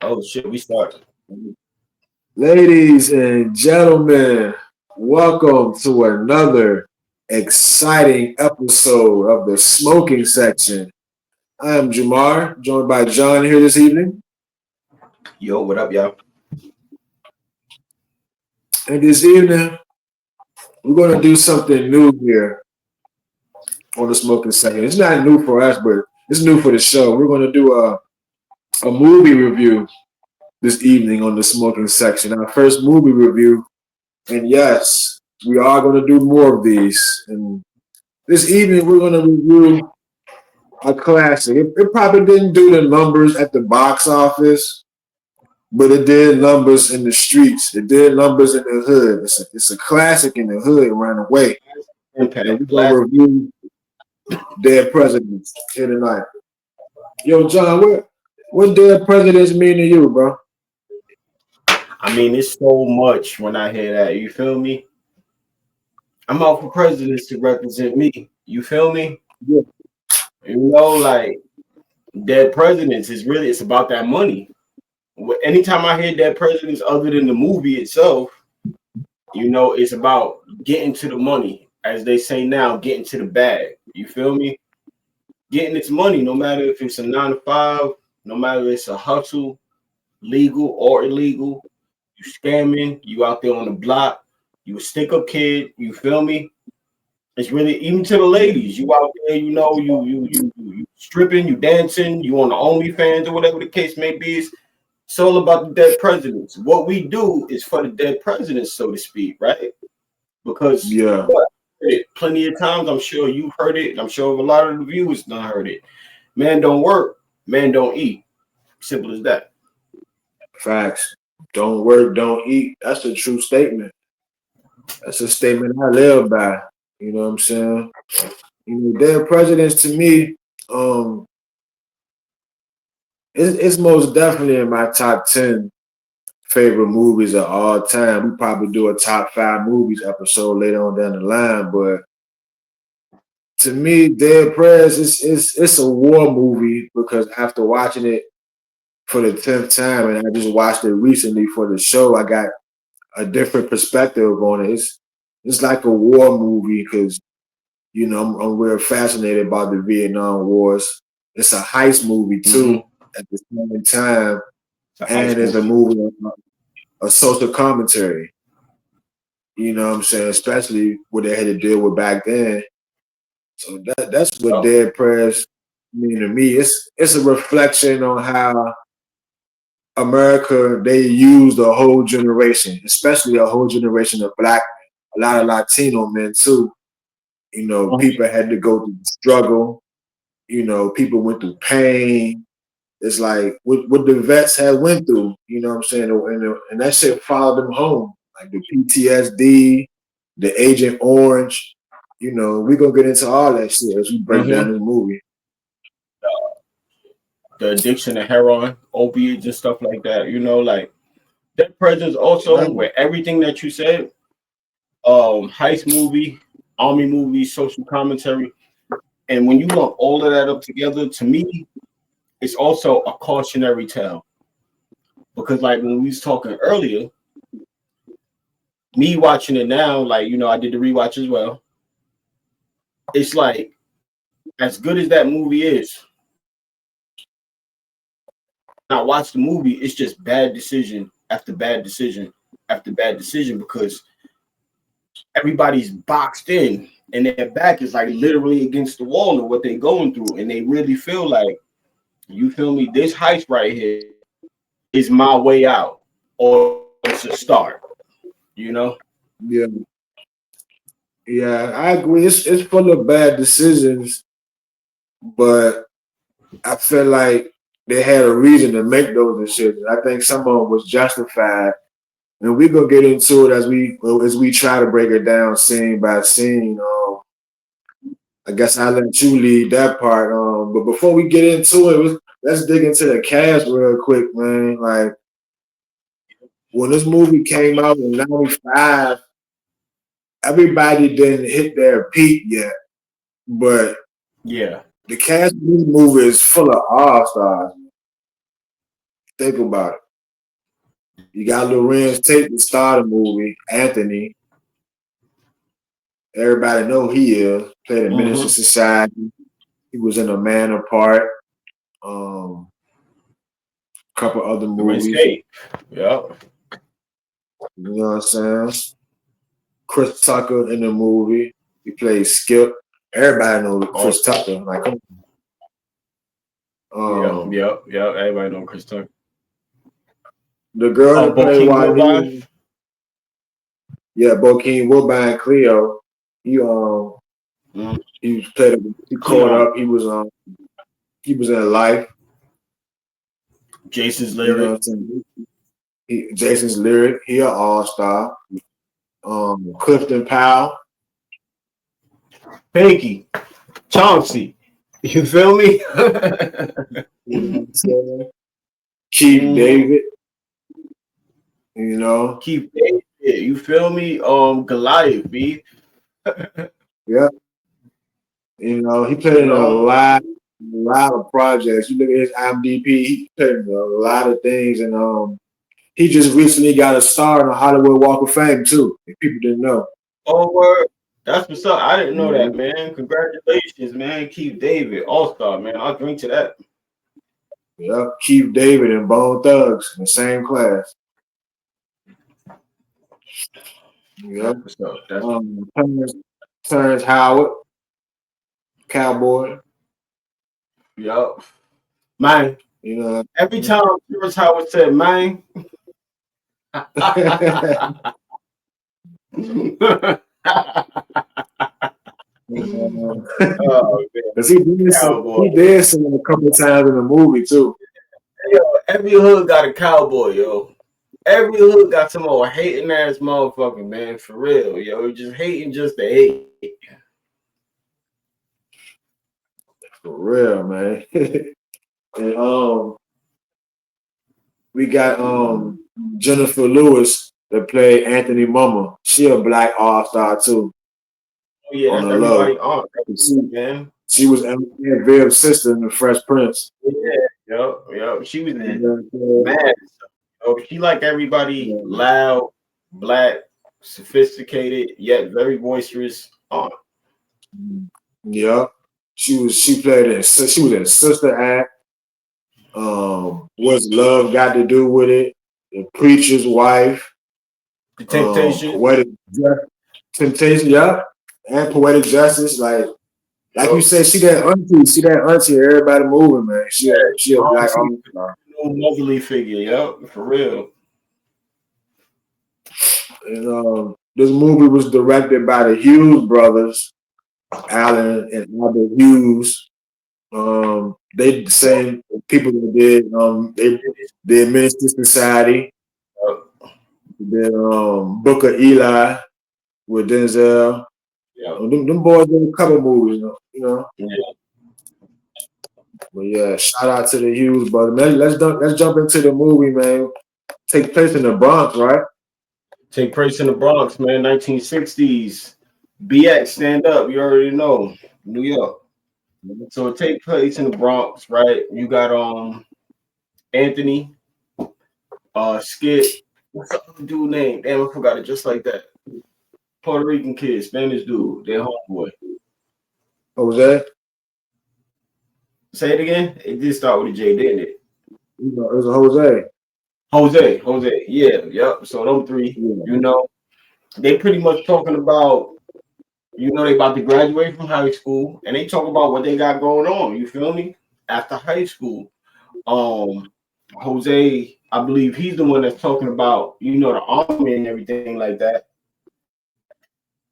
Oh shit, we start. Ladies and gentlemen, welcome to another exciting episode of the smoking section. I am Jamar, joined by John here this evening. Yo, what up, y'all? And this evening, we're going to do something new here on the smoking section. It's not new for us, but it's new for the show. We're going to do a movie review this evening on the smoking section. Our first movie review. And yes, we are going to do more of these. And this evening, we're going to review a classic. It probably didn't do the numbers at the box office, but it did numbers in the streets. It did numbers in the hood. It's a classic in the hood around the way. And Impact. we're going to review Dead Presidents here tonight. Yo, John, what Dead Presidents mean to you, bro? I mean, it's so much when I hear that. You feel me? I'm out for presidents to represent me. You feel me? Yeah. Like dead presidents is really it's about that money. Anytime I hear dead presidents, other than the movie itself, it's about getting to the money, as they say now, getting to the bag. You feel me? Getting its money, no matter if it's a 9 to 5, no matter if it's a hustle, legal or illegal. You scamming, you out there on the block, you a stick-up kid, you feel me? It's really even to the ladies, you out there, you stripping, you dancing, you on the OnlyFans or whatever the case may be. It's all about the dead presidents. What we do is for the dead presidents, so to speak, right? Because Yeah. plenty of times, I'm sure you've heard it, and I'm sure a lot of the viewers done heard it. Man don't work, man don't eat. Simple as that. Facts. Don't work, don't eat. That's a true statement. That's a statement I live by. You know what I'm saying? Dead presidents to me, it's most definitely in my top 10 favorite movies of all time. We probably do a top 5 movies episode later on down the line, but to me, Dead Prez it's a war movie because after watching it for the 10th time, and I just watched it recently for the show, I got a different perspective on it. It's like a war movie because I'm real fascinated about the Vietnam Wars. It's a heist movie too at the same time, and it's a movie a social commentary. You know what I'm saying? Especially what they had to deal with back then. So that's what Dead Prez mean to me. It's a reflection on how America, they used a whole generation, especially a whole generation of black men, a lot of Latino men too. People had to go through the struggle. People went through pain. It's like what the vets had went through, you know what I'm saying? And that shit followed them home. Like the PTSD, the Agent Orange. We're going to get into all that shit as we break down this movie. The addiction to heroin, opiates, and stuff like that. Like that presence also where everything that you said, heist movie, army movie, social commentary, and when you lump all of that up together, to me, it's also a cautionary tale. Because like when we was talking earlier, me watching it now, like I did the rewatch as well. It's like as good as that movie is. I watch the movie, it's just bad decision after bad decision after bad decision because everybody's boxed in and their back is like literally against the wall of what they're going through. And they really feel like, you feel me, this heist right here is my way out or it's a start, Yeah. Yeah, I agree. It's full of bad decisions, but I feel like they had a reason to make those decisions. I think some of them was justified, and we're gonna get into it as we try to break it down scene by scene. I guess I'll let you lead that part. But before we get into it, let's dig into the cast real quick, man. Like when this movie came out in '95, everybody didn't hit their peak yet, but yeah, the cast of this movie is full of all stars. Think about it. You got Lorenz Tate to start the movie. Anthony, everybody know he is. Played a Minister Society. He was in A Man Apart. Couple other movies. Yep. You know what I'm saying? Chris Tucker in the movie. He played Skip. Everybody knows Chris Tucker. Like, yep. Everybody knows Chris Tucker. The girl that played Bokeem Woodbine Cleo. He played. He caught up. He was in Life. Jason's Lyric. Jason's Lyric. He an all-star. Clifton Powell. Pinky. Chauncey. You feel me? Keith David. You know. Keith David. You feel me? Goliath, B. Yeah. You know, he played in a lot of projects. You look at his IMDb, he played in a lot of things, and he just recently got a star in the Hollywood Walk of Fame too. If people didn't know. Oh, word. That's what's up. I didn't know that, man. Congratulations, man. Keith David, all-star, man. I'll drink to that. Yeah, Keith David and Bone Thugs in the same class. Yeah. Terrence Howard, Cowboy. Yep. Man. You know. Every time Terrence Howard said, man. Cause he did some a couple of times in the movie too. Yo, every hood got a cowboy, yo. Every hood got some old hating ass motherfucker, man. For real, yo. Just hating just to hate. For real, man. And we got Jennifer Lewis that played Anthony Mama. She a black all-star too. Oh yeah, that's everybody on. Man. She was Aunt Viv's sister in The Fresh Prince. Yeah, yep. She was mad. Oh, she like everybody, loud, black, sophisticated, yet very boisterous. Yeah, she was in Sister Act. What's Love Got to Do with It? The Preacher's Wife. The Temptation. Temptation, yeah. And Poetic Justice, like you said, she that auntie, everybody moving, man. She a black motherly figure, yep, for real. And this movie was directed by the Hughes brothers, Alan and Albert Hughes. They the same people that did they did Minister Society. Then Book of Eli with Denzel. Yeah. Them boys did a couple movies, you know. Yeah. But yeah, shout out to the Hughes brothers. Man, let's jump into the movie, man. Take place in the Bronx, right? Take place in the Bronx, man. 1960s. BX, stand up. You already know. New York. So it takes place in the Bronx, right? You got Anthony, Skip. What's the other dude name? Damn, I forgot it just like that. Puerto Rican kid, Spanish dude, their homeboy. Jose? Say it again. It did start with a J, didn't it? It was a Jose. Jose. Yeah, yep. So them three, you know, they pretty much talking about, you know, they about to graduate from high school, and they talk about what they got going on. You feel me? After high school, Jose, I believe he's the one that's talking about, you know, the army and everything like that.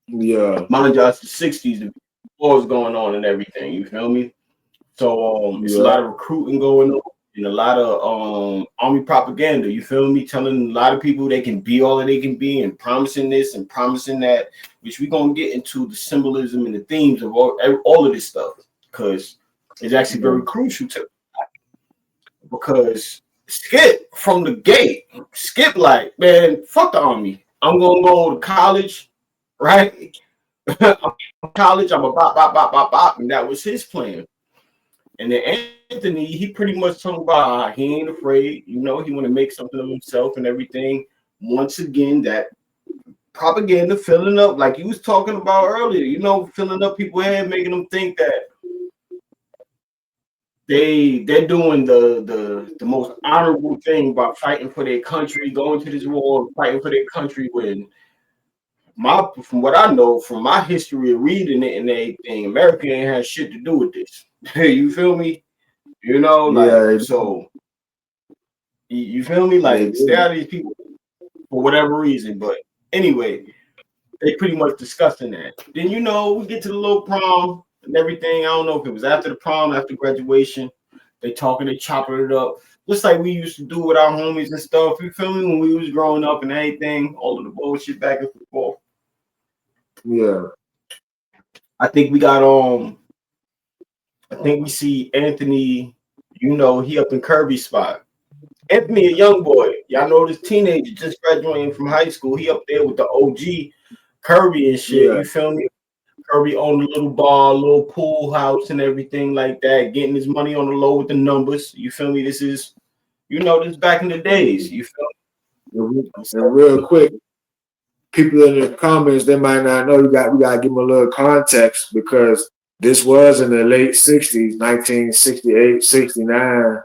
Yeah. Mind you, it's the 60s, the wars going on and everything. You feel me? So it's a lot of recruiting going on and a lot of army propaganda. You feel me? Telling a lot of people they can be all that they can be and promising this and promising that, which we're gonna get into the symbolism and the themes of all of this stuff, because it's actually very crucial to, because Skip from the gate, Skip like, man, fuck the army. I'm gonna go to college. Right? College, I'm a bop, and that was his plan. And then Anthony, he pretty much talking about how he ain't afraid. You know, he want to make something of himself and everything. Once again, that propaganda filling up, like you was talking about earlier. You know, filling up people's head, making them think that they're doing the most honorable thing by fighting for their country, going to this war, fighting for their country. When from what I know, from my history of reading it and everything, America ain't had shit to do with this. You feel me? You know, like Yeah, so. You feel me? they Like stay do. out of these people for whatever reason. But anyway, they pretty much discussing that. Then you know we get to the little prom and everything. I don't know if it was after the prom, after graduation. They talking, they chopping it up, just like we used to do with our homies and stuff. You feel me? When we was growing up and everything, all of the bullshit back and forth. Yeah, I think we got I think we see Anthony. You know he up in Kirby's spot. Anthony, a young boy. Y'all know this teenager just graduating from high school. He up there with the OG Kirby and shit. yeah, You feel me? Kirby owned a little bar, little pool house, and everything like that, getting his money on the low with the numbers. You feel me? This is, you know, this back in the days. You feel me? and real quick, people in the comments they might not know. We got to give them a little context because this was in the late '60s, 1968, '69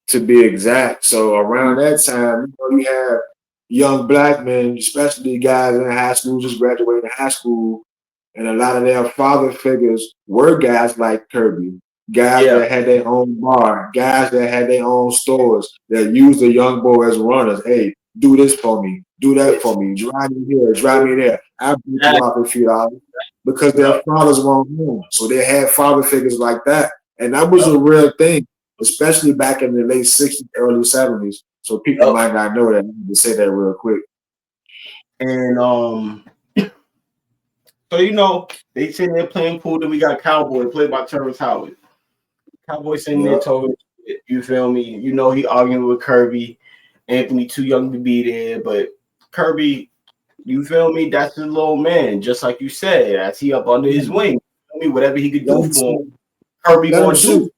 to be exact. So around that time, you know, you have young black men, especially guys in high school, just graduating high school, and a lot of their father figures were guys like Kirby, guys Yeah, that had their own bar, guys that had their own stores that used the young boy as runners. Hey, do this for me, do that it's for me, drive me here, drive me there. I'll beat you that. off a few dollars because their Yep, fathers weren't home. So they had father figures like that. And that was yep, a real thing, especially back in the late 60s, early 70s. So people yep. might not know that. I need to say that real quick. And so you know, they sitting there playing pool. Then we got Cowboy played by Terrence Howard. Cowboy sitting there Yeah. talking. You feel me? You know he arguing with Kirby. Anthony too young to be there, but Kirby, you feel me? That's his little man, just like you said. As he up under his wing, you feel me? Whatever he could Let do him, for him, Kirby let him gonna do. shoot.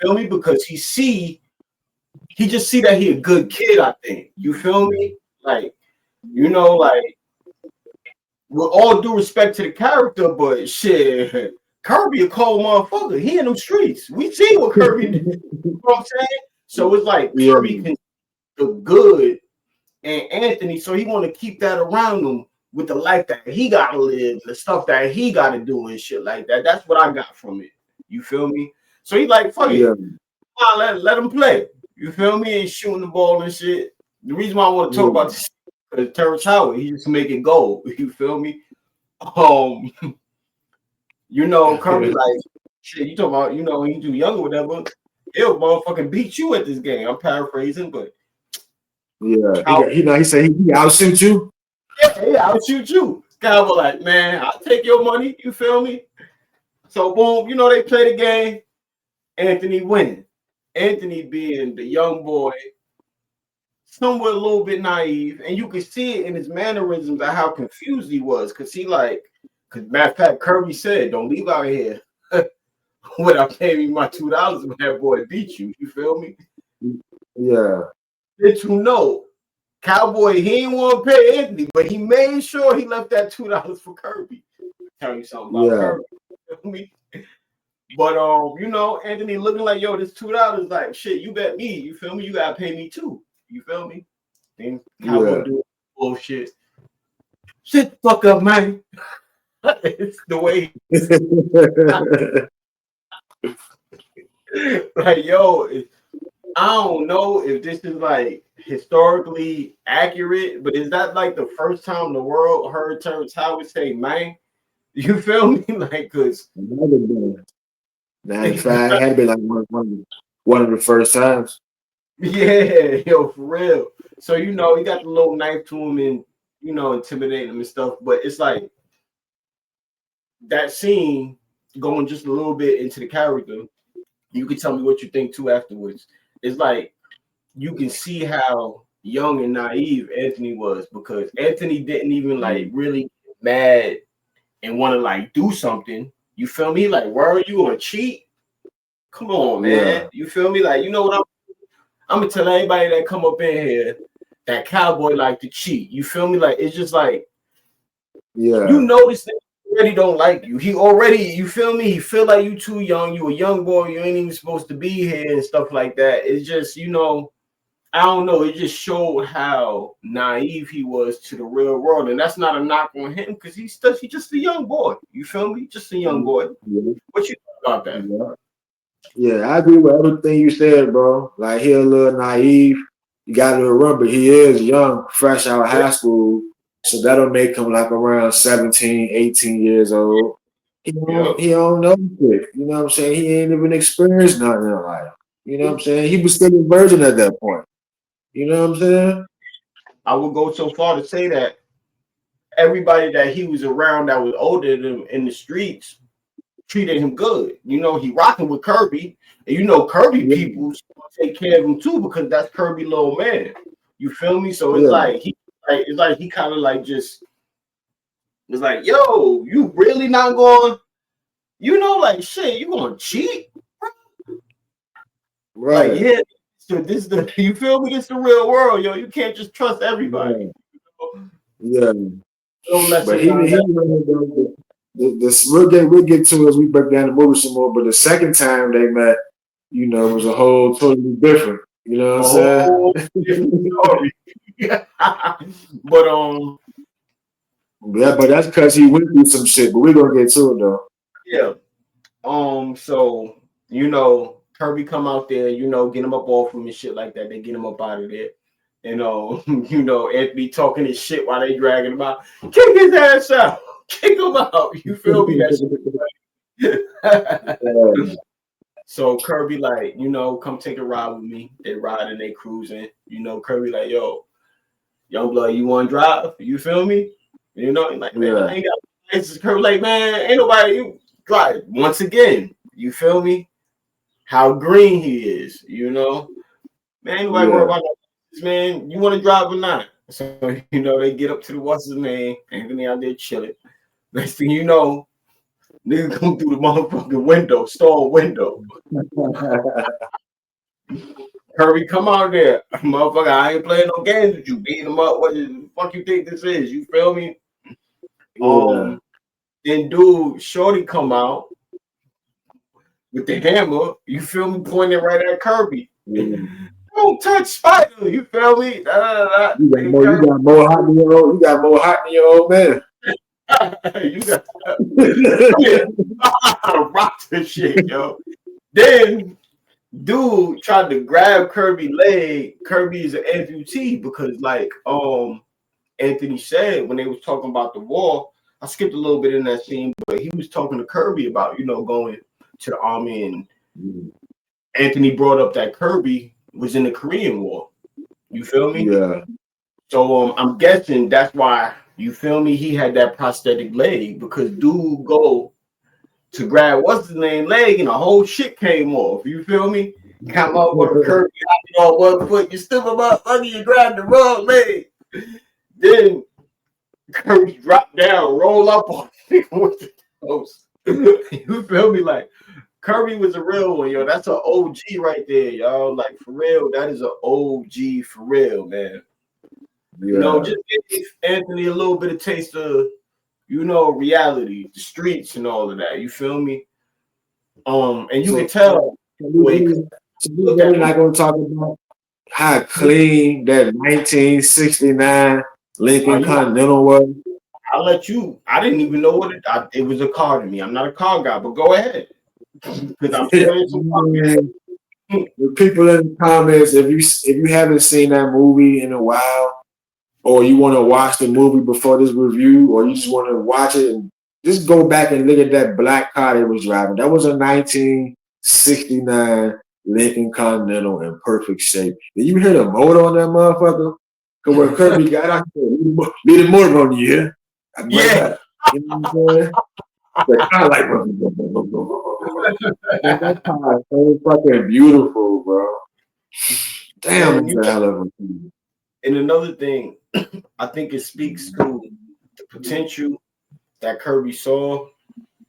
Feel me? Because he just see that he a good kid. I think you feel me? Like you know, like with all due respect to the character, but shit, Kirby a cold motherfucker. He in them streets. We see what Kirby did. You know what I'm saying? So it's like Yeah. Kirby can the good and Anthony, so he want to keep that around him with the life that he gotta live, the stuff that he gotta do and shit like that. That's what I got from it. You feel me? So he like, fuck it. Yeah. Let him play. You feel me? And shooting the ball and shit. The reason why I want to talk Yeah. about this is Terrence Howard, he just make it go. You feel me? Um, you know, Kirby like shit, you talking about, you know, when you do young or whatever, he'll motherfucking beat you at this game. I'm paraphrasing, but Yeah. how He said he outshoot you. yeah, I'll shoot you. Cowboy like, man, I'll take your money. You feel me? So boom, you know they play the game. Anthony winning. Anthony being the young boy, somewhat a little bit naive, and you could see it in his mannerisms of how confused he was. Cause he like, cause matter of fact, Kirby said, "Don't leave out here without paying me my $2 when that boy beat you." You feel me? Yeah. Did you know? Cowboy, he didn't want to pay Anthony, but he made sure he left that $2 for Kirby. Tell you something about Yeah. Kirby. You feel me? But you know, Anthony looking like, yo, this $2, like shit, you bet me, you feel me? You gotta pay me too. You feel me? Then Cowboy Yeah. do bullshit. Shit the fuck up, man. It's the way like, yo, I don't know if this is like historically accurate, but is that like the first time the world heard Terrence Howard say man? You feel me? Like, cause Another band. Now, in fact, it had to be like one of the first times. yeah, yo, for real. So you know, he got the little knife to him and you know, intimidating him and stuff. But it's like that scene going just a little bit into the character. You can tell me what you think too afterwards. It's like you can see how young and naive Anthony was because Anthony didn't even like Mm. really get mad and want to like do something. You feel me? Like, where are you gonna cheat? Come on, Yeah. man. You feel me? Like, you know what I'm gonna tell anybody that come up in here that cowboy like to cheat. You feel me? Like, it's just like you Yeah. know this nigga already don't like you. He already, you feel me? He feel like you too young. You a young boy. You ain't even supposed to be here and stuff like that. It's just, you know, I don't know. It just showed how naive he was to the real world, and that's not a knock on him because he's just a young boy. You feel me? Just a young boy. Yeah. What you think about that? Yeah. Yeah, I agree with everything you said, bro. Like, he a little naive. You got to remember, he is young, fresh out of Yeah, high school. So that'll make him like around 17, 18 years old. yeah. He don't know shit. You know what I'm saying? He ain't even experienced nothing in life. You know what I'm saying? He was still a virgin at that point. You know what I'm saying? I would go so far to say that everybody that he was around that was older than him in the streets treated him good. You know, he rocking with Kirby, and you know Kirby Yeah. people take care of him too because that's Kirby little man. You feel me? So it's Yeah. like it's like he kind of like just was like, yo, you really not going, you know, like shit, you gonna cheat? Like, Right. yeah, so this is the you feel me? This the real world, yo. You can't just trust everybody. Yeah. Yeah. Little But lesson he learned. this we'll get to as we break down the movie some more. But the second time they met, you know, it was a whole totally different. You know A what I'm whole different saying? story. But Yeah, but that's because he went through some shit. But we're gonna get to it though. yeah. So you know, Kirby come out there, you know, get him up off him and shit like that. They get him up out of there. And you know, Anthony talking his shit while they dragging him out. Kick his ass out. Kick him out. You feel me? That's so Kirby, like, you know, come take a ride with me. They ride and they cruising. You know, Kirby like, yo, young blood, you want to drive? You feel me? You know, like, man, Yeah, I ain't got license. Kirby like, man, ain't nobody you drive. Once again, you feel me? How green he is, you know. Man, ain't nobody worry yeah. about this, man. You want to drive or not? So, you know, they get up to the what's his name, Anthony out there chilling. Next thing you know, nigga come through the motherfucking window, store window. Kirby, come out there. Motherfucker, I ain't playing no games with you. Beating him up. What the fuck you think this is? You feel me? Yeah. Then dude, Shorty come out with the hammer. You feel me? Pointing right at Kirby. Yeah. Don't touch Spider. You feel me? Da, da, da. You got more hot than your old. You got more hot than your old man. You got rock this shit, yo. Then dude tried to grab Kirby's leg. Kirby is an amputee because, like, Anthony said when they was talking about the war. I skipped a little bit in that scene, but he was talking to Kirby about, you know, going to the army, and Anthony brought up that Kirby was in the Korean War. You feel me? Yeah. So I'm guessing that's why, you feel me, he had that prosthetic leg because dude go to grab what's his name leg and the whole shit came off. You feel me? Come up with a Kirby on one foot. You stupid motherfucker, you grabbed the wrong leg. Then Kirby drop down, roll up on it with the toast. You feel me? Like, Kirby was a real one, yo. That's an OG right there, y'all. Like, for real, that is an OG for real, man. You know, Yeah. just give Anthony a little bit of taste of, you know, reality, the streets and all of that. You feel me? And you can So, tell the way look we're at him. not gonna talk about how clean that 1969 Lincoln You, Continental was. I'll let you. I didn't even know what it was a car to me. I'm not a car guy, but go ahead. Because I'm sure there's some Man, the people in the comments, if you haven't seen that movie in a while, or you want to watch the movie before this review, or you just want to watch it, and just go back and look at that black car they was driving. That was a 1969 Lincoln Continental in perfect shape. Did you hear the motor on that motherfucker? Because when Kirby got out, leave the motor on you, yeah? I'm right yeah. back. You know what I'm saying? The car like, man, that car is so fucking beautiful, bro. Damn, And it's you a hell of a thing. and another thing, I think it speaks to the potential that Kirby saw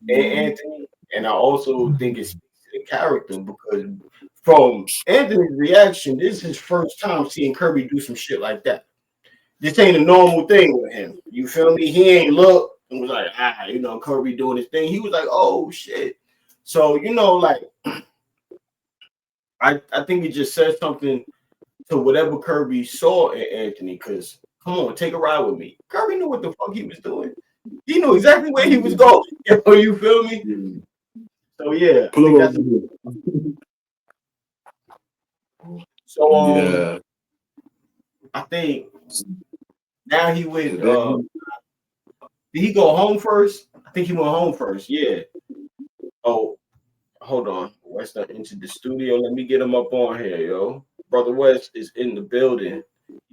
in Anthony, and I also think it speaks the character because from Anthony's reaction, this is his first time seeing Kirby do some shit like that. This ain't a normal thing with him. You feel me? He ain't look and was like, Kirby doing his thing. He was like, oh shit. So, like I think it just says something to whatever Kirby saw in Anthony, because come on, take a ride with me. Kirby knew what the fuck he was doing. He knew exactly where he was going. You feel me? So yeah, I think that's so I think now he went did he go home first? I think he went home first, yeah. Oh, hold on. West done entered the studio. Let me get him up on here, yo. Brother West is in the building,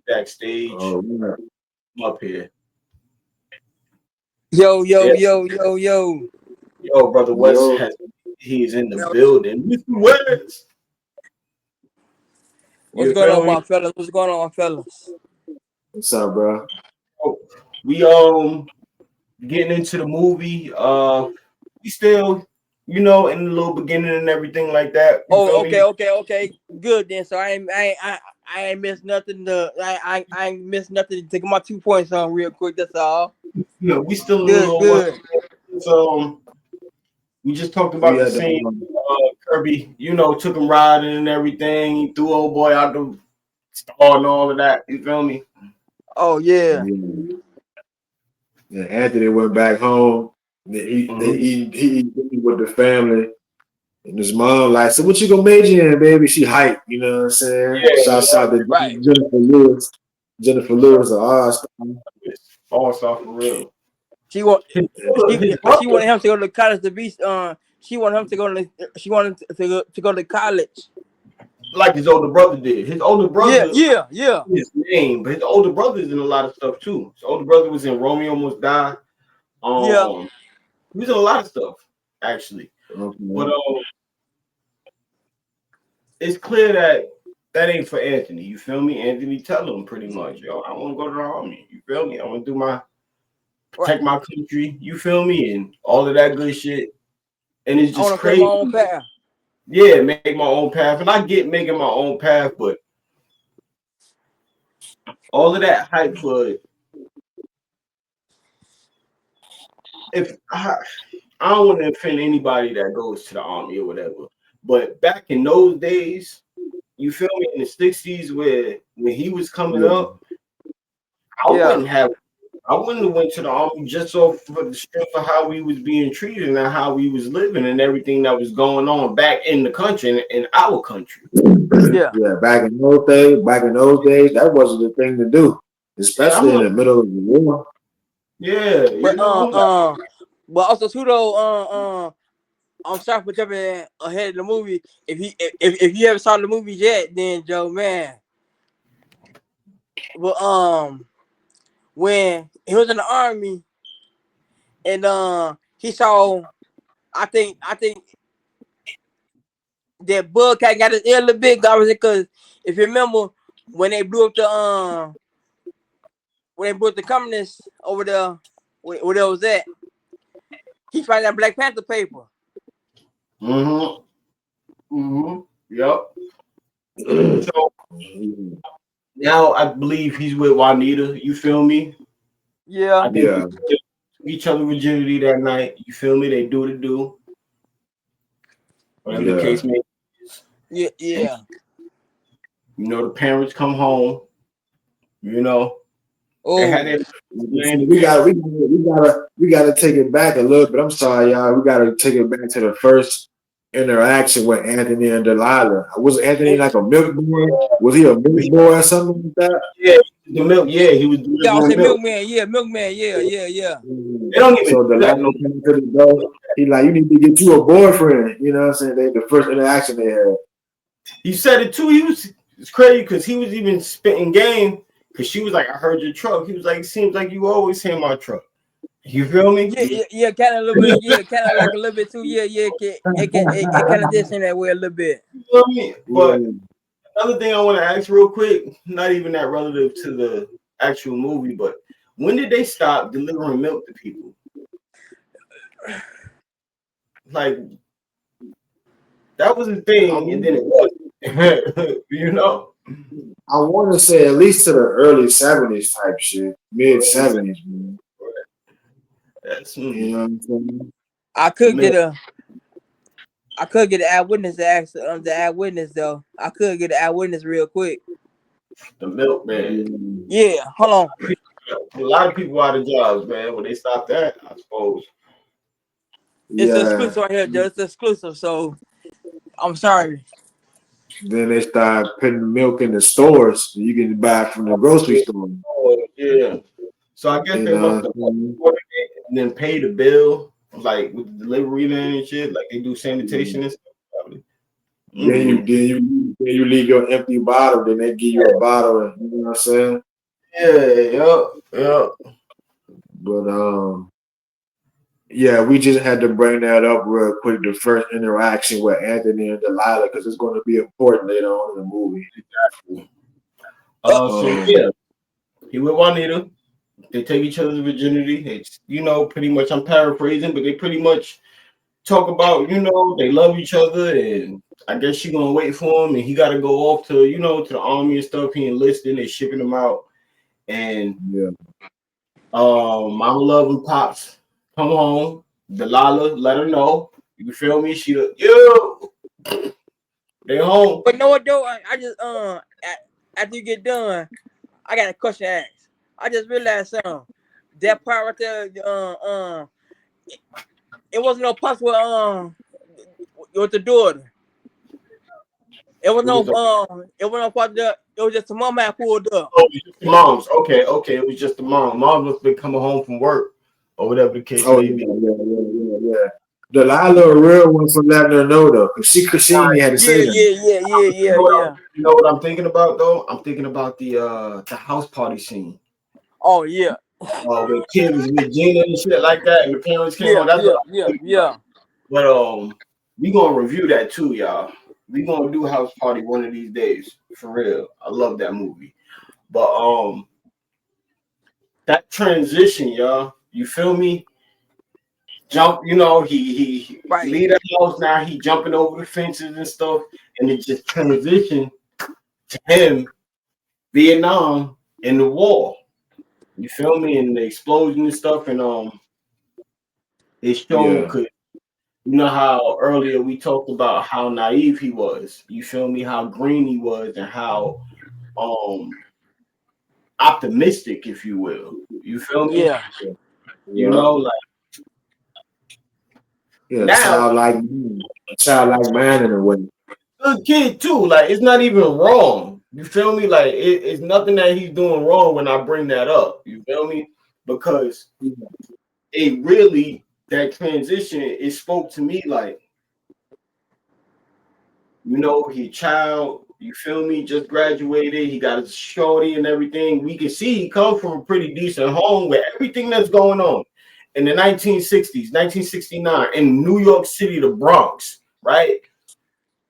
backstage. I'm up here. Yo, Brother West he's in the building. Mr. West. What's going on, my fellas? What's going on, my fellas? What's up, bro? We getting into the movie. We still, in the little beginning and everything like that. Okay. Good then. So I ain't missed nothing. I ain't missed nothing to take my 2 points on real quick. That's all. Yeah, we still good. So we just talked about the scene. Kirby, took him riding and everything. He threw old boy out the star and all of that. You feel me? Oh yeah. Yeah, Anthony went back home. He with the family. And his mom like, so what you gonna major in, baby? She hyped, you know what I'm saying? Yeah, Shouts out to right. Jennifer Lewis. Jennifer Lewis, an all-star for real. She wanted him to go to college to be she wanted him to go to college. Like his older brother did. His older brother, yeah. His name, but his older brother's in a lot of stuff too. His older brother was in Romeo Almost Died. He was in a lot of stuff actually. But it's clear that ain't for Anthony. You feel me? Anthony tell him pretty much, yo, I want to go to the army. You feel me? I want to do protect my country. You feel me? And all of that good shit. And it's just crazy. Make my own path. Yeah, make my own path. And I get making my own path, but all of that hype for it. If I don't want to offend anybody that goes to the army or whatever, but back in those days, you feel me, in the 60s when he was coming up, I wouldn't have went to the army just for the strength of how we was being treated and how we was living and everything that was going on back in the country, in our country. Yeah, back in those days, that wasn't the thing to do, especially in the middle of the war. Yeah, but also too though, I'm sorry for jumping ahead of the movie. If you ever saw the movie yet, then Joe, man. But when he was in the army and he saw, I think that bug cat got his ear a little bit, obviously, because if you remember when they blew up the communists over there, where they was at, he found that Black Panther paper. Yep. So now I believe he's with Juanita. You feel me? Yeah. I think each other virginity that night. You feel me? They do. Whatever the case may be. Yeah. The parents come home. We gotta take it back a little bit. I'm sorry, y'all. We gotta take it back to the first interaction with Anthony and Delilah. Was Anthony like a milk boy? Was he a milk boy or something like that? Yeah, the milk. Yeah, he was doing milkman. Yeah, milkman. Yeah. They don't even so Delilah came to the door. He like, you need to get you a boyfriend. You know what I'm saying? The first interaction they had. He said it too. It's crazy because he was even spitting game. Because she was like, I heard your truck. He was like, it seems like you always hear my truck. You feel me? Yeah, kind of a little bit. Yeah, kind of like a little bit too. Yeah. It kind of did seem that way a little bit. You feel me? But another thing I want to ask real quick, not even that relative to the actual movie, but when did they stop delivering milk to people? Like, That was the I thing, and then want, it wasn't. You know. I want to say at least to the early '70s type shit, mid '70s, man. That's You know what I'm saying? I the could get milk, a I could get an eyewitness to ask the eyewitness though. I could get an eyewitness real quick. the milkman. Yeah, Yeah, hold on. A lot of people out of jobs, man. When they stop that, I suppose. It's yeah. exclusive right here, Joe. It's exclusive. So I'm sorry. Then they start putting milk in the stores so you can buy it from the grocery store. Oh, yeah. So I guess You they must know have what I'm saying? ordered it and then pay the bill, like with the delivery man and shit. Like they do Yeah. sanitation and stuff. Probably. Then you Mm-hmm. then you then you leave your empty bottle. Then they give you a bottle. You know what I'm saying? Yeah, yeah. But yeah, we just had to bring that up real quick. The first interaction with Anthony and Delilah because it's going to be important later on in the movie. So Um, yeah, he with Juanita. They take each other's virginity. It's pretty much I'm paraphrasing, but they pretty much talk about they love each other, and I guess she gonna wait for him, and he got to go off to to the army and stuff. He enlisted. They shipping him out, and yeah, Mama Love and Pops come home. Delilah let her know. You feel me? They home. But you know what though? I just after you get done, I got a question to ask. I just realized something. That part right there, it wasn't no possible with the daughter. It was It wasn't no part of it was just the mom had pulled up. it was just the moms. Okay. It was just the mom. Mom must be coming home from work or whatever the case oh may be. yeah. Delilah, a real one for letting her know though, because she ain't even had to say that. You know what I'm thinking about though? I'm thinking about the house party scene. Oh yeah. When kids was with Gina and shit like that, and the parents came Yeah, on. That's what yeah, I'm yeah, thinking about. yeah. But we gonna review that too, y'all. We gonna do house party one of these days for real. I love that movie. But that transition, y'all. You feel me? Jump, he Right. leave the house now. He jumping over the fences and stuff, and it just transitioned to him Vietnam and the war. You feel me? And the explosion and stuff, and it showed Yeah, because you know how earlier we talked about how naive he was. You feel me? How green he was, and how um optimistic, if you will. You feel me? Yeah. yeah, Like yeah. now, Childlike man in a way. good kid too. Like it's not even wrong. You feel me? Like it's nothing that he's doing wrong when I bring that up. You feel me? Because it really that transition it spoke to me like he child. You feel me? Just graduated. He got his shorty and everything. We can see he comes from a pretty decent home with everything that's going on in the 1960s, 1969 in New York City, the Bronx, right?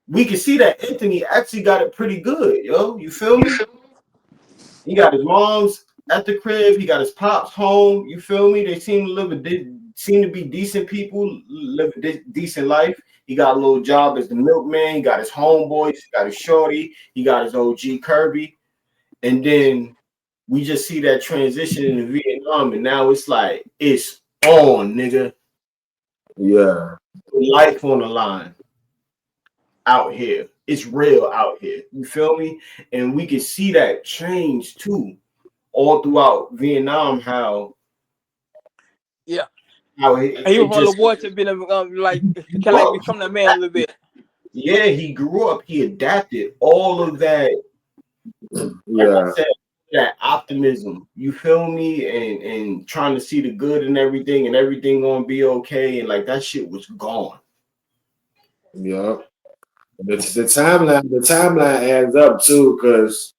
We can see that Anthony actually got it pretty good, yo. You feel me? He got his mom's at the crib. He got his pops home. You feel me? They seem to be decent people, live a decent life. He got a little job as the milkman. He got his homeboys. He got his shorty. He got his OG Kirby. And then we just see that transition in Vietnam, and now it's like it's on, nigga. Yeah, Life on the line out here. It's real out here. You feel me? And we can see that change too all throughout Vietnam, Yeah. how And he was it one of just the boys to be like kind of like become that man a little bit. yeah, he grew up, he adapted all of that, like I yeah, said, that optimism. You feel me? And trying to see the good in everything and everything gonna be okay. And like that shit was gone. yeah. The timeline adds up too, because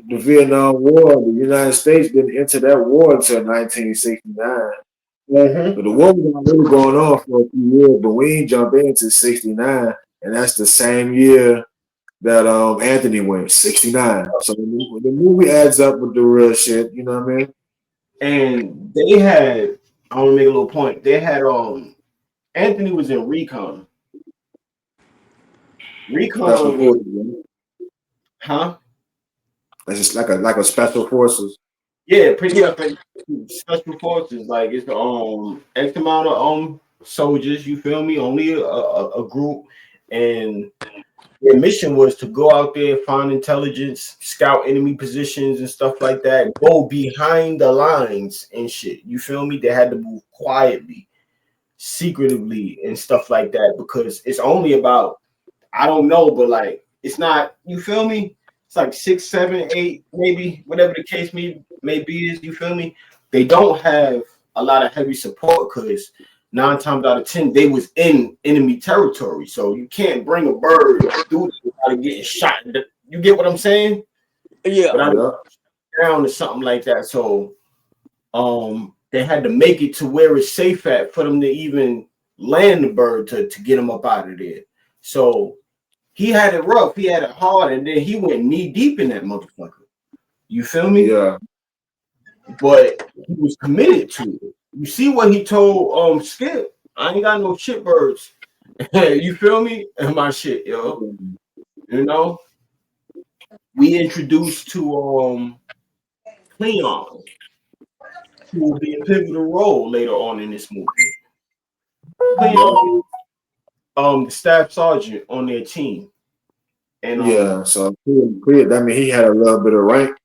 the Vietnam War, the United States didn't enter that war until 1969. Mm-hmm. So the war was already going on for a few years, but we ain't jump into 69, and that's the same year that Anthony went 69. So the movie adds up with the real shit. You know what I mean? And they had, I want to make a little point. They had Anthony was in recon. Special Recon was, forces, right? huh? It's just like a special forces. Yeah, pretty Yeah. much like special forces. Like it's X amount of soldiers. You feel me? Only a group, and their mission was to go out there, find intelligence, scout enemy positions and stuff like that. Go behind the lines and shit. You feel me? They had to move quietly, secretively, and stuff like that because it's only about, I don't know, but like it's not. You feel me? It's like 6, 7, 8, maybe whatever the case may be is. You feel me? They don't have a lot of heavy support because 9 times out of 10 they was in enemy territory. So you can't bring a bird through without getting shot. You get what I'm saying? Yeah. Without Yeah. down or something like that. So they had to make it to where it's safe at for them to even land the bird to get them up out of there. So he had it rough, he had it hard, and then he went knee deep in that motherfucker. You feel me? Yeah. But he was committed to it. You see what he told Skip? I ain't got no shit birds. You feel me? And my shit, yo. You know, we introduced to Cleon, who will be a pivotal role later on in this movie. Yeah. Cleon, the staff sergeant on their team, and Yeah. So that mean he had a little bit of rank.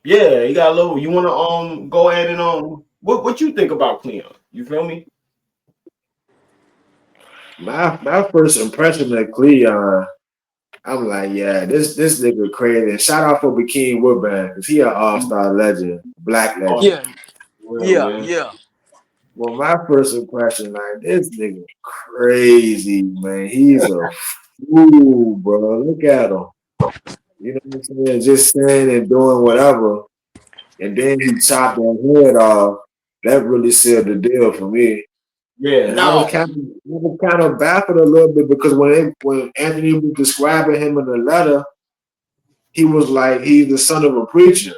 yeah, he got a little. You want to go ahead and what you think about Cleon? You feel me? My first impression of Cleon, I'm like, yeah, this nigga crazy. And shout out for Bikini Woodbine because he an all-star legend, black Oh, legend. Yeah. real Yeah. man. Yeah. Well, my first impression, like, this nigga crazy, man. He's a fool, bro. Look at him. You know what I'm saying? Just saying and doing whatever. And then he chopped that head off. That really sealed the deal for me. Yeah, And I was kind of baffled a little bit because when Anthony was describing him in the letter, he was like he's the son of a preacher,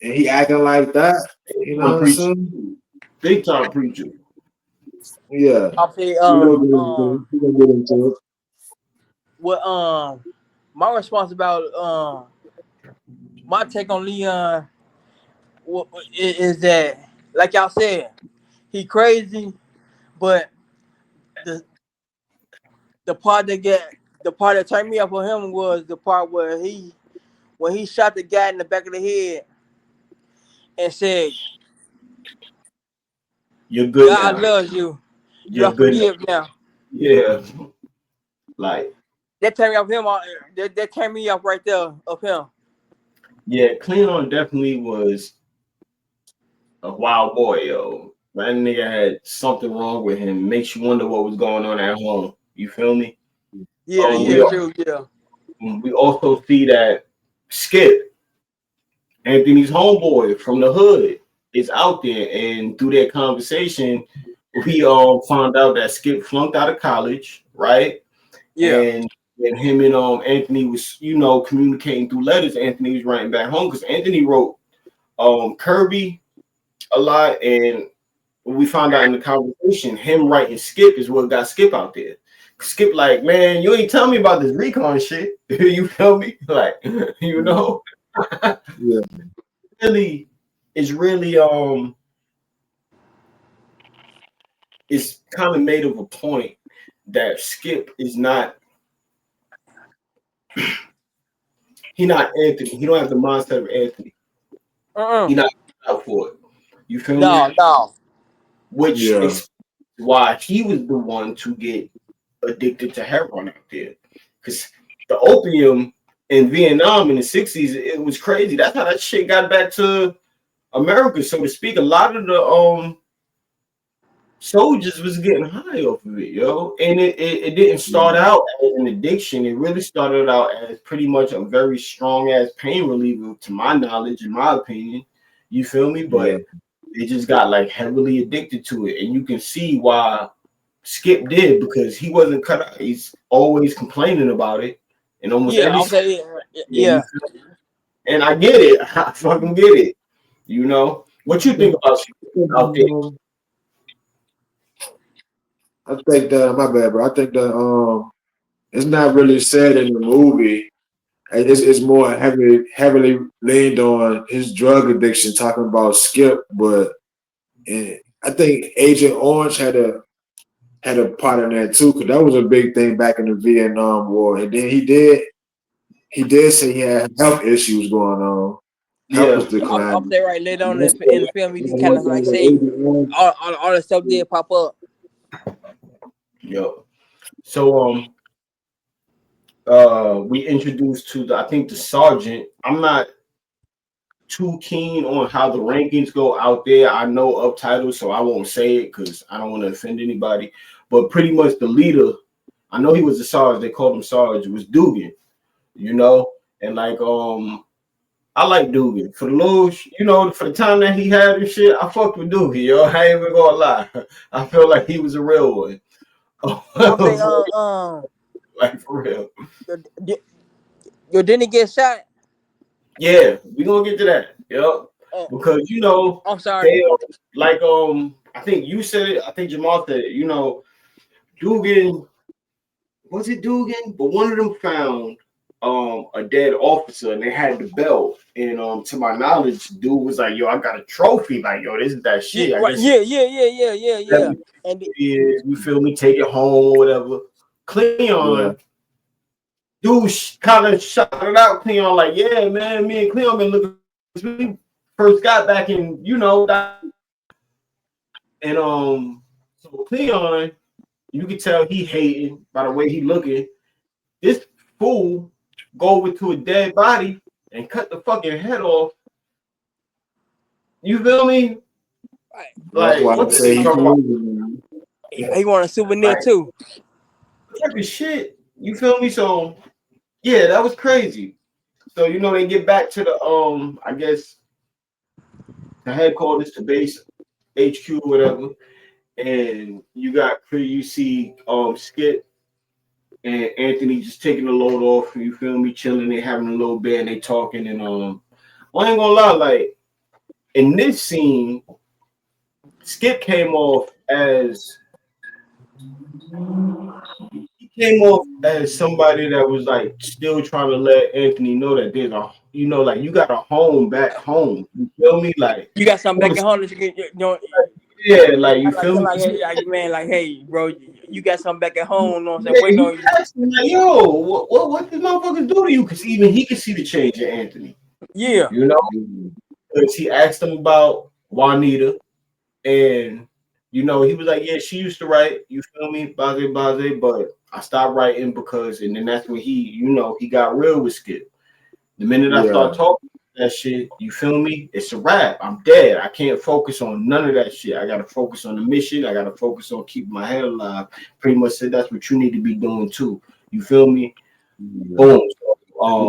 and he acting like that. You know what I'm preacher, saying? big time preacher. Yeah. I'll say We gonna get into it. We gonna get into it. what my response about my take on Leon is that, like y'all said, he crazy, but the the part that turned me up on him was the part where when he shot the guy in the back of the head and said, You're good "God now. loves you. You You're are good now. forgiven now." Yeah, like That turned me off him. That turned me off right there of him. yeah, Cleon definitely was a wild boy, yo. That nigga had something wrong with him. Makes you wonder what was going on at home. You feel me? Yeah, We yeah, true, yeah, we also see that Skip, Anthony's homeboy from the hood, is out there, and through their conversation, we all found out that Skip flunked out of college, right? yeah, And when him and Anthony was, communicating through letters, Anthony was writing back home because Anthony wrote Kirby a lot, and we found out in the conversation, him writing Skip is what got Skip out there. Skip like, man, you ain't tell me about this recon shit. You feel me? Like, you know, Yeah. really, it's really it's kind of made of a point that Skip is not, he not Anthony. He don't have the mindset of Anthony. He not out for it. You feel me? no, no, Which Yeah. is why he was the one to get addicted to heroin out there. Because the opium in Vietnam in the 60s, it was crazy. That's how that shit got back to America, so to speak. A lot of the soldiers was getting high off of it, yo. And it didn't start out as an addiction. It really started out as pretty much a very strong ass pain reliever, to my knowledge, in my opinion. You feel me? Yeah. But they just got like heavily addicted to it. And you can see why Skip did, because he wasn't cut out. He's always complaining about it. And almost yeah. every Okay, yeah, you yeah. feel me? And I get it. I fucking get it. You know? What you think about Skip out there? I think that my bad, bro. I think that it's not really said in the movie. It's more heavily leaned on his drug addiction, talking about Skip, but I think Agent Orange had a part in that too, because that was a big thing back in the Vietnam War. And then he did say he had health issues going on. Health was Yeah, I'm declining. saying right later on That's in the film, he kind one of thing like with say Agent Orange. all the stuff did pop up. yep. So we introduced to the I think the sergeant. I'm not too keen on how the rankings go out there. I know uptitles, so I won't say it because I don't want to offend anybody. But pretty much the leader, I know he was the Sarge. They called him Sarge. It was Dugan, you know, and like I like Dugan for the little, for the time that he had and shit. I fucked with Dugan, yo. I ain't even gonna lie. I feel like he was a real one. I'm saying Like for real. yo, yo didn't get shot. Yeah, we gonna get to that. Yep. Oh, Because I'm sorry. they like I think you said it, I think Jamal said it, Dugan, was it Dugan? But one of them found a dead officer and they had the belt. And to my knowledge, dude was like, yo, I got a trophy. Like, yo, this is that Yeah, shit. I right. guess Yeah. And you feel me, take it home or whatever. Yeah, Cleon, dude kind of shouted out Cleon, like, yeah, man, me and Cleon been looking since we first got back in, and so Cleon, you can tell he hating by the way he looking. This fool go over to a dead body and cut the fucking head off. You feel me? right. that's Like, why I what say the he talking about? crazy, man. He want a souvenir Like, too. type of shit. You feel me? So yeah, that was crazy. So they get back to the I guess the headquarters, the base HQ, whatever, and you see Skip and Anthony just taking the load off. You feel me? Chilling, they having a little bit, and they talking, and I ain't gonna lie, like in this scene, Skip came off as somebody that was like still trying to let Anthony know that there's like you got a home back home. You feel me? Like, You got something back at home that you can, yeah, like you kind of feel me? like, hey, like, man, like, hey, bro, you got something back at home. You know what I'm saying? Yeah, Waiting he on you. asked me like, yo, what did motherfuckers do to you? Because even he could see the change in Anthony, Yeah. you know? Because he asked him about Juanita, and he was like, yeah, she used to write, you feel me, base, but I stopped writing because, and then that's when he got real with Skip. The minute I Yeah, start talking that shit, you feel me? It's a wrap. I'm dead. I can't focus on none of that shit. I gotta focus on the mission. I gotta focus on keeping my head alive. Pretty much said that's what you need to be doing too. You feel me? yeah. Boom.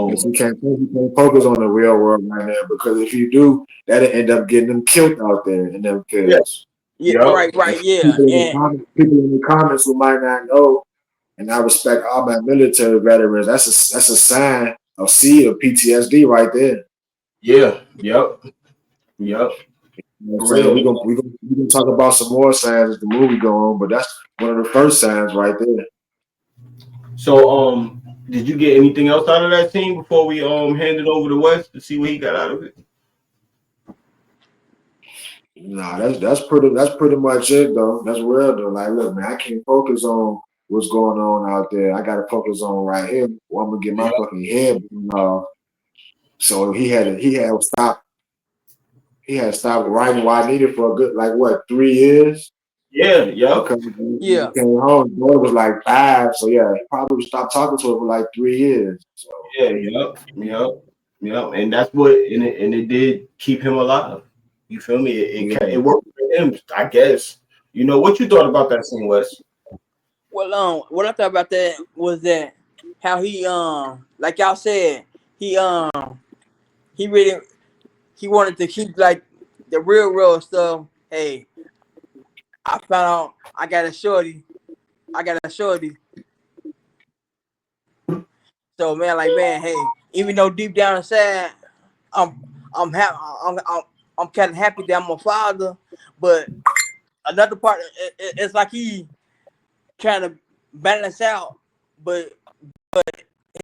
Because you can't focus on the real world right now. Because if you do, that'll end up getting them killed out there in them Yeah. kills. Yeah. Yep. Right. And Yeah. And people in the comments who might not know, and I respect all my military veterans. That's a sign of seed of PTSD right there. Yeah. Yep. Yep. You know what I'm For saying? real. We gonna talk about some more signs as the movie go on, but that's one of the first signs right there. So did you get anything else out of that scene before we hand it over to West to see what he got out of it? Nah, that's pretty much it though. That's real though. Like, look, man, I can't focus on what's going on out there. I gotta focus on right here. Or I'm gonna get my Yeah. fucking head blown off. So he had stopped writing what I needed for a good like what 3 years Yeah. Yep. because when yeah. he came home, his daughter was like 5. So yeah, he probably stopped talking to her for like 3 years. So Yeah. Yep. Yep. Yep. And that's what it did keep him alive. You feel me? It yeah, worked for him, I guess. What you thought about that scene, Wes? Well, what I thought about that was that how he, like y'all said, he, he really, he wanted to keep like the real stuff. Hey, I found out I got a shorty. I got a shorty. So man, like man, hey, even though deep down inside, I'm I'm happy. I'm kind of happy that I'm a father, but another part, it's like he trying to balance out, but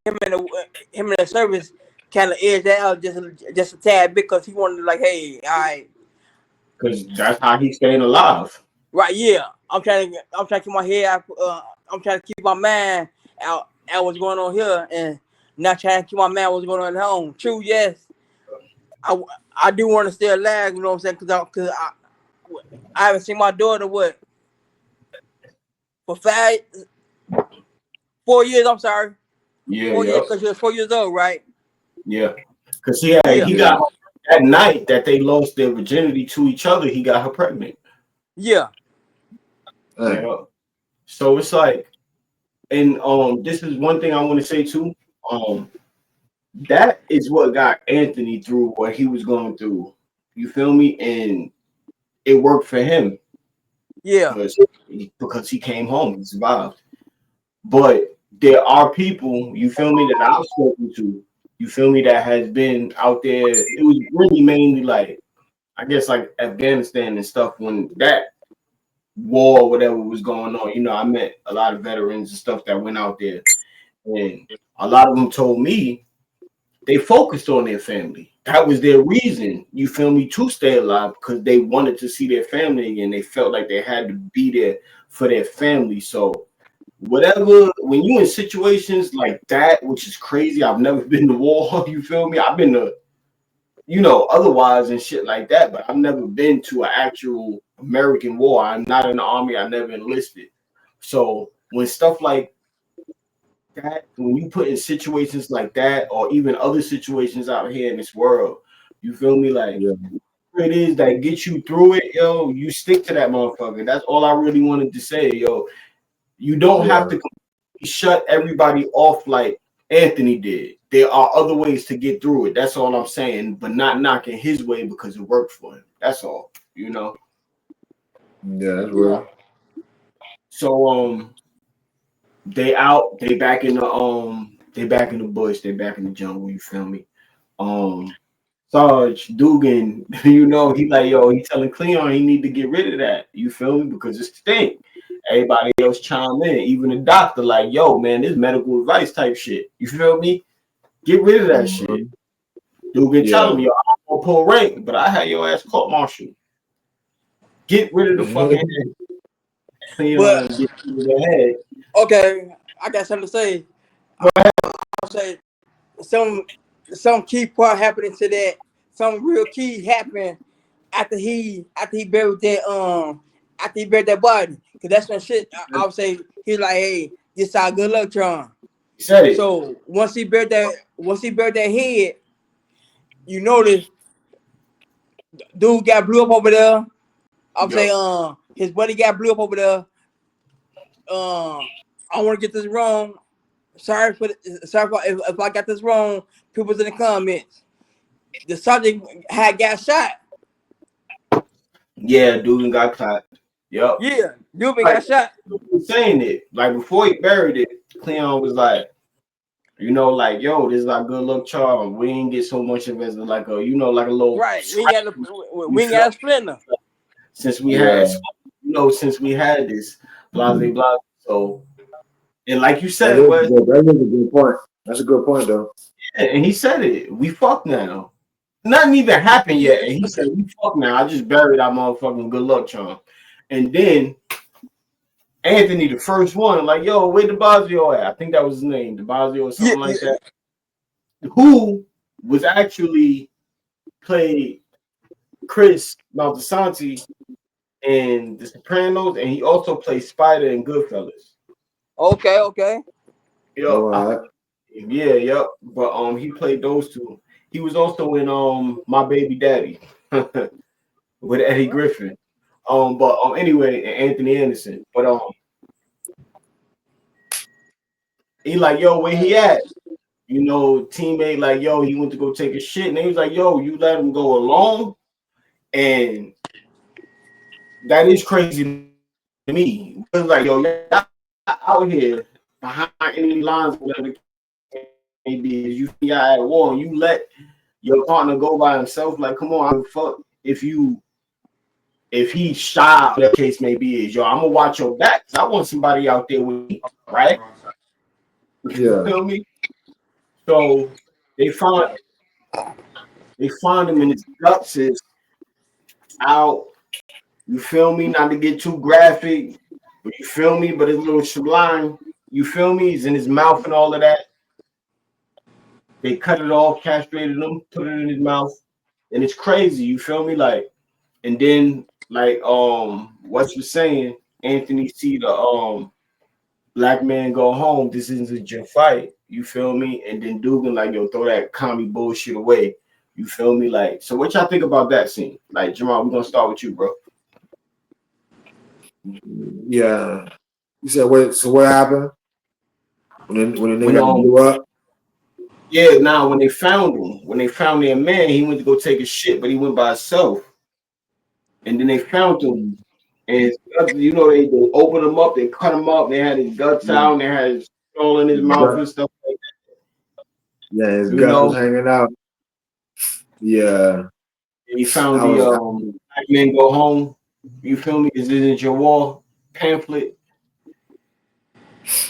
him and the service kind of edged that out just a tad bit because he wanted to like, hey, all right, because that's how he's staying alive. right, yeah. I'm trying to keep my head out. I'm trying to keep my mind out at what's going on here, and not trying to keep my mind what's going on at home. True, yes. I, I do want to stay alive. You know what I'm saying? I haven't seen my daughter for 4 years. I'm sorry, Yeah, 4 years yeah, because she was 4 years old, right? yeah. Because Yeah, he got that night that they lost their virginity to each other. He got her pregnant. yeah, Yeah. So it's like, and this is one thing I want to say too. Um, that is what got Anthony through what he was going through. You feel me? And it worked for him yeah, because he came home, he survived. But there are people, you feel me, that I've spoken to, you feel me, that has been out there. It was really mainly like, I guess, like Afghanistan and stuff when that war or whatever was going on. You know, I met a lot of veterans and stuff that went out there, and a lot of them told me they focused on their family. That was their reason, you feel me, to stay alive because they wanted to see their family again. They felt like they had to be there for their family. So whatever, when you in situations like that, which is crazy, I've never been to war, you feel me? I've been to, otherwise and shit like that, but I've never been to an actual American war. I'm not in the army, I never enlisted. So when stuff like that, when you put in situations like that, or even other situations out here in this world, you feel me? Like, Yeah. it is that get you through it, yo, you stick to that motherfucker. That's all I really wanted to say, yo. You don't have to shut everybody off like Anthony did. There are other ways to get through it. That's all I'm saying, but not knocking his way because it worked for him. That's all, Yeah, that's real. So they back in the bush, they back in the jungle, you feel me? Sarge Dugan, he like, yo, he telling Cleon he need to get rid of that. You feel me? Because it's stink. Everybody else chime in, even the doctor, like, yo, man, this medical advice type shit. You feel me? Get rid of that shit. Dugan telling me, yo, I'm gonna pull rank, but I had your ass court martial. Get rid of the fucking head. Cleon but get rid of the head. okay, I got something to say. I'll say some key part happening to that. Some real key happened after he buried that body. Cause that's when shit. I would say he's like, hey, this our good luck charm. He said it. So once he buried that head, you notice dude got blew up over there. I'll say his buddy got blew up over there. I want to get this wrong. Sorry if I got this wrong. People's in the comments. The subject had got shot. Yeah, Dugan got caught. Yep. Yeah, Dubin Like, got shot. saying it. Like, before he buried it, Cleon was like, like, yo, this is our good luck charm. We didn't get so much of it as like a, like a little Right. We ain't got a splinter. since we had, since we had this, blah, blah, blah. So, and like you said, That is a good point. That's a good point, though. yeah, and he said it. We fucked now. Nothing even happened yet. And he said, we fucked now. I just buried our motherfucking good luck charm. And then Anthony, the first one, like, yo, where DeBazio at? I think that was his name, DeBazio or something like that. Who was actually played Chris Maltasanti in The Sopranos, and he also played Spider in Goodfellas. Okay. Right. Yep. But he played those two. He was also in My Baby Daddy with Eddie Griffin. But anyway, and Anthony Anderson. But he like, yo, where he at? Teammate like, yo, he went to go take a shit, and he was like, yo, you let him go alone, and that is crazy to me. It's like, yo, you're out here behind any lines, whatever it may be, you at war, and you let your partner go by himself. Like, come on, I don't fuck if he shy, whatever the case may be, is yo, I'm gonna watch your back. I want somebody out there with me, right? You Yeah. feel me? So they find they find him and his guts is out. You feel me? Not to get too graphic, but you feel me? But it's a little sublime. You feel me? He's in his mouth and all of that. They cut it off, castrated him, put it in his mouth, and it's crazy. You feel me? Like, and then like what you're saying, Anthony see the black man go home. This isn't your fight. You feel me? And then Dugan like, yo, throw that commie bullshit away. You feel me? Like, so what y'all think about that scene? Like, Jamal, we're gonna start with you, bro. Yeah. You said what? So what happened when the When nigga blew up? yeah, now when they found him, when they found their man, he went to go take a shit, but he went by himself. And then they found him, and his guts, you know, they opened him up, they cut him up, they had his guts Yeah. out, and they had his skull in his mouth and stuff like Yeah, his that. You guts was know, hanging out. Yeah, and he found I the was. Black Men Go Home. You feel me? Is Isn't Your War pamphlet?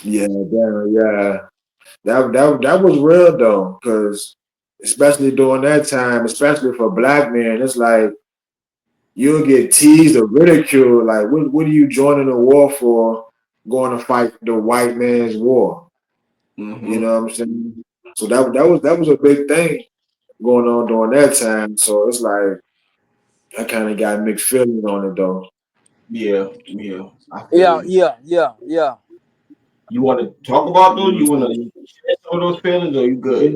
Yeah, damn, yeah. That was real though, because especially during that time, especially for black men, it's like you'll get teased or ridiculed. Like, what are you joining the war for? Going to fight the white man's war. You Mm-hmm. know what I'm saying? So that was a big thing going on during that time. So it's like I kind of got mixed feelings on it though. Yeah, yeah. I feel Yeah, you. yeah, yeah, yeah. You want to talk about those? You want to share some of those feelings, or you good?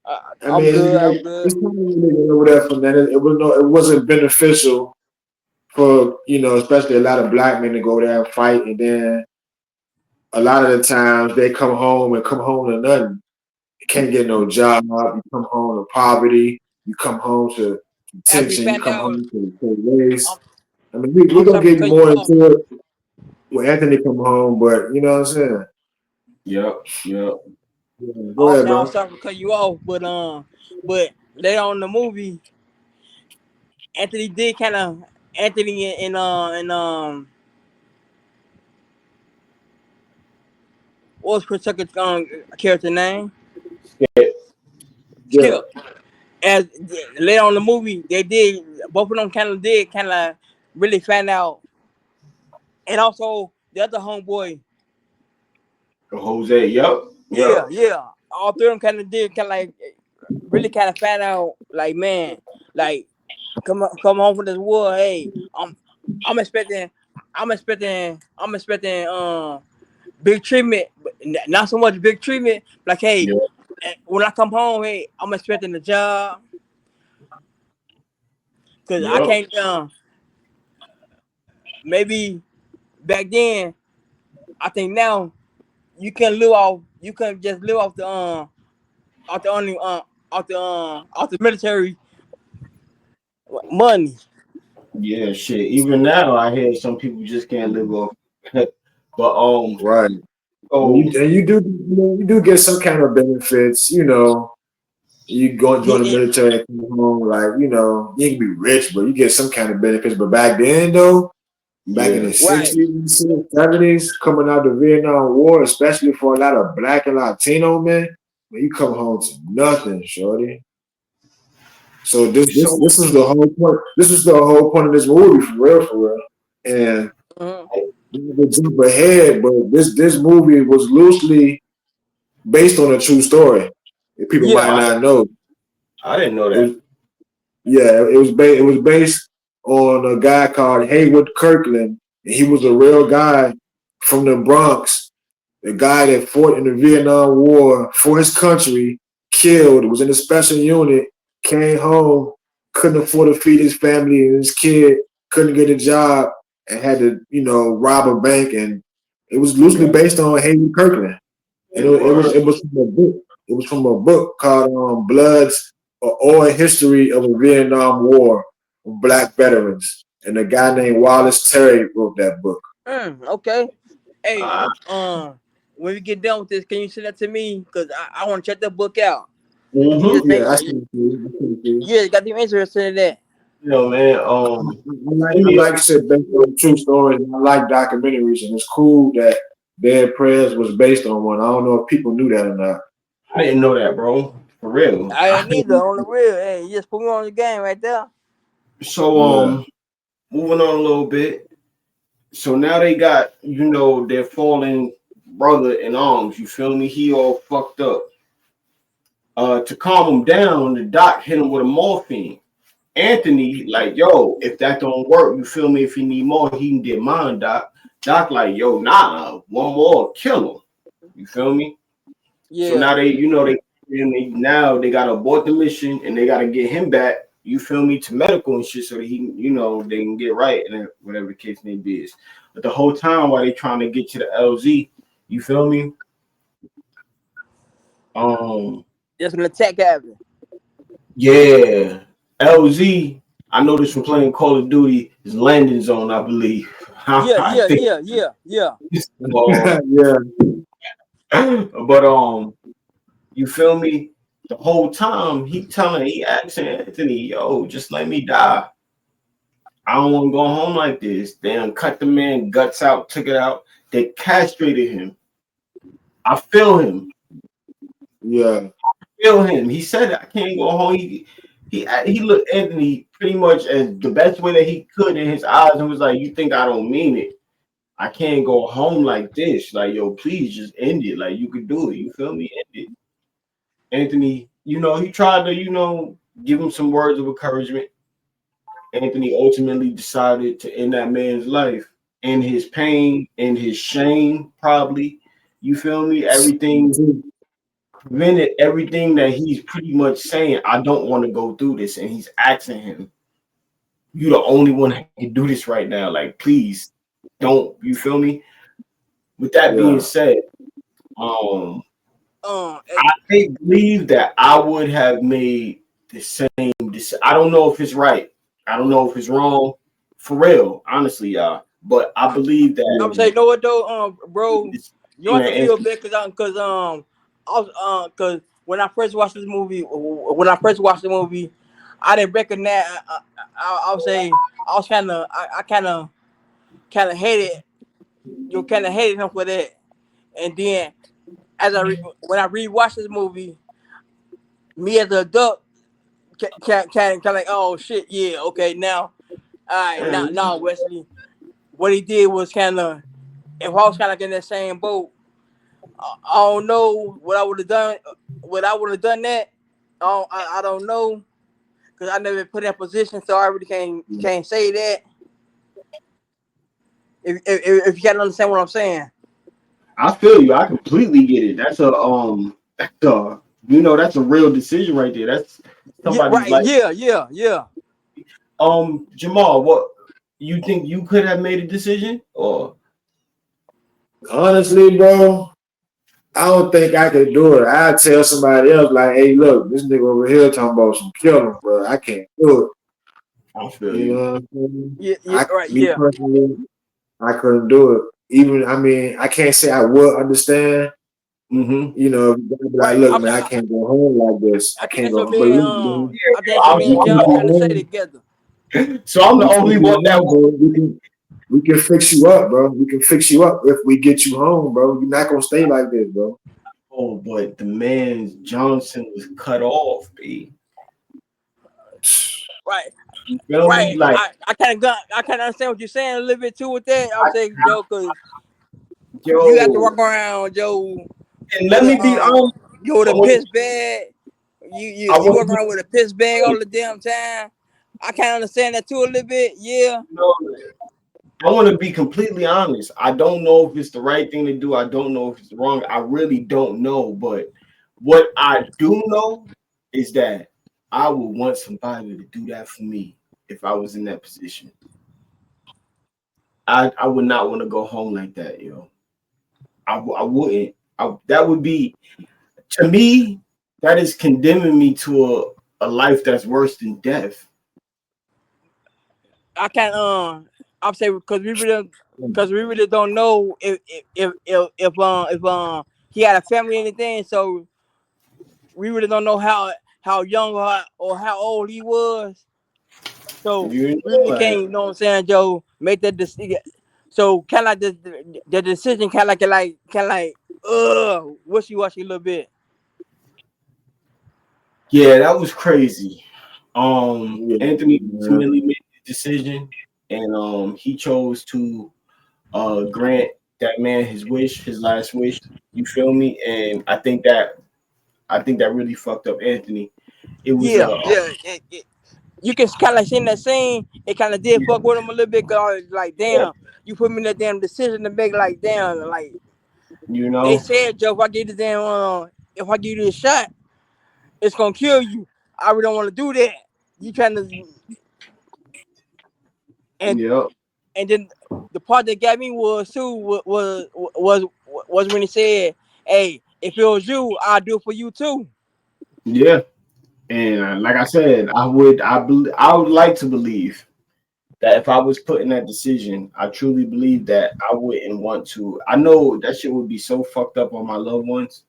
I mean, I'm it's good. I'm like good. it's not really over there from that. It wasn't beneficial for especially a lot of black men to go there and fight, and then a lot of the times they come home to nothing. You can't get no job. You come home to poverty. You come home to After you tension. You find come out, home to I'm, race. I mean, we're I'm gonna sorry for get cutting more you off. into it when Anthony come home, but you know what I'm saying? Yep, yep. Yeah, I go was ahead, saying I'm bro. sorry for cutting you off, but later on in the movie, Anthony did kind of Anthony and what was Chris Tucker's character name? Yeah, Skip. As later on in the movie, they did both of them kind of really find out, and also the other homeboy. Jose, yep, yep. Yeah, yeah. All three of them kind of did kind of like really kind of find out like man, like come home from this war. Hey, I'm expecting I'm expecting big treatment, but not so much big treatment. Like hey, Yep. when I come home, hey, I'm expecting a job because I Yep. can't. Maybe back then, I think now you can live off. You can just live off the only off the military money. Yeah, shit. Even now, I hear some people just can't live off. But right. so And you do get some kind of benefits. You go and join the Yeah, military and come home, like, you ain't gonna be rich, but you get some kind of benefits. But back then, though, back in yeah, the right. 60s and 70s, coming out of the Vietnam War, especially for a lot of black and Latino men, man, you come home to nothing, shorty. So so this is the whole point. This is the whole point of this movie, for real, for real. And Mhm. we jump ahead, but this movie was loosely based on a true story. If people Yeah, might not know, I didn't know it was that. yeah, it was based on a guy called Haywood Kirkland, and he was a real guy from the Bronx, the guy that fought in the Vietnam War for his country, killed, was in a special unit, came home, couldn't afford to feed his family and his kid, couldn't get a job, and had to rob a bank, and it was loosely Yeah, based on Haywood Kirkland. And it was. it was from a book. It was from a book called Bloods or a History of a Vietnam War of Black Veterans. And a guy named Wallace Terry wrote that book. okay. Hey, Uh, when we get done with this, can you send that to me? Cause I want to check that book out. You just mm-hmm. make Yeah, I see it. I see it. you just got me interested in that. You know, man. I Give I me like shit based on true stories. And I like documentaries, and it's cool that Dead Prez was based on one. I don't know if people knew that or not. I didn't know that, bro. For real. I ain't neither on the real. Hey, you just put me on the game right there. So Yeah. moving on a little bit. So now they got, their fallen brother in arms. You feel me? He all fucked up. To calm him down, the doc hit him with a morphine. Anthony, like, yo, if that don't work, you feel me? If he need more, he can get mine, doc. Doc, like, yo, nah, one more, kill him. You feel me? So Yeah. now now they gotta abort the mission and they gotta get him back. You feel me, to medical and shit, so that he, they can get right and whatever the case may be is. But the whole time while they trying to get to the LZ, you feel me? Just an attack happened. Yeah, LZ. I know this from playing Call of Duty. Is landing zone, I believe. Yeah, I yeah, think. yeah, yeah, yeah. Yeah. But you feel me? The whole time he asking Anthony, yo, just let me die. I don't want to go home like this. They done cut the man guts out, took it out. They castrated him. I feel him. Yeah. Feel him. He said I can't go home. He looked Anthony pretty much as the best way that he could in his eyes and was like, you think I don't mean it? I can't go home like this. Like, yo, please just end it. Like, you could do it. You feel me? End it. Anthony, he tried to, give him some words of encouragement. Anthony ultimately decided to end that man's life in his pain, in his shame, probably. You feel me? Everything prevented everything that he's pretty much saying. I don't want to go through this. And he's asking him, you the only one that can do this right now. Like, please don't. You feel me? With that being Yeah. said, Um, I believe that I would have made the same. I don't know if it's right. I don't know if it's wrong. For real, honestly, y'all. But I believe I'm that gonna say, you know what though, bro, it's you want to feel bad because when I first watched the movie, I didn't recognize. I would say I was kind of hated. You kind of hated him for that, and then when I rewatched this movie, me as an adult kind of like, oh shit, yeah, okay, now, all right, now Wesley, what he did was kind of, if I was kind of in that same boat, I don't know what I would have done. What I would have done that, I don't know because I never been put in that position, so I really can't say that. If you can't understand what I'm saying. I feel you. I completely get it. That's a real decision right there. That's Yeah, somebody's right. life. Yeah, yeah, yeah. Jamal, what you think you could have made a decision or Honestly, bro, I don't think I could do it. I'd tell somebody else, like, hey, look, this nigga over here talking about some killing, bro. I can't do it. I feel You you. know what I'm saying? Yeah, yeah, right. Me Yeah, personally, I couldn't do it. Even, I mean, I can't say I would understand. Mm-hmm. You know, be like, right. look, man, I can't go home like this. I I think can't that's what go. But me and look, man, I think that's what me and we can John get trying to say home. together. So I'm the We can only get one that home, bro. We can fix you up, bro. We can fix you up if we get you home, bro. You're not gonna stay like this, bro. Oh, but the man's Johnson was cut off, B. Right, You feel me? right. Like, I kind of understand what you're saying a little bit too with that. I'm saying, Joe, because you have to yo, walk around, Joe, and let with me be honest. you with I a want piss bag. You to walk around with a piss bag all the damn time. I can't understand that too a little bit. Yeah. know, I want to be completely honest. I don't know if it's the right thing to do. I don't know if it's wrong. I really don't know. But what I do know is that I would want somebody to do that for me if I was in that position. I would not want to go home like that, yo. I wouldn't. That would be, to me, that is condemning me to a life that's worse than death. I can't I'm saying because we really don't know if he had a family or anything, so we really don't know how young or how old he was. So You we really know, can't, you know what I'm saying, Joe, make that decision. So kind of like the decision wishy washy a little bit. Yeah, that was crazy. Yeah, Anthony man. ultimately made the decision, and he chose to grant that man his wish, his last wish. You feel me? And I think that really fucked up Anthony. It was Yeah, yeah. You can kind of like see in that scene, it kind of did yeah, fuck with him a little bit. Cause like, damn, you put me in that damn decision to make. Like, damn, like you they know, said, Joe, if I give you this shot, it's gonna kill you. I really don't want to do that. You trying to, and yeah, and then the part that got me was too was when he said, "Hey, if it was you, I'll do it for you too." yeah. And like I said, I would like to believe that if I was put in that decision, I truly believe that I wouldn't want to. I know that shit would be so fucked up on my loved ones.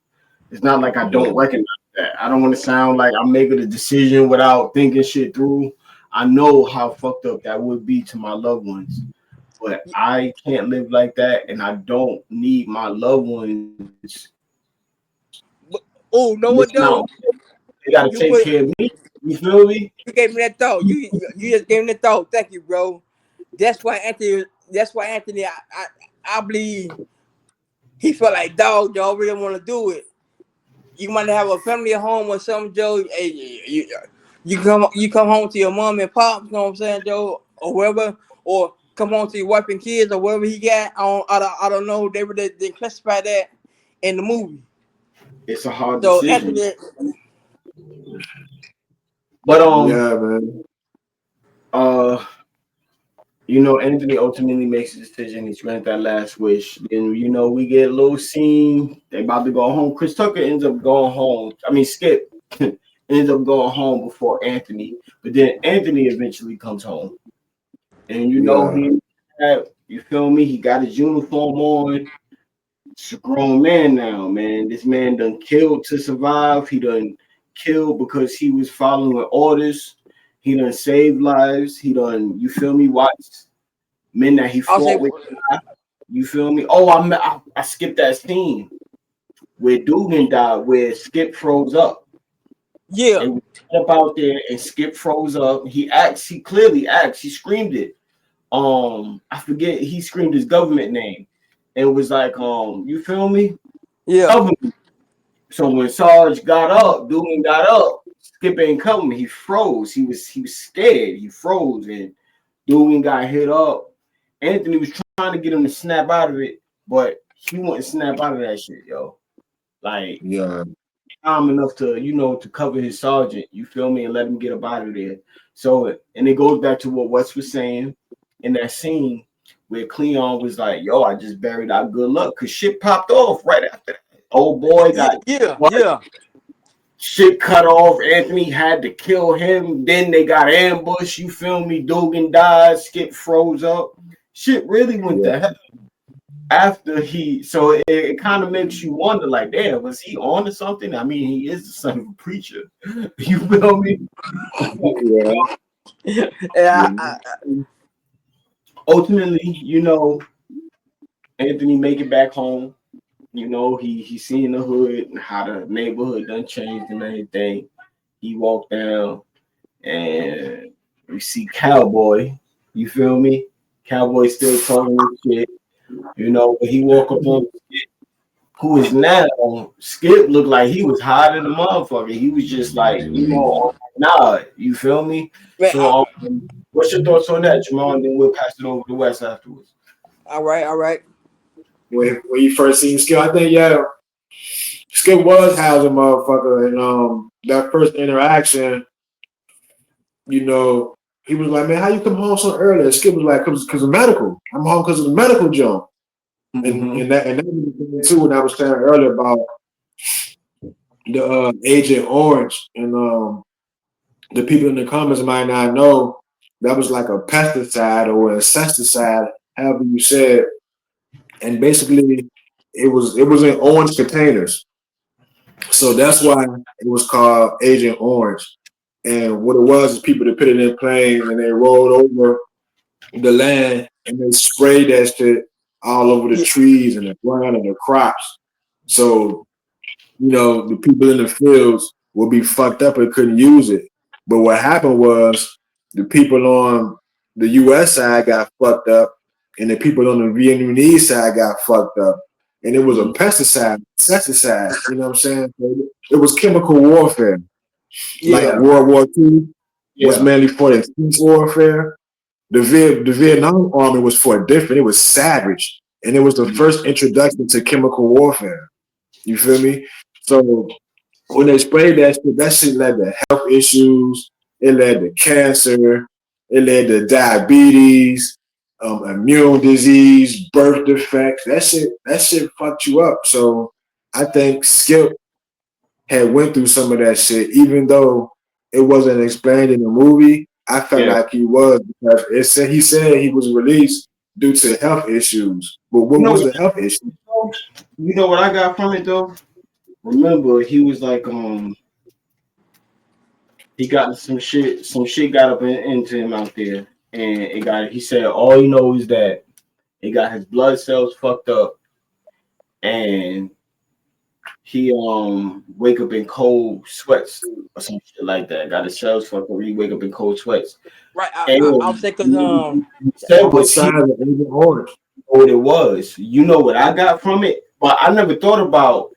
It's not like I Yeah, don't recognize that. I don't want to sound like I'm making a decision without thinking shit through. I know how fucked up that would be to my loved ones, but I can't live like that, and I don't need my loved ones but oh, know missing what out. though? They gotta take You care put of me. You feel me? you gave me that thought. You just gave me that thought. Thank you, bro. That's why Anthony. That's why Anthony. I believe he felt like dog. Y'all really want to do it. You might have a family at home or something, Joe. Hey, you come home to your mom and pops. You know what I'm saying, Joe, or wherever, or come home to your wife and kids or wherever he got. I don't know. They classify that in the movie. It's a hard So decision, Anthony, but Yeah, man. uh, you know, Anthony ultimately makes a decision. He's granted that last wish. Then, you know, we get a little scene. They about to go home. Chris Tucker ends up going home. I mean, Skip ends up going home before Anthony. But then Anthony eventually comes home. And, you know, Yeah, you feel me? He got his uniform on. It's a grown man now, man. This man done killed to survive. He done killed because he was following orders. He done saved lives. He done, you feel me? Watched men that he I'll fought say, with. You feel me? Oh, I skipped that scene where Dugan died, where Skip froze up. yeah, They went up out there and Skip froze up. He clearly asked, he screamed it. I forget, he screamed his government name and was like, you feel me? yeah. Cover me. So when Sarge got up, Dugan got up, Skip ain't coming. He froze. He was scared. He froze and Dugan got hit up. Anthony was trying to get him to snap out of it, but he wouldn't snap out of that shit, yo. Like yeah, calm enough to, to cover his sergeant, you feel me, and let him get up out of there. So, and it goes back to what Wes was saying in that scene where Cleon was like, yo, I just buried our good luck because shit popped off right after that. Old boy Yeah, got yeah, what? yeah. Shit cut off. Anthony had to kill him. Then they got ambushed. You feel me? Dugan died. Skip froze up. Shit really went yeah, to hell after he. So it kind of makes you wonder, like, damn, was he on to something? I mean, he is the son of a preacher. You feel me? yeah, Yeah, yeah, Ultimately, Anthony make it back home. He seen the hood and how the neighborhood done changed and everything. He walked down and we see Cowboy. You feel me? Cowboy still talking shit. But he walk up on Skip, who is now Skip looked like he was hot in the motherfucker. He was just like, nah, you feel me? man. So what's your thoughts on that, Jamal? And then we'll pass it over to Wes afterwards. All right, all right. when you first seen Skip, I think Skip was housing motherfucker, and that first interaction, he was like, "Man, how you come home so early?" And Skip was like, "Cause of medical. I'm home because of the medical jump." And Mm-hmm. and that was the thing too when I was saying earlier about the Agent Orange and the people in the comments might not know that was like a pesticide or insecticide, however you said, and basically it was in orange containers. So that's why it was called Agent Orange. And what it was is people that put it in planes and they rolled over the land and they sprayed that shit all over the trees and the ground and the crops. So, the people in the fields would be fucked up and couldn't use it. But what happened was the people on the US side got fucked up and the people on the Vietnamese side got fucked up. And it was a pesticide, you know what I'm saying? It was chemical warfare. Like Yeah. World War II was Yeah. mainly for the trench warfare. The Vietnam Army was for a different, it was savage. And it was the first introduction to chemical warfare. You feel me? So when they sprayed that shit led to health issues. It led to cancer. It led to diabetes, immune disease, birth defects. That shit fucked you up. So I think Skip had went through some of that shit, even though it wasn't explained in the movie. I felt Yeah. like he was because he said he was released due to health issues. But what You know was what? the health issue? You know what I got from it though. Remember, he was like, he got some shit. Some shit got into him out there, and it got. He said all you know is that it got his blood cells fucked up, and he wake up in cold sweats or some shit like that. Got his cells fucked up. He wake up in cold sweats, Right. I'll and say because he said What was he size of Agent Orange? what it was. You know what I got from it, but I never thought about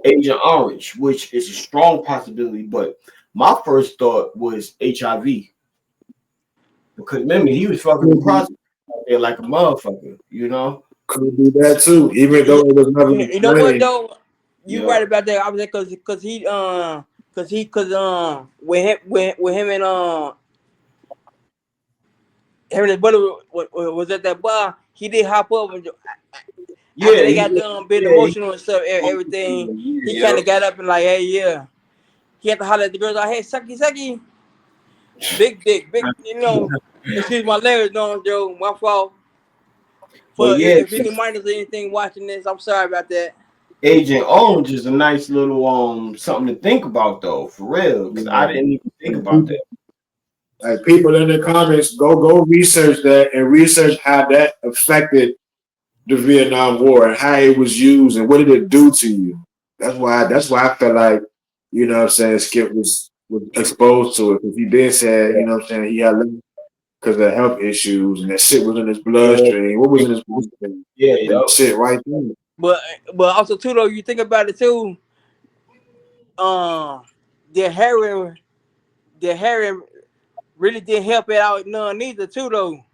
Agent Orange, which is a strong possibility. But my first thought was HIV because remember he was fucking the prostitute out there like a motherfucker, you know. Could be that too, even though you, it was never you know what explained. though? You Yeah, right about that. I was like, cause with him and him and his brother was at that bar. He did hop up and after yeah, they got done being yeah, emotional and stuff, everything. He kind yeah. of got up and like, hey, yeah. He had to holler at the girls like, hey, sucky, sucky, big dick, big, excuse my language, no, Joe, my fault. But For yeah, if any minors or anything watching this, I'm sorry about that. Agent Orange is a nice little something to think about though, for real, because I didn't even think And about people, that. like people in the comments, go research that and research how that affected the Vietnam War and how it was used and what did it do to you. That's why I felt like, what I'm saying, Skip was exposed to it because he did say, Yeah, what I'm saying, he had because of health issues and that shit was in his yeah, bloodstream. What was in his bloodstream? yeah, That yeah. shit right there. But also too though, you think about it too. Um, the heroin, the heroin really didn't help it out none neither too though.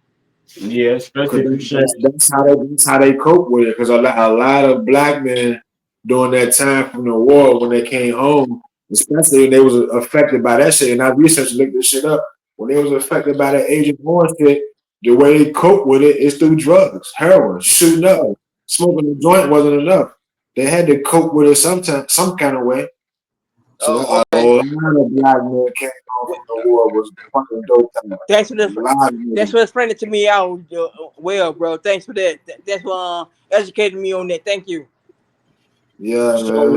Yeah, especially Cause if you share. that's how they cope with it. Cause a lot of black men during that time from the war when they came home, especially when they was affected by that shit. And I researched and looked this shit up. When they was affected by that Agent Orange shit, the way they cope with it is through drugs, heroin, shooting up, smoking a joint wasn't enough. They had to cope with it some kind of way. So Oh, a okay. lot of black men came home from the war was fucking dope time. Thanks for A this. lot of That's niggas. what explained it to me out well, bro. Thanks for that. That's what educated me on that. Thank you. Yeah, So,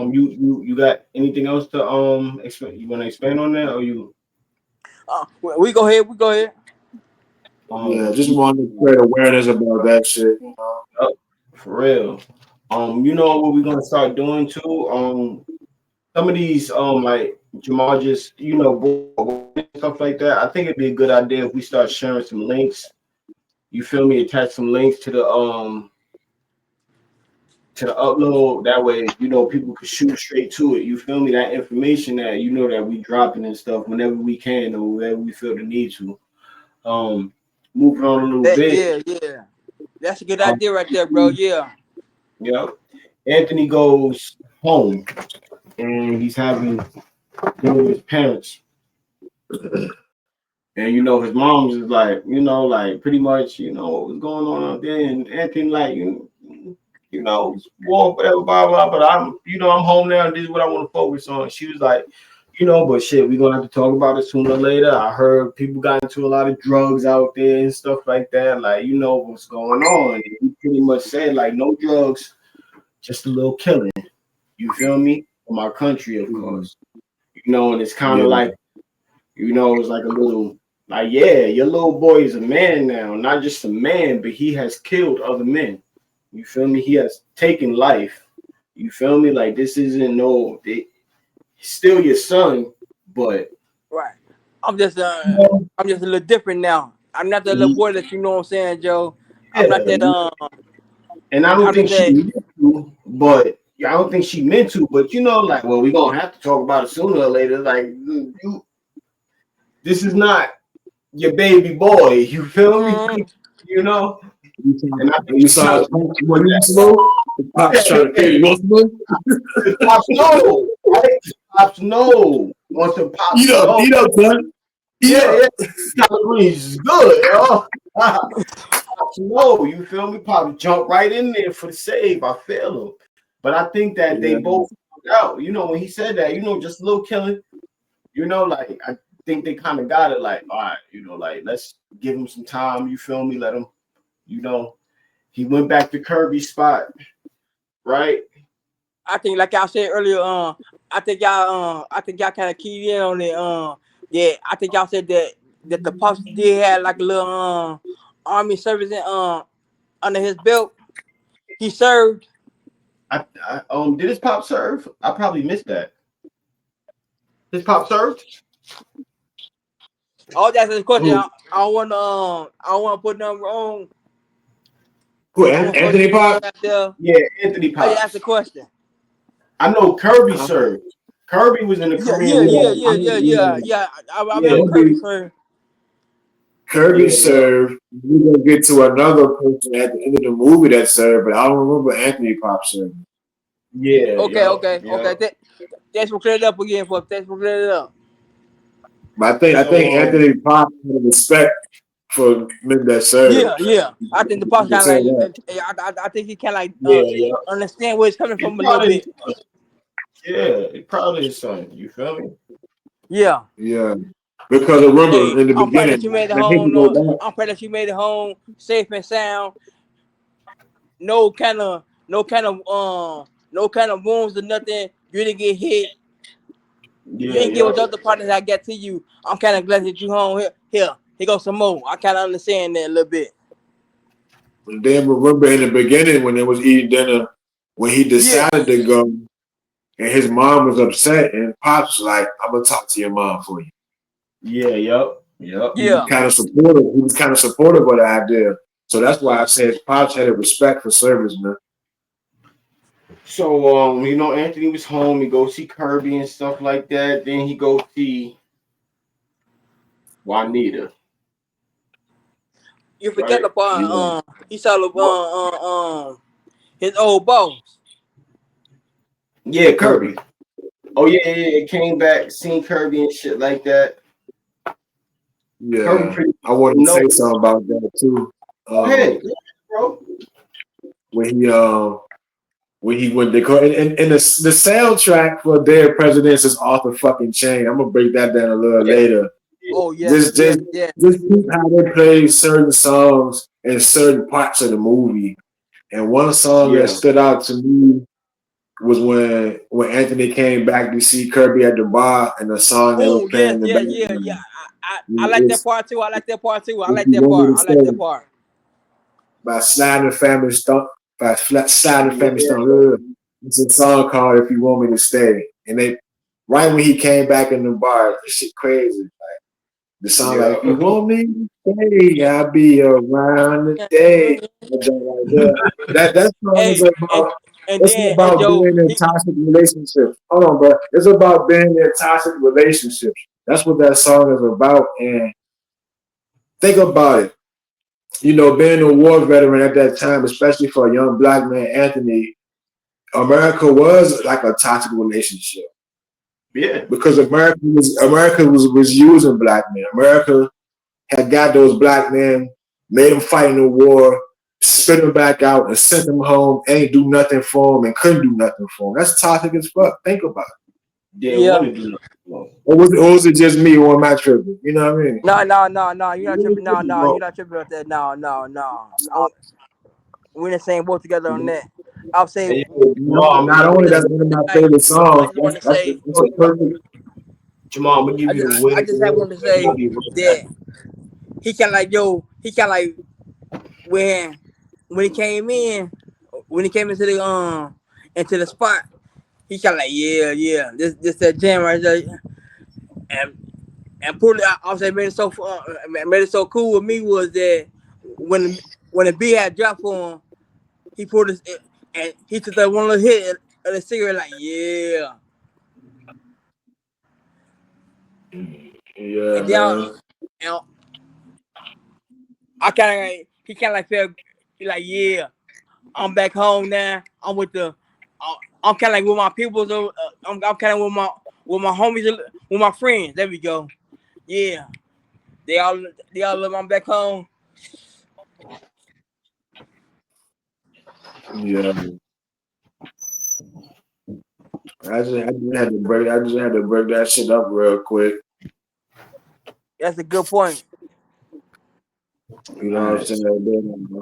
man. you got anything else to expand? You want to expand on that, or you We go ahead. We go ahead. Yeah, um just wanted to spread awareness about that shit. up for real? You know what we're gonna start doing too? Some of these like Jamal just stuff like that. I think it'd be a good idea if we start sharing some links. You feel me? Attach some links to the upload. That way, people can shoot straight to it. You feel me? That information that that we dropping and stuff whenever we can or whenever we feel the need to. Um, moving on a little bit. Yeah. That's a good Um, idea right there, bro. Yeah. yeah, Anthony goes home and he's having dinner with his parents. And his mom's is like, like pretty much, what was going on out there. And Anthony, like, war, whatever, blah, blah, but I'm home now. And this is what I want to focus on. She was like, but shit, we're gonna have to talk about it sooner or later. I heard people got into a lot of drugs out there and stuff like that. Like, what's going on. And he pretty much said, like, no drugs, just a little killing. You feel me? For my country, of course. And it's kind of Yeah, like, it's like a little. Like, yeah, your little boy is a man now, not just a man, but he has killed other men. You feel me? He has taken life. You feel me? Like, this isn't no, he's still your son, but Right. I'm just you know, I'm just a little different now. I'm not that little boy that you know what I'm saying, Joe. I'm not that yeah. And I don't how to think she say meant to, but yeah, I don't think she meant to, but you know, like, well, we're gonna have to talk about it sooner or later. Like, this is not your baby boy. You feel me? mm, You know, You saw, and I think you she saw kind the of Pops, what you smoke? The Pops trying to kill you. Want smoke? the pops know, right? Pops know. Once the pops know, Eat up, son. Eat yeah, up. yeah, collard greens is good, yo. Pops know, you feel me? Pops jump right in there for the save. I feel him, but I think that they Yeah. both found out. You know, when he said that, you know, just a little killing. You know, like I think they kind of got it. Like, all right, you know, like let's give him some time. You feel me? Let him. You know, he went back to Kirby's spot, right? I think like I said earlier, I think y'all kinda keyed in on it. Yeah, I think y'all said that the pops did have like a little army service under his belt. He served. Did his pop serve? I probably missed that. His pop served? Oh, that's the question. Who? I don't wanna put nothing wrong. Who? I want to put Anthony Pop? out there. Yeah, Anthony Oh yeah, that's the Pops. question. I know Kirby Huh? served. Kirby was in the Yeah, Korean yeah, War. yeah, Yeah, yeah, yeah, yeah, yeah. I Yeah, remember I'm Kirby be sir. Kirby yeah, yeah, served. We're gonna get to another person at the end of the movie that served, but I don't remember Anthony Pop serving. yeah, Okay, yo, okay, okay. yo. Thanks for clearing it up again, folks. Thanks for clearing it up. But I think So Anthony Pop had respect for men that Yeah, served. yeah. I think the You pops can kind say of that. like. I think he kind of like yeah, yeah. understand where it's coming It's from a little probably bit. his son. Yeah, it's probably his son. You feel me? Yeah. Yeah. Because remember Hey, in the I'm proud that beginning, you made it I hate to home. go No, back. I'm proud that you made it home safe and sound. No kind of wounds or nothing. You didn't get hit. You Yeah, ain't get with the yo. other partners that got to you. I'm kind of glad that you home here goes some more. I kind of understand that a little bit. And then remember in the beginning when they was eating dinner, when he Yeah, decided to go and his mom was upset and Pops was like, I'm gonna talk to your mom for you. Yeah, yup, yup. He was yeah. kind of supportive. He was kind of supportive of the idea. So that's why I said Pops had a respect for servicemen. So you know, Anthony was home. He go see Kirby and stuff like that. Then he go see Juanita, You forget right? the part. Yeah. He saw the his old boss. Yeah, Kirby. Kirby. Oh yeah, yeah, yeah. Came back, seen Kirby and shit like that. Kirby Yeah. pretty I wanted to no. say something about that too. Go ahead, bro. When he went to court and the soundtrack for Dead Presidents is off the fucking chain. I'm gonna break that down a little Yeah, later. Oh yes, Just yes, just yes. just keep how they play certain songs in certain parts of the movie. And one song that yeah, stood out to me was when Anthony came back to see Kirby at the bar and the song they were Oh playing yes, in the yeah, yeah, yeah. background. I like that It's part too. I like that part too. I If like You that Want part. Me to I like that Stay part. by Sliding Family Stone Sliding Family yeah, Stone. It's a song called If You Want Me to Stay. And they right when he came back in the bar, this shit crazy. The song like, yeah, if you want me to stay, I'll be around today. That song is Hey, and about and it's then and about Joe, being in toxic relationships. Hold on, bro. It's about being in toxic relationships. That's what that song is about. And think about it. You know, being a war veteran at that time, especially for a young black man, Anthony, America was like a toxic relationship yeah, because America was using black men. America had got those black men, made them fight in the war, spit them back out, and sent them home. Ain't do nothing for them and couldn't do nothing for them. That's toxic as fuck. Think about it. didn't want yeah. to do nothing. Bro. Or was it just me or am I tripping? You know what I mean? No, no, no, no. You're not tripping. No, no. Bro. You're not tripping about that. No, no, no. We're in the same boat together on that. I'll say Hey, Not only that's one of my tonight. favorite I songs, just want to that's say. a perfect. Jamal, I'm gonna give you the I just have win. wanted to say that he kind of like he kind of like when when he came in into the spot, he kind of like yeah this that jam right there, and put it. I was made it so made it so cool with me was that when when the beat had dropped for him, he put his and he took that one little hit of the cigarette like yeah, Yeah, and then man. and I kind of like, he kind of like felt like yeah, I'm back home now. I'm with the I'm kind of like with my people. So I'm kind of with my homies with my friends. There we go. Yeah, they all love I'm back home. Yeah. I just had to break that shit up real quick. That's a good point. You know what I'm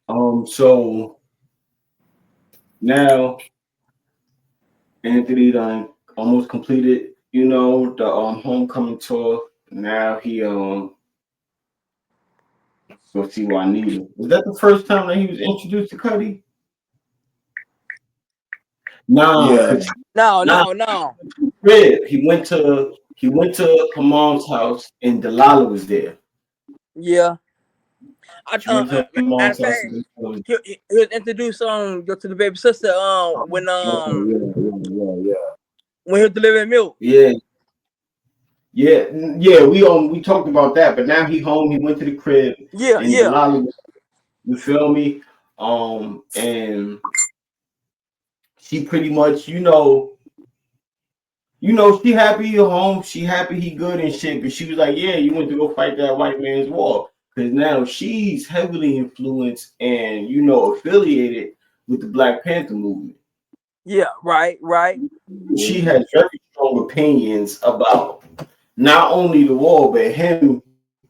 Alright. saying? So now Anthony done almost completed, the homecoming tour. Now he go see Juanita. Was that the first time that he was introduced to Cuddy? Nah, Yeah. cause No. crib. He went to her mom's house and Delilah was there. Yeah. He went to her Matter mom's of house fact, and Delilah was he was introduced go to the baby sister Okay, yeah. when he was delivering milk. yeah, yeah. We talked about that, but now he home. He went to the crib and Yeah. Delilah. You feel me? And she pretty much, she happy he home. She happy he good and shit. But she was like, yeah, you went to go fight that white man's war. Because now she's heavily influenced and, affiliated with the Black Panther movement. Yeah. Right. She has very strong opinions about not only the war, but him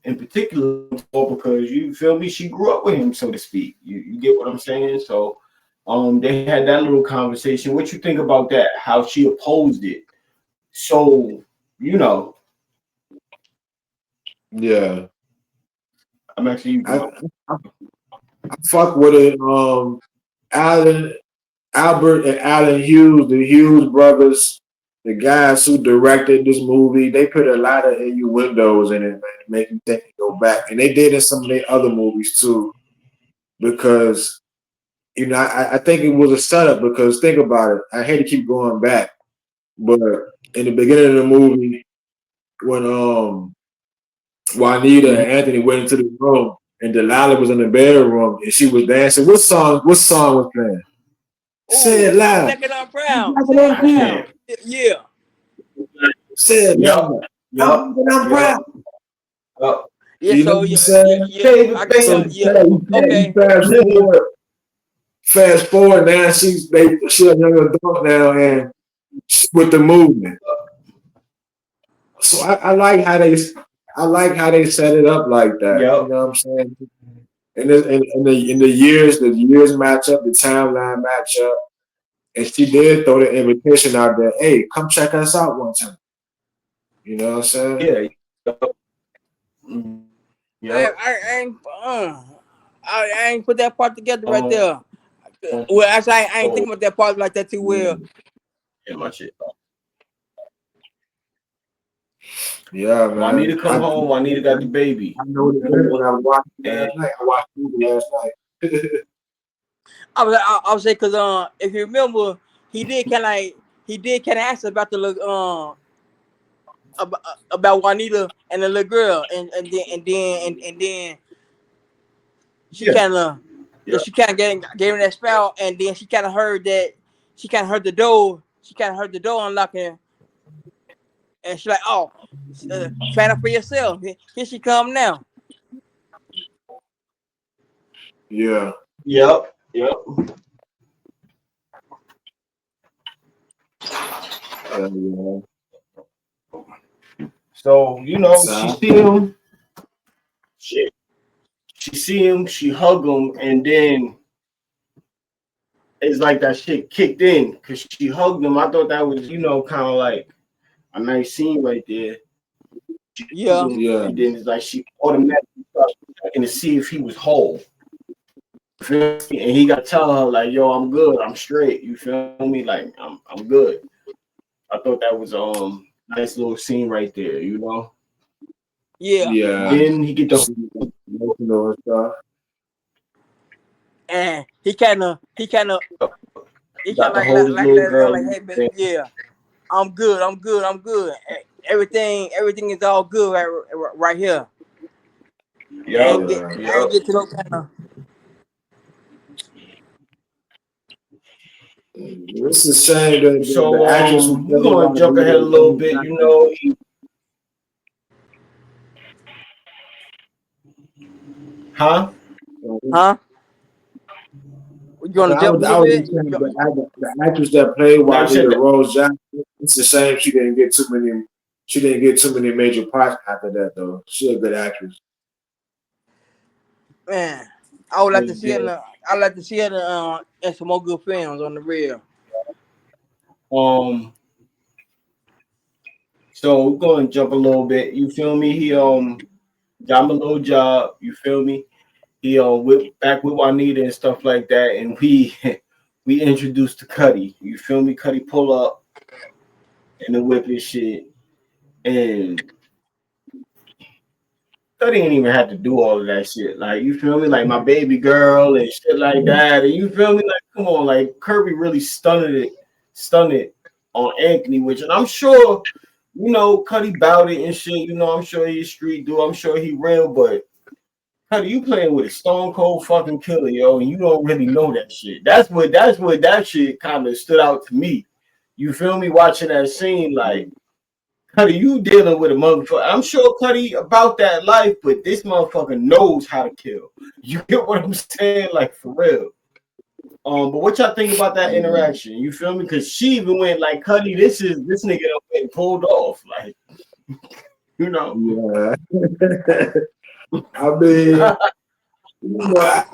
in particular because you feel me, she grew up with him, so to speak. You get what I'm saying? So they had that little conversation. What you think about that? How she opposed it? So, you know, Yeah. I'm actually I, I fuck with it. Alan Albert and Alan Hughes, the Hughes brothers, the guys who directed this movie, they put a lot of innuendos in it, man, to make you think and go back. And they did in some of their other movies too, because I think it was a setup. Because think about it, I hate to keep going back, but in the beginning of the movie, when Juanita and Anthony went into the room and Delilah was in the bedroom and she was dancing, what song was playing? Say Oh, it loud. black and I'm proud. Say it loud. Yeah. Say it yep, loud. yep, I'm yep, proud. yep. Yeah. You know So what I'm yeah. saying? Baby, I got So you. baby. Yeah. you Okay. fast forward now she's a young adult now and with the movement. So I like how they set it up like that. You Yep. know what I'm saying? And the years match up, the timeline match up. And she did throw the invitation out there. Hey, come check us out one time. You know what I'm saying? Yeah. Yep. I, Yep. I, I ain't I ain't put that part together right Um, there. Well, actually, I ain't so thinking about that part like that too well. yeah, my shit. Yeah, man. Juanita come home. Juanita got the baby, I know it is when I watched it and last night. I watched the movie last night. I was saying because if you remember, he did kind of ask about the little about Juanita and the little girl, and then she yeah, kind of yeah, she kind of gave him that spell, and then she kind of heard that she kind of heard the door. She kind of heard the door unlocking, and she's like, "Oh, find out for yourself. Here she come now." Yeah. yep, yep. Yeah. So she So, see him. She see him. She hug him, and then it's like that shit kicked in because she hugged him. I thought that was kind of like a nice scene right there. Yeah. Yeah. And then it's like she automatically started checking to see if he was whole. You feel me? And he got to tell her like, "Yo, I'm good. I'm straight." You feel me? Like I'm good. I thought that was nice little scene right there. You know. Yeah. Yeah. Then he get the Emotional and stuff. And he kind of got to hold his like little let her know girl. like, hey, baby, yeah, I'm good. I'm good. Everything is all good right here. Yup, Yeah. I ain't yup. get to no kind of It's a shame that the So actress who we're played gonna jump ahead a little bit. You know, huh? huh? You want to I jump a was, little I was bit? just saying the actress that played Now you said Juanita that. Rose Jackson. It's a shame she didn't get too many. She didn't get too many major parts after that though. She's a good actress. Man, I would like to Really see her. did. I like to see her in some more good films on the real. Um, so we're gonna jump a little bit. You feel me? He got him a little job. You feel me? He back with Juanita and stuff like that, and we we introduced to Cuddy. You feel me? Cuddy pull up in the whip and shit, and Cuddy ain't even had to do all of that shit. Like you feel me? Like my baby girl and shit like that. And you feel me? Like come on, like Kirby really stunned it on Anthony, which and I'm sure Cuddy bout it and shit. I'm sure he's street dude. I'm sure he real, but Cuddy, you playing with a stone cold fucking killer, yo, and you don't really know that shit. That's what that shit kind of stood out to me. You feel me? Watching that scene, like Cuddy, you dealing with a motherfucker. I'm sure Cuddy about that life, but this motherfucker knows how to kill. You get what I'm saying? Like for real. But what y'all think about that interaction? You feel me? Because she even went like, Cuddy, this nigga done went pulled off. Like, you know. Yeah. I mean, you know,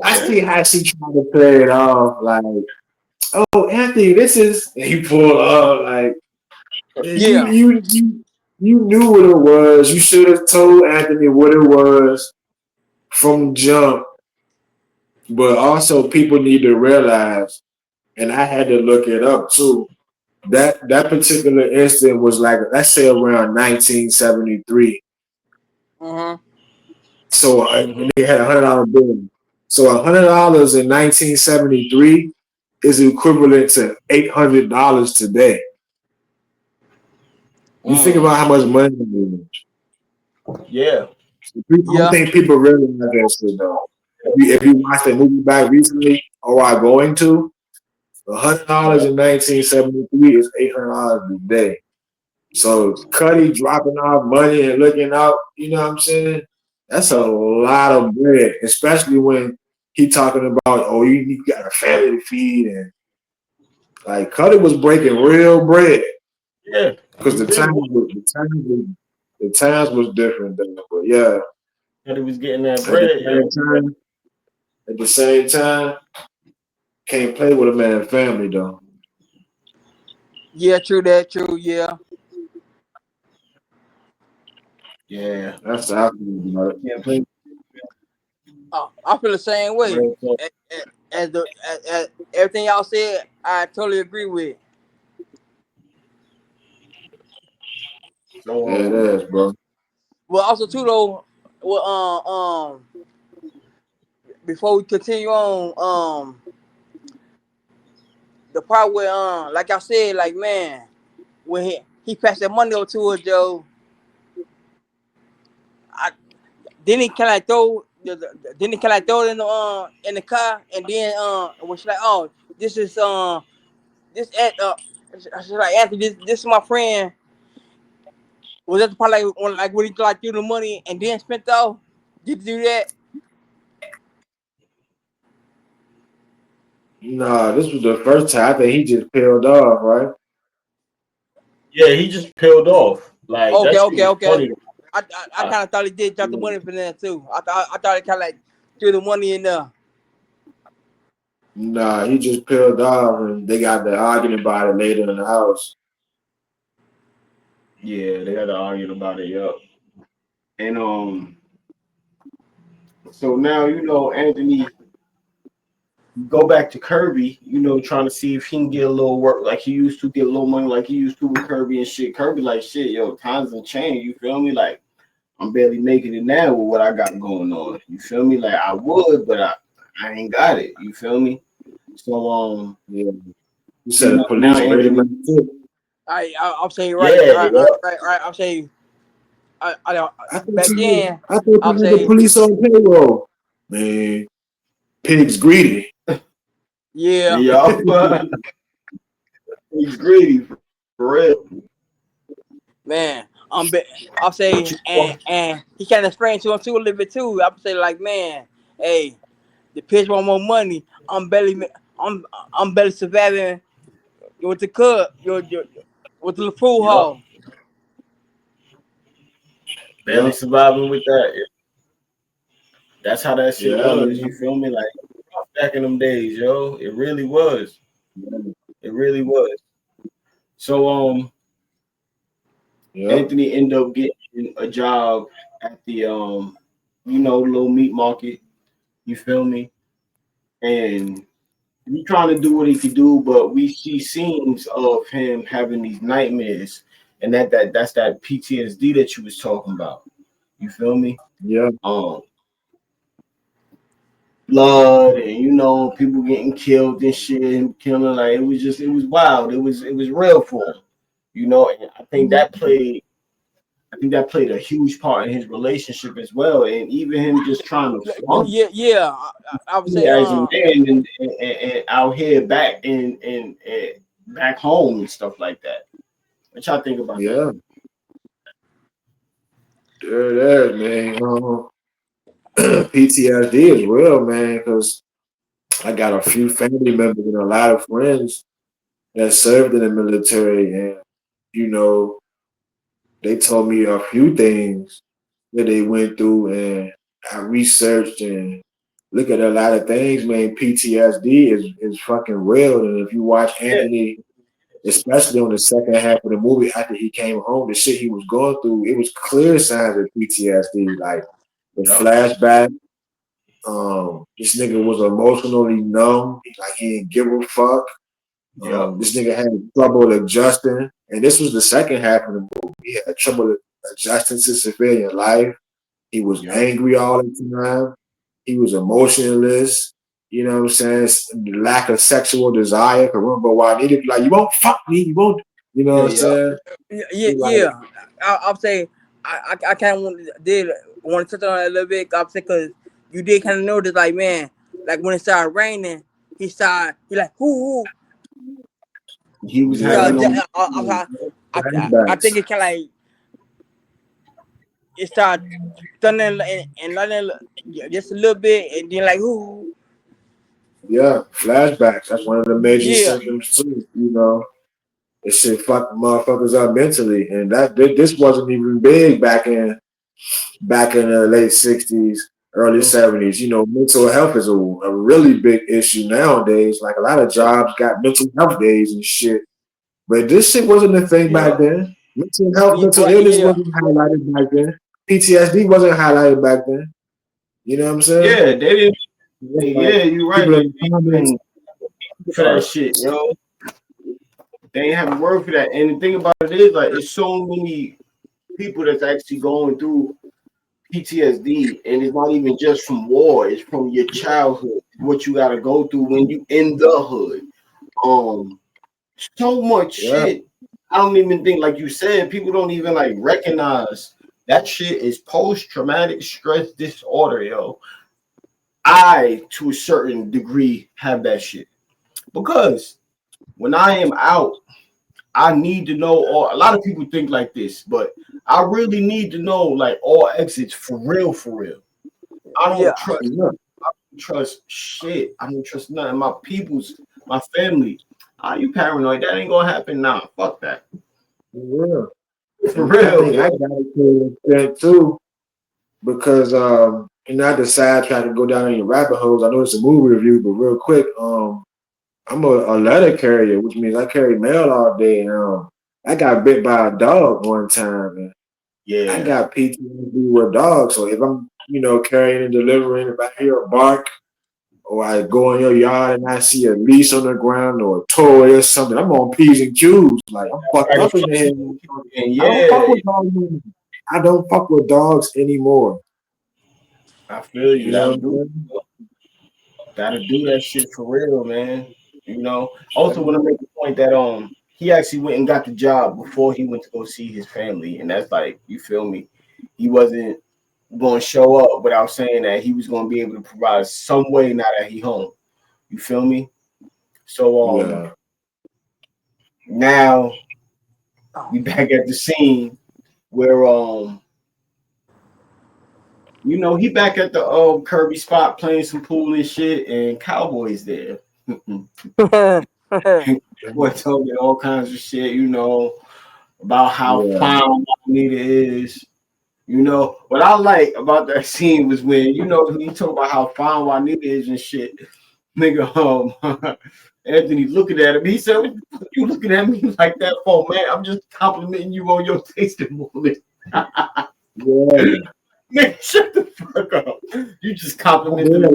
I see how she tried to play it off. Like, oh, Anthony, this is. And he pulled up like you Yeah, you you you knew what it was. You should have told Anthony what it was from jump. But also, people need to realize, and I had to look it up too. That particular incident was like, let's say around 1973. uh-huh. So Hmm. they had $100 bill. So $100 in 1973 is equivalent to $800 today. You think Mm. about how much money it is. Yeah. I don't Yeah, think people realize that shit though. If you watch that movie back recently, or are going to, $100 Yeah. in 1973 is $800 today. So Cuddy dropping off money and looking out, you know what I'm saying? That's a Yeah. lot of bread, especially when he talking about, oh, you got a family to feed, and like Cuddy was breaking real bread Yeah. He because really was. the times was different then. But yeah, That he was getting that at the bread, same yo. time, at the same time, can't play with a man's family though. yeah, true that, true, yeah. Yeah. That's the outcome about it. Can't play I feel the same way. real talk. As everything y'all said, I totally agree with. So Yeah, it is, bro. Well, also too though, well, before we continue on, the part where like I said, like man, when he passed that money over to us, Joe, I then he kind of throw then he kind of throw it in the car, and then it was like, oh, this is this at I said like Anthony, this is my friend. Was that the part like when he like threw the money and then spent off? Did you do that? Nah, this was the first time. I think he just peeled off, right? yeah, he just peeled off. Like Okay, that shit okay, was okay. funny. I kind of thought he did drop the money for that too. I thought he kind of like threw the money in there. Nah, he just peeled off, and they got the arguing about it later in the house. Yeah, they got to arguing about it. Yup. And so now Anthony go back to Kirby. Trying to see if he can get a little work like he used to, get a little money like he used to with Kirby and shit. Kirby like shit, yo, times have changed. You feel me? Like I'm barely making it now with what I got going on. You feel me? Like I would, but I ain't got it. You feel me? So Yeah. You said the now police raided my Anthony, shit. I'm saying yeah, right, right, yeah, right, right, right. I'm saying I don't. Back then, I thought you I'm had the saying police on payroll. Man, pigs greedy. yeah, yeah. He's greedy for real. man. I'm But saying, and he kind of explained to him too a little bit too. I'm saying like, man, hey, the pitch want more money. I'm I'm barely surviving with the cup, your with the pool yup, hall. barely Yeah, surviving with that. That's how that shit yeah, was. You man. feel me? Like back in them days, yo, it really was. It really was. So Yeah, Anthony ended up getting a job at the little meat market. You feel me? And he trying to do what he could do, but we see scenes of him having these nightmares, and that's that PTSD that you was talking about. You feel me? yeah, Um, blood and people getting killed and shit and killing, like it was wild. It was real for him. And I think that played a huge part in his relationship as well, and even him just trying to function Yeah, yeah. I would say, as a man and out here back in back home and stuff like that. What y'all think about that? yeah. There, man. PTSD is real, man, because I got a few family members and a lot of friends that served in the military, and you know, they told me a few things that they went through, and I researched and look at a lot of things, man. PTSD is fucking real, and if you watch Yeah, Anthony, especially on the second half of the movie after he came home, the shit he was going through, it was clear signs of PTSD, like the yep, flashback. This nigga was emotionally numb, like he didn't give a fuck. yep, This nigga had trouble adjusting, and this was the second half of the movie. He had trouble adjusting to civilian life. He was yep. angry all the time. He was emotionless. You know what I'm saying? The lack of sexual desire. Cause remember why I needed like you won't fuck me. You won't. You know what I'm Yep. saying? yeah, He like yeah. I'm saying I kind of want to touch on it a little bit. I'm saying because you did kind of notice, like, man, like when it started raining, he like who He was he yeah, having started. them I think flashbacks. it kind of like it started thundering and lightning just a little bit, and then like who Yeah, flashbacks. That's one of the major yeah symptoms too. You know, it shit fuck motherfuckers up mentally, and this wasn't even big back in the late '60s, early '70s. You know, mental health is a really big issue nowadays. Like a lot of jobs got mental health days and shit, but this shit wasn't a thing back yep. then. Mental health, mental right illness yeah wasn't highlighted back then. PTSD wasn't highlighted back then. You know what I'm saying? Yeah, they didn't. It's like Yeah, you're right. people They in the comments. didn't for that shit, yo. They ain't have a word for that. And the thing about it is, like, it's so many people that's actually going through PTSD, and it's not even just from war. It's from your childhood, what you got to go through when you in the hood. Um, so much Yeah, shit. I don't even think, like you said, people don't even like recognize that shit is post traumatic stress disorder, yo. I, to a certain degree, have that shit because when I am out, I need to know. Or a lot of people think like this, but I really need to know like all exits for real, for real. I don't yeah trust yeah, shit. I don't trust nothing. My people's, my family. Are you paranoid? That ain't gonna happen. Nah, fuck that. yeah. For And I real, think I yo. got it to that too because not to sidetrack and go down any rabbit holes. I know it's a movie review, but real quick, I'm a letter carrier, which means I carry mail all day. I got bit by a dog one time, and I Yeah, got PTSD with dogs. So if I'm, carrying and delivering, if I hear a bark or I go in your yard and I see a leash on the ground or a toy or something, I'm on P's and Q's. Like I'm fucked like, up in the head. and I don't fuck yeah, with dogs anymore. I don't fuck with dogs anymore. I feel you. You know what I'm Gotta do that shit for real, man. Also want saying? to make the point that he actually went and got the job before he went to go see his family, and that's like, you feel me? He wasn't going to show up without saying that he was going to be able to provide some way now that he home. You feel me? So Yeah. now Oh. we back at the scene where he back at the Kirby spot playing some pool and shit, and Cowboy's there. Boy told me all kinds of shit, about how Yeah. fine Juanita is. What I like about that scene was when he talk about how fine Juanita is and shit. Nigga, Anthony looking at him, he said, "What the fuck you looking at me like that for, man? I'm just complimenting you on your tasting moment." Yeah. Man, shut the fuck up. You just I complimented did him.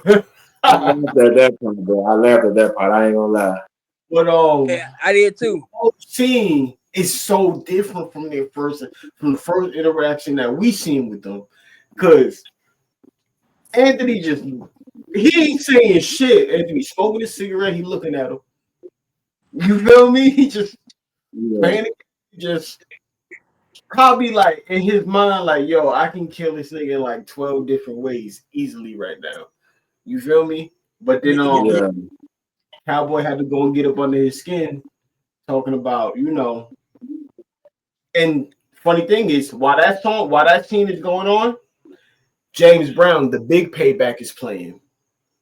laugh. I laughed at that part, bro. I laughed at that part. I ain't gonna lie. But Yeah, I did the too. whole scene is so different from the first interaction that we seen with them, because Anthony he ain't saying shit. Anthony smoking a cigarette, he looking at him. You feel me? He just Yeah. panic, just probably like in his mind, like, yo, I can kill this nigga in like 12 different ways easily right now. You feel me? But then Yeah. Yeah. Cowboy had to go and get up under his skin, talking about, and funny thing is, while that scene is going on, James Brown, the big payback is playing.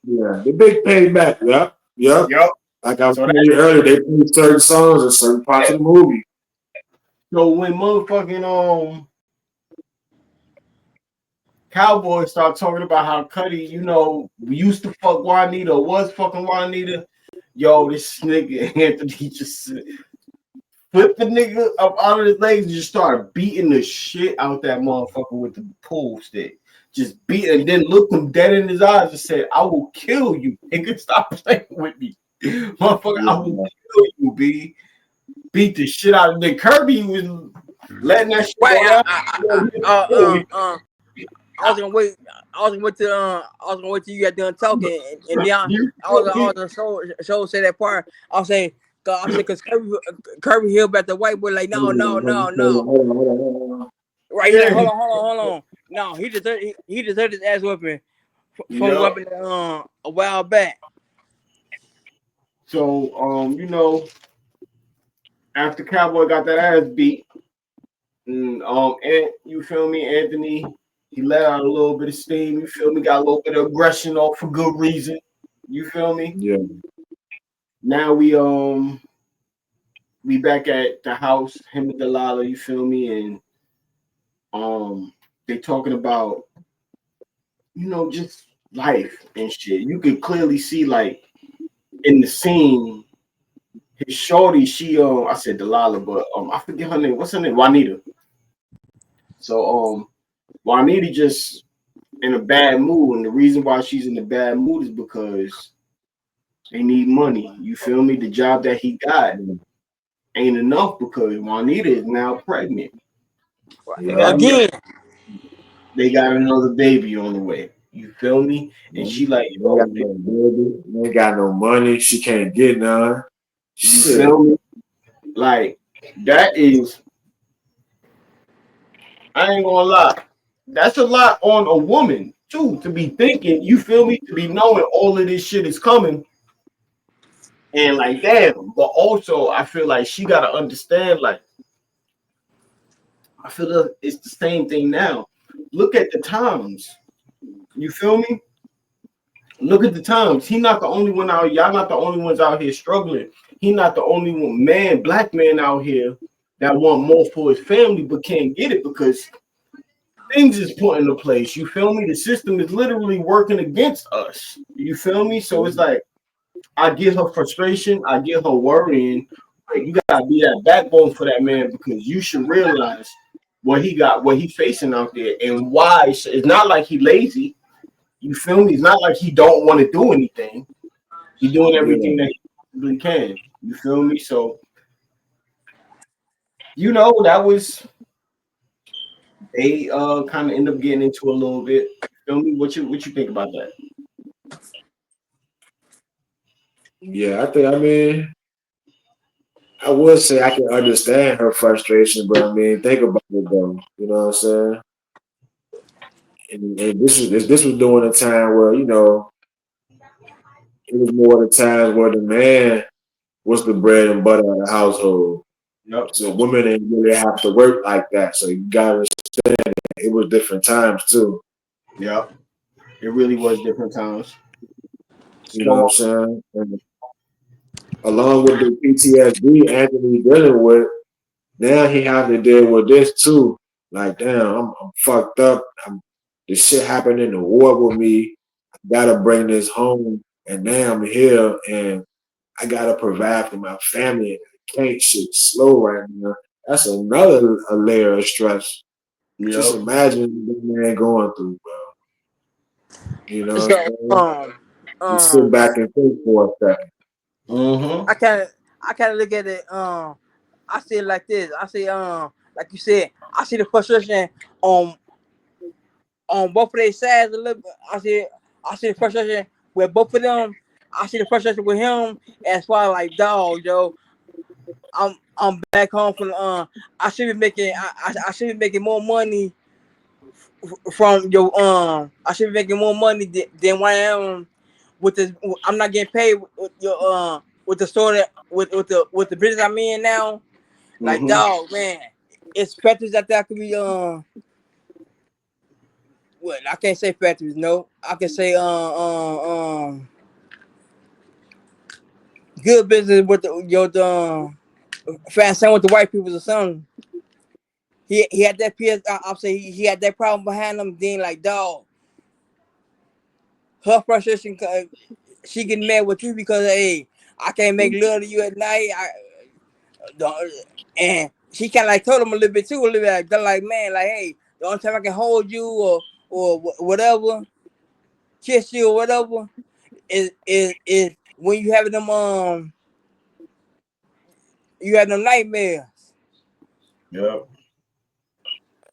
Yeah. The big payback. Yep. Yep. Yep. Like I was So telling you earlier, they play certain songs in certain parts of the movie. when motherfucking Cowboys start talking about how Cuddy, used to fuck Juanita, was fucking Juanita, yo, this nigga Anthony just flipped the nigga up out of his legs and just started beating the shit out that motherfucker with the pool stick. Just beat, and then looked him dead in his eyes and said, "I will kill you. Nigga, stop playing with me. Motherfucker, I will Yeah. kill you, B." Beat the shit out of Nick. Kirby was letting that shit Wait, go down. I was gonna wait. I was gonna wait till you got done talking, and then You I feel was me? gonna show say that part. I'll say, because Kirby Hill about the white boy like no, no, no, no. Hold on. Right, he's like, Yeah. hold on. No, he deserved his ass whipping from Yep. weapon a while back. So after Cowboy got that ass beat, and you feel me, Anthony, he let out a little bit of steam. You feel me? Got a little bit of aggression off for good reason. You feel me? Yeah. Now we back at the house, him and Delilah. You feel me? And they talking about just life and shit. You could clearly see like in the scene, his shorty. She I said Delilah, but I forget her name. What's her name? Juanita. So Juanita just in a bad mood, and the reason why she's in a bad mood is because they need money. You feel me? The job that he got ain't enough because Juanita is now pregnant. They Yeah. got Again, they got another baby on the way. You feel me? And she like, Ain't yo, got no baby. Ain't got no money. She can't get none. you Shit. feel me? Like that is, I ain't gonna lie, that's a lot on a woman too to be thinking. You feel me? To be knowing all of this shit is coming. And like, damn, but also I feel like she gotta understand, like, I feel like it's the same thing now. Look at the times. You feel me? Look at the times. He not the only one out. Y'all not the only ones out here struggling. He not the only one, black man out here that want more for his family but can't get it because things is put into place. You feel me? The system is literally working against us. You feel me? So it's like I get her frustration, I get her worrying, Like, you gotta be that backbone for that man because you should realize what he facing out there, and why. It's not like he lazy. You feel me? It's not like he don't want to do anything. He's doing Yeah. everything that he possibly can. You feel me? So you know that was they kind of end up getting into a little bit. You feel me? What you think about that? Yeah, I mean, I would say I can understand her frustration, but I mean, think about it though. You know what I'm saying? And this was during a time where, you know, it was more the times where the man was the bread and butter of the household. Yep. So women didn't really have to work like that. So you gotta understand it was different times too. Yep. It really was different times. You know what So I'm saying? And along with the PTSD Anthony dealing with, now he has to deal with this too. Like, damn, I'm fucked up. This shit happened in the war with me. I gotta bring this home, and now I'm here, and I gotta provide for my family. I can't shit slow right now. That's another a layer of stress. Just yep. imagine the man going through, bro. You know what So I'm saying? You sit um back and think for a second. Mm-hmm. I kind of look at it. I see it like this. I see like you said, I see the frustration on both of their sides a little bit. I see the frustration with both of them. I see the frustration with him as far as like dog, yo. I'm back home from I should be making more money from your I should be making more money than what I am with the I'm not getting paid with your with the store that with the business I'm in now. Like Mm-hmm. dog, man, it's factors that could be what I can't say factories. No, I can say good business with fast with the white people or something. He had that I'm saying he had that problem behind him. Then like dog, her frustration. She getting mad with you because hey, I can't make love to you at night. And she kind of like told him a little bit too, a little bit like they're like man, like hey, the only time I can hold you or whatever, kiss you or whatever is when you have them nightmares. Yep.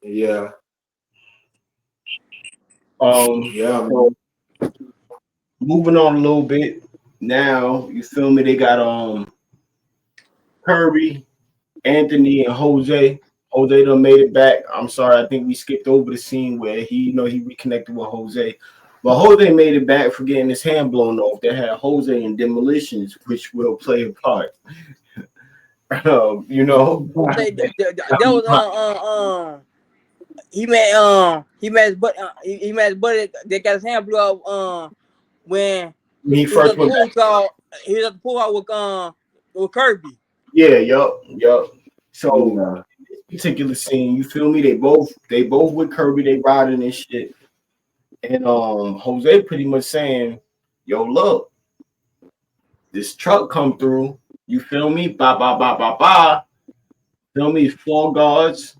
Yeah, yeah, So man. moving on a little bit. Now you feel me? They got Kirby, Anthony, and Jose. Jose done made it back. I'm sorry, I think we skipped over the scene where he reconnected with Jose. But Jose made it back for getting his hand blown off. They had Jose in demolitions, which will play a part. You know. Say that was he met his buddy that got his hand blew up when When he he was first at the went back. pool call he was at the pool hall with Kirby. Yeah, yup. So Yeah. this particular scene, you feel me? They both with Kirby, they riding and shit. And Jose pretty much saying, yo, look, this truck come through, you feel me? Ba ba ba ba ba. Feel me? Four guards,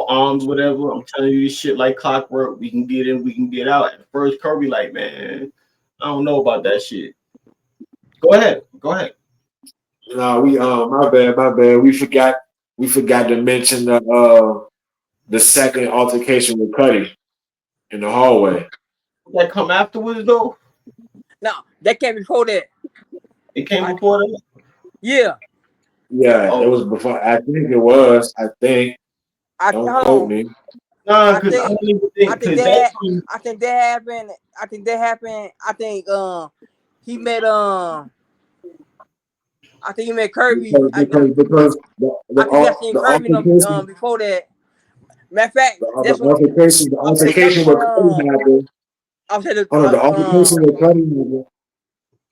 armed, whatever. I'm telling you this shit like clockwork. We can get in, we can get out. At first, Kirby like, man, I don't know about that shit. Go ahead. Go ahead. No, we my bad. We forgot to mention the second altercation with Cuddy in the hallway. That come afterwards though. No, that came before that. It came I, before that. yeah, Yeah, it Oh, was before. I think it was. I think. Don't hold quote on. me. nah, I because I think don't even I think think because that that come. I think that happened. I think that happened. He met I think he met Kirby. Because I think I seen the Kirby altercation before that. Matter of fact, the that's what altercation the I'm saying. That's altercation with when Cuddy happened. I'm saying Hold on, the altercation with Cuddy happened.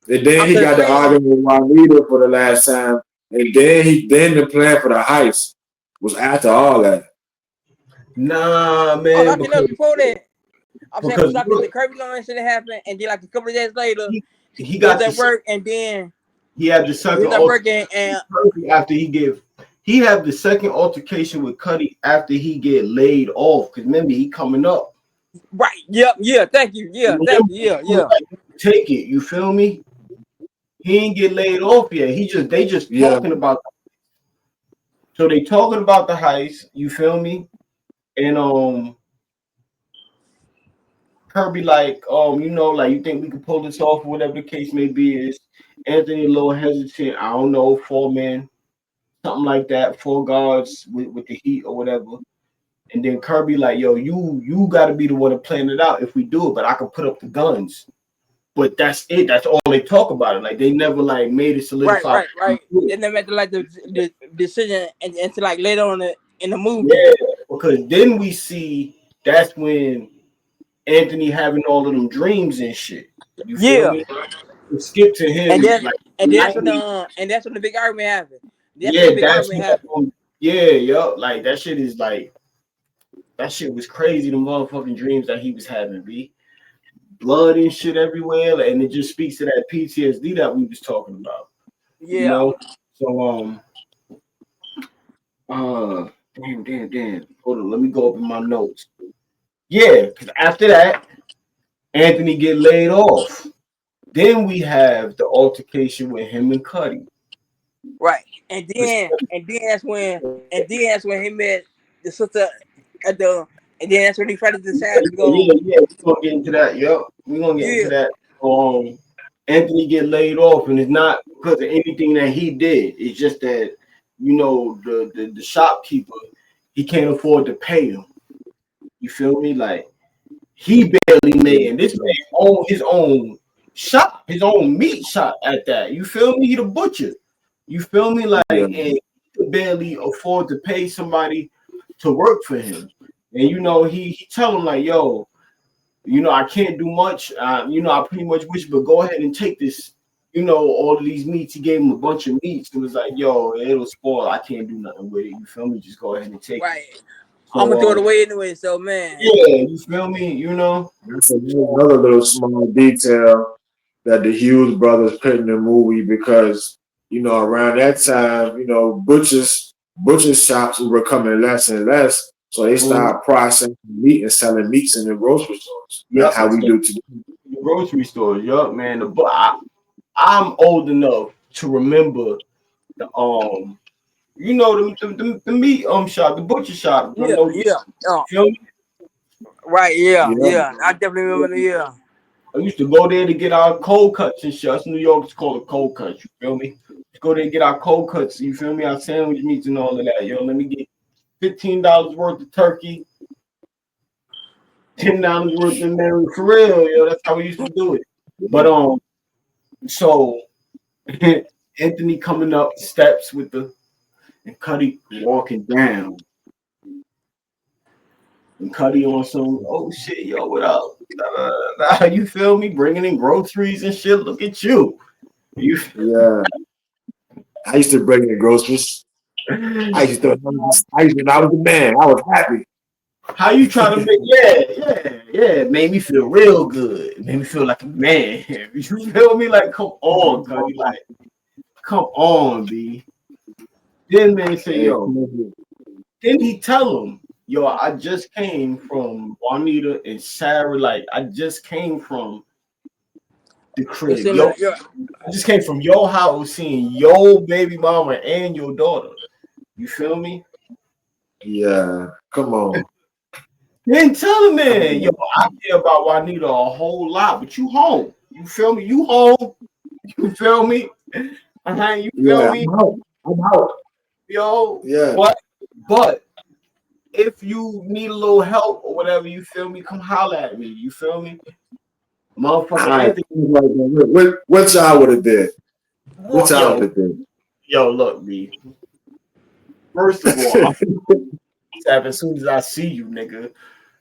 And then I'm he saying the got the scene. argument with Juanita for the last time. And then the plan for the heist was after all that. Nah, Oh, I man, think that was before that. I'm saying because I think the look, Kirby incident happened, and then like a couple of days later, he he was got at the work, and then He had the second He's not breaking and after he had the second altercation with Cuddy after he get laid off. Because remember, he coming up. right. Yep. Yeah. Thank you. Yeah. Thank you. Yeah. Yeah. Take it. You feel me? He ain't get laid off yet. They just talking about. So they talking about the heist. You feel me? And Kirby like, like you think we can pull this off, or whatever the case may be. Is Anthony a little hesitant? I don't know, 4 men, something like that, 4 guards with the Heat or whatever. And then Kirby like, yo, you got to be the one to plan it out if we do it, but I can put up the guns. But that's it. That's all they talk about it. Like they never like made it solidified. Right. They never had to like the decision until like later on in the movie. Yeah, because then we see that's when Anthony having all of them dreams and shit. You feel me? We skip to him, and then like, that's when the big argument happened. Like that shit is like that shit was crazy. The motherfucking dreams that he was having, B. Blood and shit everywhere, and it just speaks to that PTSD that we was talking about. Yeah. You know? So damn. Hold on, let me go up in my notes. Yeah, because after that, Anthony get laid off. Then we have the altercation with him and Cuddy. Right. And then that's when he met the sister at the and then that's when he finally decided to go. Yeah, we're gonna get into that. Yep. We're gonna get into that. Anthony get laid off, and it's not because of anything that he did. It's just that, the shopkeeper, he can't afford to pay him. You feel me? Like he barely made, and this man owned his own shop, his own meat shop at that. You feel me? He the butcher. You feel me? Like, and he could barely afford to pay somebody to work for him. And he tell him like, yo, I can't do much. I pretty much wish, but go ahead and take this. All of these meats. He gave him a bunch of meats. It was like, yo, it'll spoil. I can't do nothing with it. You feel me? Just go ahead and take it. So, I'm gonna throw it away anyway. So man, yeah, you feel me? That's another little small detail that the Hughes brothers put in the movie because around that time, butchers shops were becoming less and less, so they started processing meat and selling meats in the grocery stores. That's how we do today. The grocery stores, yup, man. I'm old enough to remember the the meat shop, the butcher shop. Feel me? Right, yeah. I definitely remember I used to go there to get our cold cuts and shit. Us New Yorkers call it cold cuts. You feel me? Let's go there and get our cold cuts. You feel me? Our sandwich meats and all of that. Yo, let me get $15 worth of turkey, $10 worth of Mary for real. Yo, that's how we used to do it. But so Anthony coming up the steps and Cuddy walking down. And Cuddy on some, oh shit, yo, what up? You feel me? Bringing in groceries and shit. Look at you. Yeah. I used to bring in groceries. I was the man. I was happy. How you try to make? Yeah. It made me feel real good. It made me feel like a man. You feel me? Like, come on, Cuddy. Like, come on, B. Then man say, yo. Then he tell him, yo, I just came from Juanita and Sarah. Like, I just came from the crib. I just came from your house seeing your baby mama and your daughter. You feel me? Yeah. Come on. Then tell him, man, yo, I care about Juanita a whole lot, but you home. You feel me? You home. You feel me? You feel me? I'm out. Yo, yeah. But if you need a little help or whatever, you feel me? Come holler at me. You feel me? Motherfucker. What y'all would have did? What y'all would have did? Yo, look, B. First of all, as soon as I see you, nigga.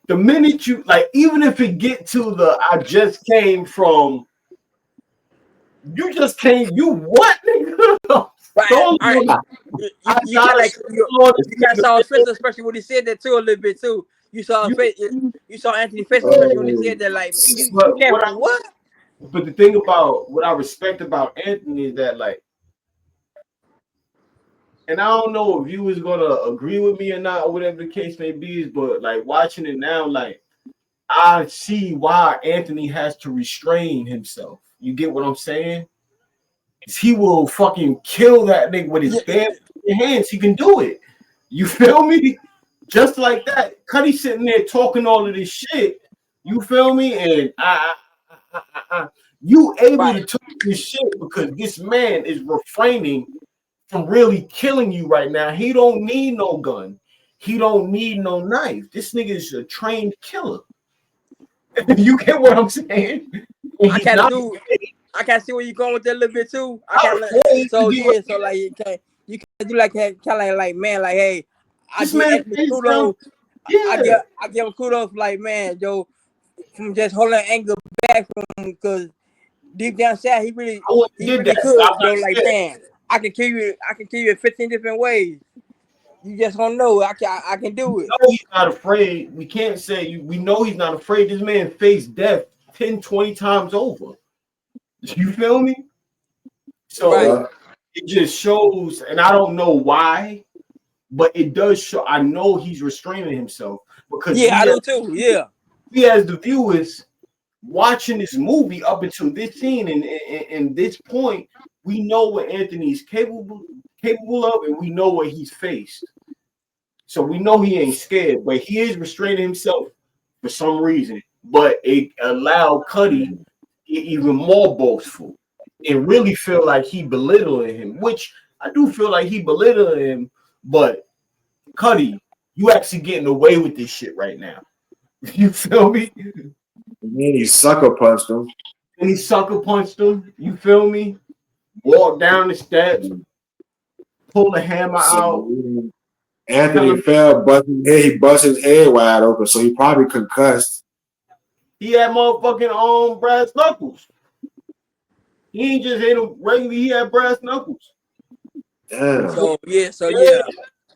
The minute you even if it get to the I just came from, you just came. You what, nigga? Right. You saw his face, especially when he said that too a little bit too. You saw his face. You saw Anthony's face, especially when he said that. Like, what? But the thing about what I respect about Anthony is that, like, and I don't know if you was gonna agree with me or not, or whatever the case may be, but like watching it now, like I see why Anthony has to restrain himself. You get what I'm saying? He will fucking kill that nigga with his Yeah, bare hands. He can do it. You feel me? Just like that. Cuddy sitting there talking all of this shit. You feel me? And you able right. to talk this shit because this man is refraining from really killing you right now. He don't need no gun. He don't need no knife. This nigga is a trained killer. You get what I'm saying? And I he's kind of not do. I can see where you going with that a little bit too. I not kind of afraid to so get what yeah. So like you can do like kind of like man like hey, I this give man Anthony face down. kudos. Yeah. I give him kudos like man, yo, from just holding anger back from because deep down inside I wouldn't he did really that. could, I'm yo. like, Like yeah. man, I can kill you in 15 different ways. You just don't know. I can We do it. know he's not afraid. We can't say we know he's not afraid. This man faced death 10, 20 times over. You feel me? Right. So it just shows, and I don't know why, but it does show. I know he's restraining himself because Yeah, I do too. Yeah. we as the viewers watching this movie up until this scene and this point, we know what Anthony's capable of, and we know what he's faced. So we know he ain't scared, but he is restraining himself for some reason. But it allowed Cuddy even more boastful and really feel like he belittling him, which I do feel like he belittling him. But Cuddy, you actually getting away with this shit right now. You feel me? And then he sucker punched him. And he sucker punched him. You feel me? Walk down the steps, pull the hammer So out. Tell Anthony him fell, he busted his head wide open, so he probably concussed. he had motherfucking brass knuckles. He ain't just hit him regularly. He had brass knuckles. Damn. So Yeah, yeah.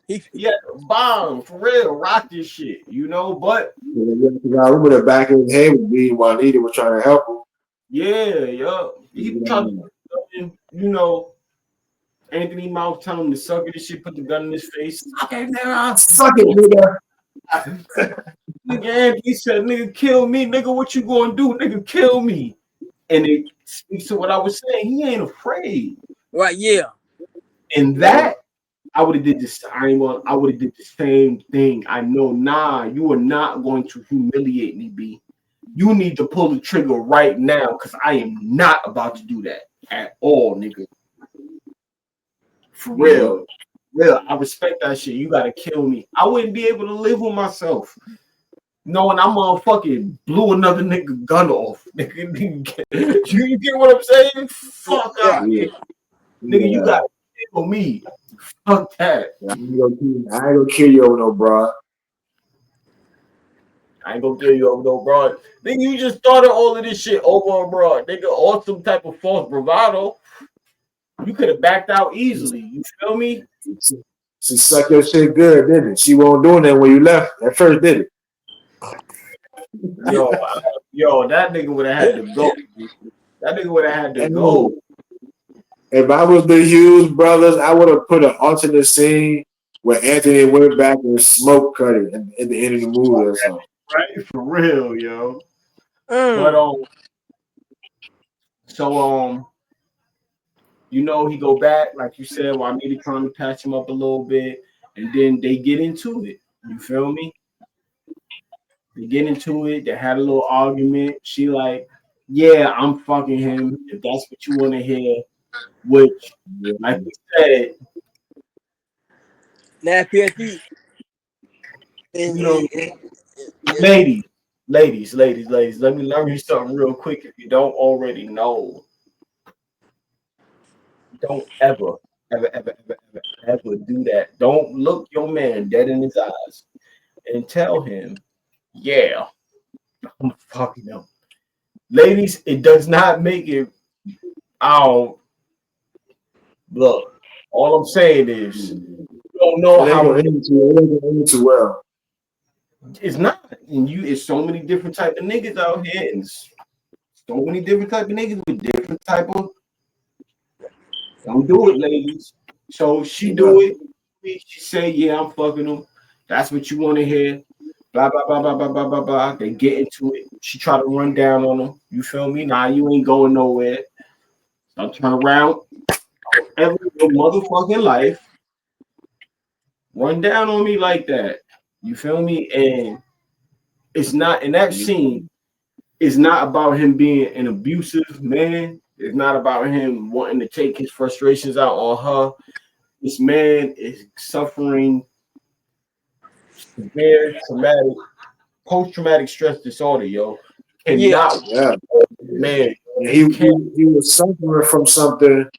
He he had a bomb for real. Rock this shit, you know. But I remember the back of his head was bleeding while Nita was trying to help yeah. He tried him. to, you know, Anthony Mouth telling him to suck it and shit, put the gun in his face. Okay, nigga, Suck it, nigga. nigga, Anthony said, nigga, kill me. Nigga, what you gonna do? Nigga, kill me. And it speaks to what I was saying. He ain't afraid. right. Yeah. And that I would have did this. I would have did the same thing. I know. Nah, you are not going to humiliate me, B. You need to pull the trigger right now because I am not about to do that at all, nigga. For real. Real. I respect that shit. You gotta kill me. I wouldn't be able to live with myself knowing I'm motherfucking blew another nigga gun off. Nigga, you get what I'm saying? Fuck Yeah. out Yeah. here. Nigga, you gotta kill me. Fuck that. I ain't gonna kill you over no broad. I ain't gonna kill you over no broad. Nigga, you just started all of this shit over a broad. Nigga, or some type of false bravado. You could have backed out easily. You feel me? She sucked your shit good, didn't it? She won't do that when you left at first, did it? Yo, that nigga would have had to go. That nigga would have had to And go. if I was the Hughes brothers, I would have put an alternate scene where Anthony went back and smoked Cuddy at the end of the movie or something. Right? For real, yo. But Mm. so you know, he go back, like you said, while Nita trying to patch him up a little bit, and then they get into it. You feel me? They get into it. They had a little argument. She like, yeah, I'm fucking him. If that's what you want to hear, which, like we said, Now PSP you know, is ladies, let me learn you something real quick. If you don't already know, don't ever do that. Don't look your man dead in his eyes and tell him, yeah, I'm fucking him. Ladies, it does not make it. I don't look. All I'm saying is, you don't know It ain't how gonna end too well. it's not. And it's so many different type of niggas out here, and so many different type of niggas with different type of. Don't do it, ladies. So she Yeah. do it. She say, "Yeah, I'm fucking him. That's what you want to hear." Blah blah blah blah blah blah blah blah. They get into it. She try to run down on him. You feel me? Nah, you ain't going nowhere. So I turn around ever your motherfucking life. Run down on me like that. You feel me? And it's not in that scene. It's not about him being an abusive man. It's not about him wanting to take his frustrations out on her. This man is suffering severe traumatic, post-traumatic stress disorder, yo. Yeah. Cannot, Yeah. man. And He can't. he was suffering from something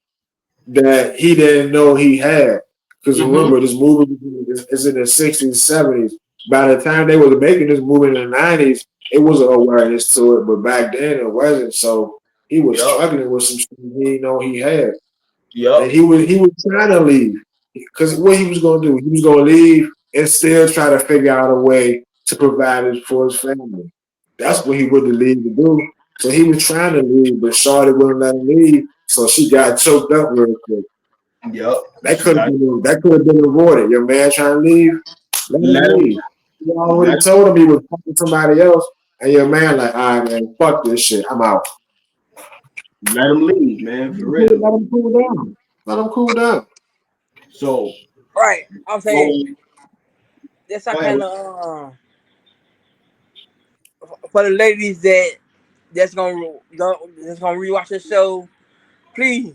that he didn't know he had. Because Mm-hmm. remember, this movie is in the 60s, 70s. By the time they were making this movie in the 90s, it was an awareness to it, but back then it wasn't. So he was Yup. struggling with some shit he didn't know he had. And Yup. he was trying to leave. Because what he was gonna do, he was gonna leave and still try to figure out a way to provide it for his family. That's Yup. what he would leave to do. So he was trying to leave, but Shawty wouldn't let him leave. So she got choked up real quick. Yup. That She could have got been avoided. Your man trying to leave, let him let him leave. You already let told him he was fucking somebody else, and your man like, all right, man, fuck this shit. I'm out. let him leave, man, for real. Let him cool down. Let him cool down. So Right. I'm saying go that's I go ahead. kind of for the ladies that's gonna rewatch the show. Please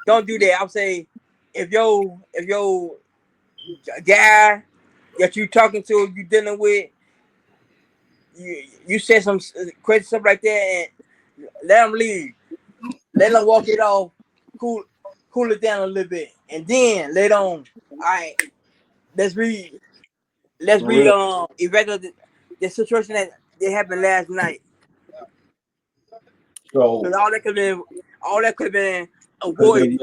don't do that. I'm saying if your guy that you talking to, you dealing with, you said some crazy stuff like that, and let them leave. Let them walk it off. Cool, cool it down a little bit, and then later on, all right, let's re let's For re real. evaluate the situation that happened last night. So Because all that could have been could have been avoided.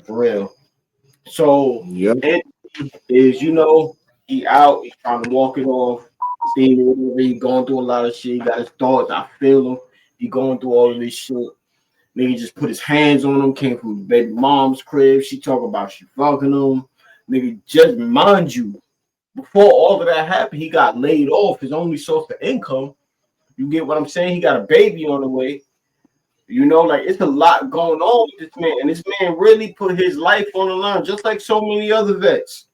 for real. So Yep. it is, he out, he's trying to walk it off, seeing whatever, he going through a lot of shit. He got his thoughts. I feel him. He going through all of this shit. Nigga just put his hands on him, came from baby mom's crib. She talk about she fucking him. Nigga, just mind you, before all of that happened, he got laid off. His only source of income. You get what I'm saying? He got a baby on the way. Like it's a lot going on with this man. And this man really put his life on the line, just like so many other vets.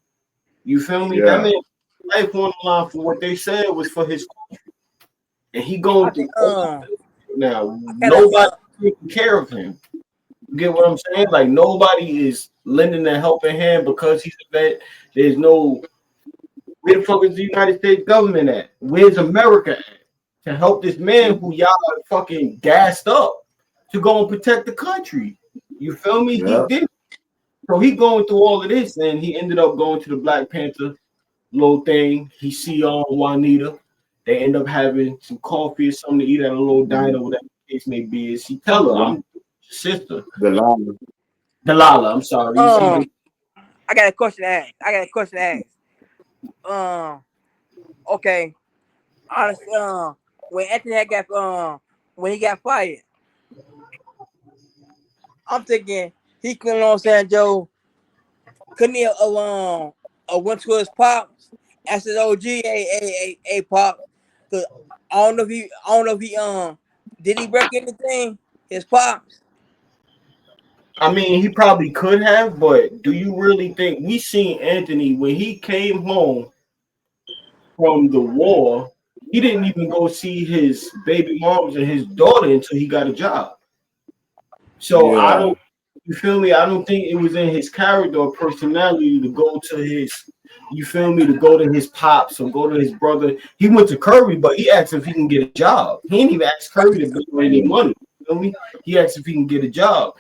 You feel me? That Yeah. man put his life on the line for what they said was for his, and he I going think through all now. I kind of Nobody taking care of him. You get what I'm saying? Like nobody is lending a helping hand because he's a vet. There's no, where the fuck is the United States government at? Where's America at to help this man who y'all are fucking gassed up to go and protect the country? You feel me? He Yeah. did. So he going through all of this, and he ended up going to the Black Panther little thing. He see Juanita. They end up having some coffee or something to eat at a little diner, whatever the case may be. Is he tell her, Yeah. I'm your sister. The line. Delilah, I'm sorry. um I got a question to ask. Um okay. Honestly, when Anthony had got when he got fired, I'm thinking he couldn't, you know what I'm saying, Joe, couldn't he went to his pops, asked his OG, hey pop, cause I don't know if he did he break anything? His pops. I mean, he probably could have, but do you really think we seen Anthony when he came home from the war? He didn't even go see his baby moms and his daughter until he got a job. So I Yeah. don't, you feel me? I don't think it was in his character or personality to go to his, you feel me, to go to his pops or go to his brother. He went to Curry, but he asked if he can get a job. He didn't even ask Curry to give him any money. You feel me? He asked if he can get a job.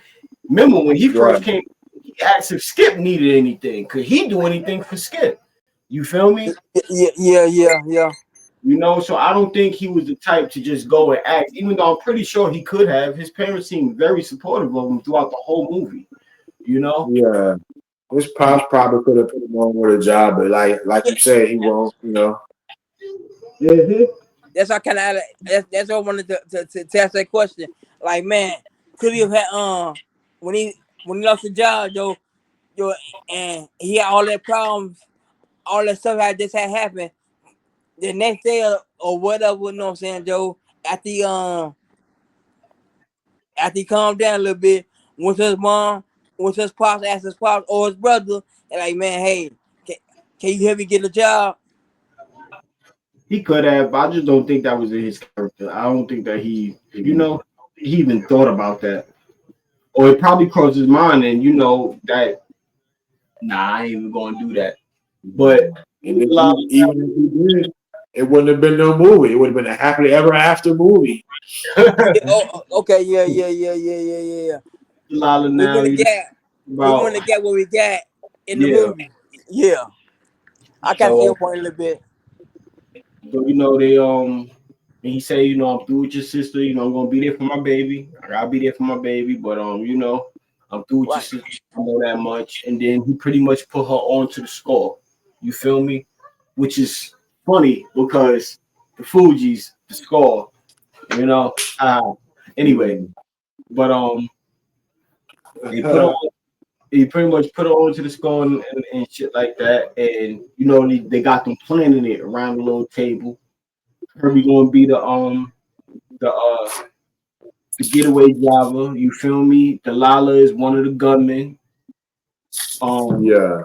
Remember when he Right. first came, he asked if Skip needed anything. Could he do anything for Skip? You feel me? Yeah. So I don't think he was the type to just go and act, even though I'm pretty sure he could have. His parents seemed very supportive of him throughout the whole movie, you know? Yeah. His pops probably could have put him on with a job, but like Yeah. you said, he won't. Mm-hmm. That's how kind of that's what I wanted to ask that question. Like, man, could he have had when he lost the job, Joe? yo, and he had all that problems, all that stuff that just had happened. The next day or whatever, you know what I'm saying, Joe? After he after he calmed down a little bit, went to his mom, went to his pops, asked his pops or his brother, and like, man, hey, can you help me get a job? He could have, but I just don't think that was in his character. I don't think that he even thought about that. Or it probably crossed his mind and that I ain't even gonna do that. But And then even if he did, it wouldn't have been no movie. It would have been a happily ever after movie. Yeah, okay, yeah. Lala We now wouldn't you get we about wouldn't get what we got in the yeah. movie. Yeah, I got to see So your point a little bit. so they and he say, I'm through with your sister, I'm gonna be there for my baby. I gotta be there for my baby, but I'm through with your Right. sister, I know that much. And then he pretty much put her onto the score. You feel me? Which is funny because the Fugees, the score, you know. Anyway, but they put on he pretty much put her onto the score and shit like that. And they got them planning it around the little table. Herbie gonna be the uh the getaway driver. You feel me? Delilah is one of the gunmen. Um, Yeah.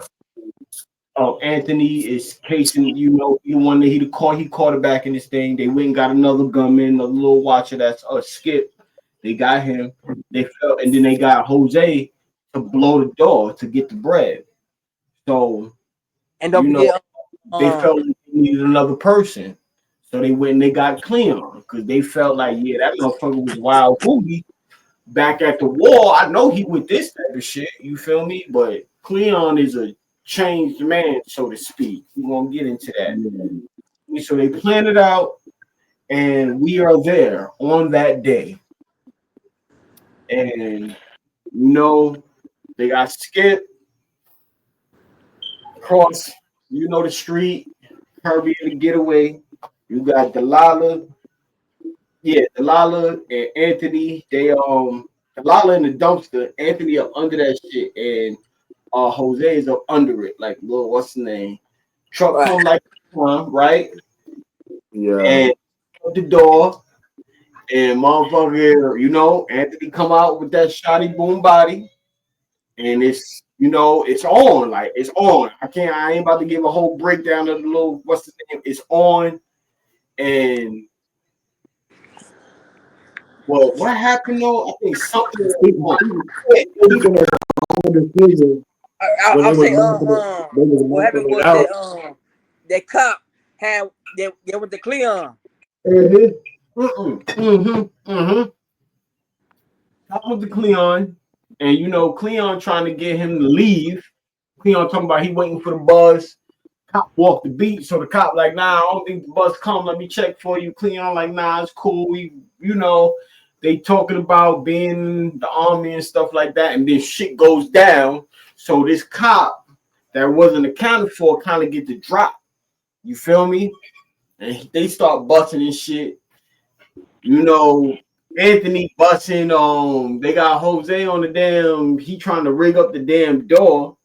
Anthony is casing. The one that he quarterback in this thing. They went and got another gunman, a little watcher. That's Skip. They got him. They felt, and then they got Jose to blow the door to get the bread. So And don't you know forget, they um, felt like they needed another person. So they went and they got Cleon because they felt like, yeah, that motherfucker was wild hoogie back at the war. I know he with this type of shit. You feel me? But Cleon is a changed man, so to speak. We won't get into that. So they planned it out, and we are there on that day. And they got Skip across, the street, Herbie in the getaway. You got Delilah. Yeah, Delilah and Anthony, Delilah in the dumpster, Anthony up under that shit, and Jose is up under it. Like, Lord, what's the name? Truck right. come like right? Yeah. And up the door, and motherfucker, Anthony come out with that shoddy boom body, and it's on, like it's on. I ain't about to give a whole breakdown of the little what's the name. It's on, and well, what happened though? I think something He went was in a decision when I'll they was say, what mapping happened it was out. that cop had they went to Cleon. Mm-hmm. Mm-hmm. Top with the Cleon, and Cleon trying to get him to leave. Cleon talking about he waiting for the bus. Cop walk the beat, so the cop like, nah, I don't think the bus come. Let me check for you. Cleon like, nah, it's cool. They talking about being in the army and stuff like that, and then shit goes down. So this cop that wasn't accounted for kind of get the drop. You feel me? And they start busting and shit. Anthony busting. They got Jose on the damn. He trying to rig up the damn door,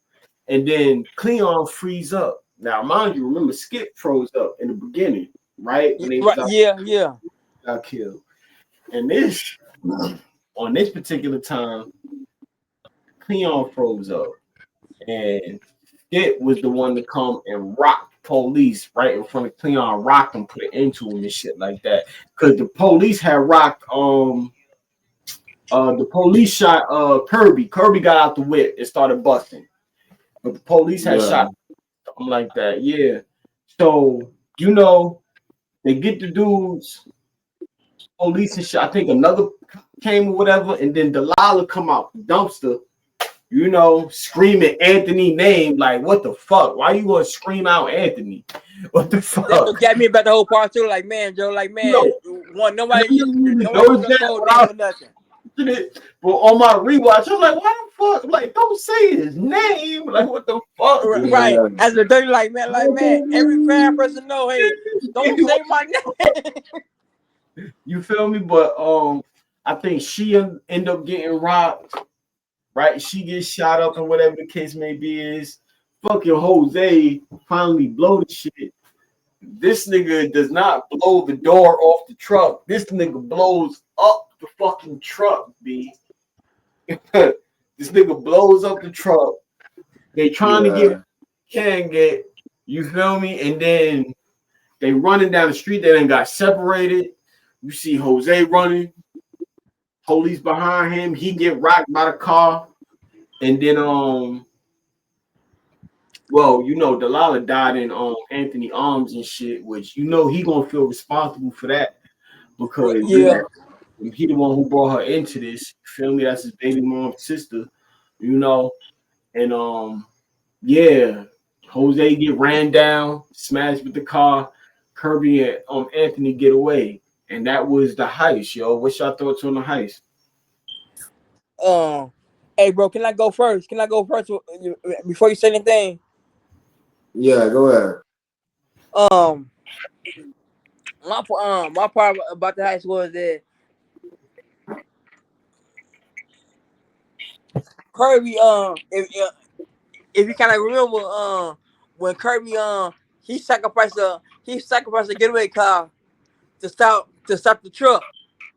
and then Cleon frees up. Now, mind you, remember Skip froze up in the beginning, right when they was Right? Yeah. got killed. And this on this particular time, Cleon froze up, and Skip was the one to come and rock the police right in front of Cleon, rocked him, put it into him and shit like that. Because the police had rocked the police shot Kirby. Kirby got out the whip and started busting. But the police had Yeah. shot something like that. Yeah. So, they get the dudes, police and shit. I think another came or whatever, and then Delilah come out the dumpster, screaming Anthony name. Like, what the fuck? Why you gonna scream out Anthony? What the That's what fuck? got me about the whole part too. Like, man, Joe, like, man, nobody Notice used to that code when I name or nothing. it. But on my rewatch, I'm like, why the fuck? I'm like, don't say his name. Like, what the fuck? Right. Yeah. As a dirty, like, man, every fan person know, hey, don't say my name. You feel me? But I think she end up getting robbed. right? She gets shot up and whatever the case may be is fucking Jose finally blow the shit. This nigga does not blow the door off the truck. This nigga blows up the fucking truck, B. This nigga blows up the truck. They trying to get Yeah. can get, you feel me? And then they running down the street. They then got separated. You see Jose running. Police behind him. He get rocked by the car. And then well, you know, Delilah died in Anthony arms and shit, which you know he gonna feel responsible for that because you Yeah. know he the one who brought her into this. You feel me? That's his baby mom's sister, you know. And yeah, Jose get ran down, smashed with the car. Kirby and Anthony get away, and that was the heist, yo. What's your thoughts on the heist? Um, hey, bro, can I go first? Can I go first before you say anything? Yeah, go ahead. Um, my part about the heist was that Kirby if you kind of remember when Kirby he sacrificed a getaway car to stop the truck.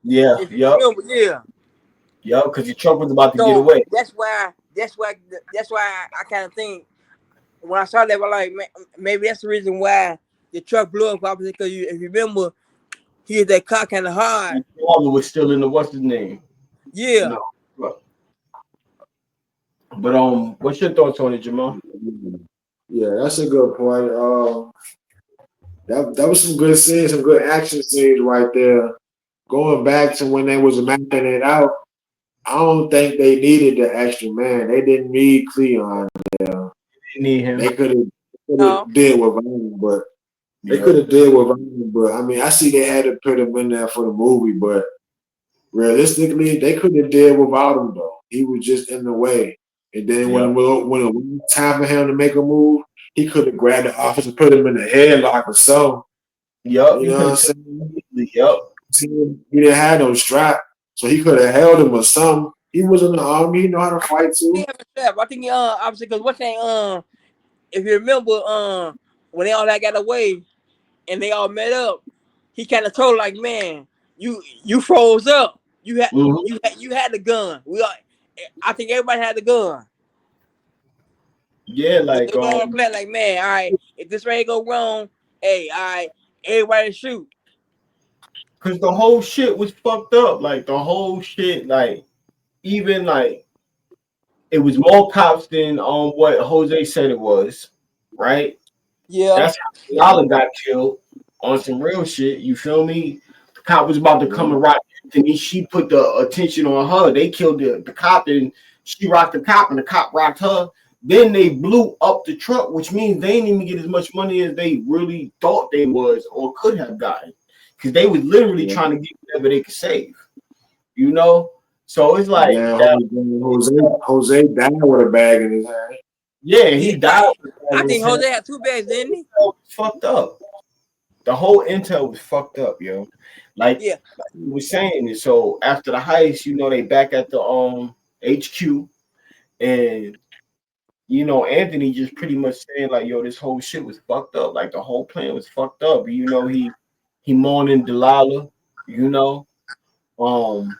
Yeah, If you yup, remember, yeah. yup, because the truck was about to get So away. that's why I kind of think when I saw that, I like maybe that's the reason why the truck blew up. Obviously, because if you remember, he hit that car kind of hard. The father was still in the what's his name? Yeah. No, but what's your thoughts on it, Jamal? Yeah, that's a good point. That was some good scenes, some good action scenes right there. Going back to when they was mapping it out, I don't think they needed the extra man. They didn't need Cleon. They need They him. No. could did with Ryan, but they Yep. could have did with Ryan. But I mean, I see they had to put him in there for the movie, but realistically, they could have did without him though. He was just in the way. And then Yep. when it was time for him to make a move, he could have grabbed the officer, put him in the headlock or something. Yep. You He know could what have I'm killed saying? him easily. Yep. He didn't have no strap, so he could have held him or something. He was in the army. He know how to fight He too. have a strap. I think obviously because what thing if you remember when they all that got away and they all met up, he kind of told like, man, you froze up. Mm-hmm. You had the gun. I think everybody had the gun. Yeah, So like they were all playing like, man, all right, if this raid go wrong, hey, all right, everybody shoot. because the whole shit was fucked up. Like the whole shit, like even like it was more cops than what Jose said it was, right? Yeah, That's how Lala got killed on some real shit. You feel me? The cop was about to come and rock Anthony. She put the attention on her. They killed the cop and she rocked the cop and the cop rocked her. Then they blew up the truck, which means they didn't even get as much money as they really thought they was or could have gotten. Because they was literally Yeah. trying to get whatever they could save. You know? So it's And like then that, Jose died with a bag in his hand. yeah, yeah. he died I in his think hand. Jose had two bags, didn't he? Fucked up. The whole intel was fucked up, yo. Like Yeah. you was saying, and so after the heist, you know, they back at the HQ, and you know, Anthony just pretty much saying like, yo, this whole shit was fucked up. Like the whole plan was fucked up. You know, he mourning Delilah, you know. Um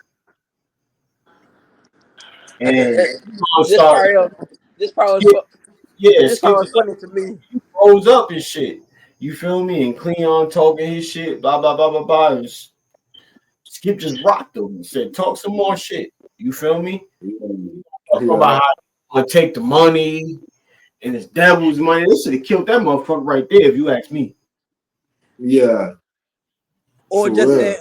Uh, uh, and uh, this start part, this part was skip, yeah, this part skip was funny to me. rose up and shit. You feel me? And Cleon talking his shit, blah blah blah blah blah. And Skip just rocked him and said, talk some more shit. You feel me? Talk Yeah. about how he gonna take the money and it's devil's money. They should have killed that motherfucker right there, if you ask me. Yeah. Or For just real.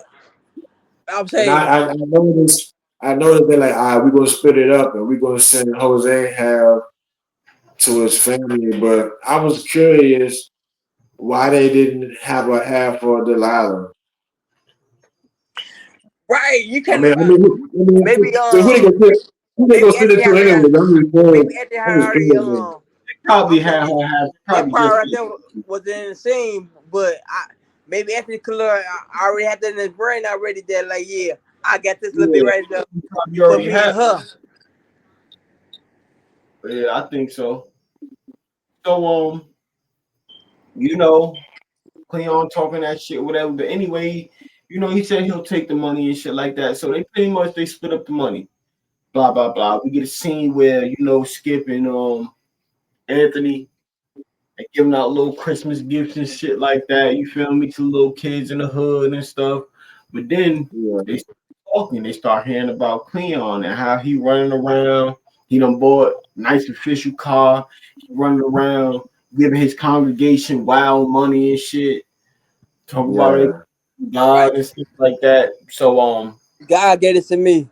I would And say, I know this. I know that they're like, all right, we're gonna split it up and we're gonna send Jose half to his family. But I was curious why they didn't have a half for Delilah. right? You I can mean, maybe so who they gonna maybe split it Anthony to anyway? maybe Anthony had I'm just already curious. Probably I'm had saying her have that probably part just right there was in the scene, but maybe Anthony could already had that in his brain already. That like, yeah, I got this little bit yeah, right there probably for already me had. and her. Yeah, I think so. So you know, Cleon talking that shit, whatever. But anyway, he said he'll take the money and shit like that. So they pretty much they split up the money. Blah blah blah. We get a scene where Skip and Anthony and giving out little Christmas gifts and shit like that. You feel me? To little kids in the hood and stuff. But then Yeah, they start talking. They start hearing about Cleon and how he running around. He done bought nice official car. He running around giving his congregation wild money and shit. Talking about it, yeah, Right. God and stuff like that. So God gave it to me.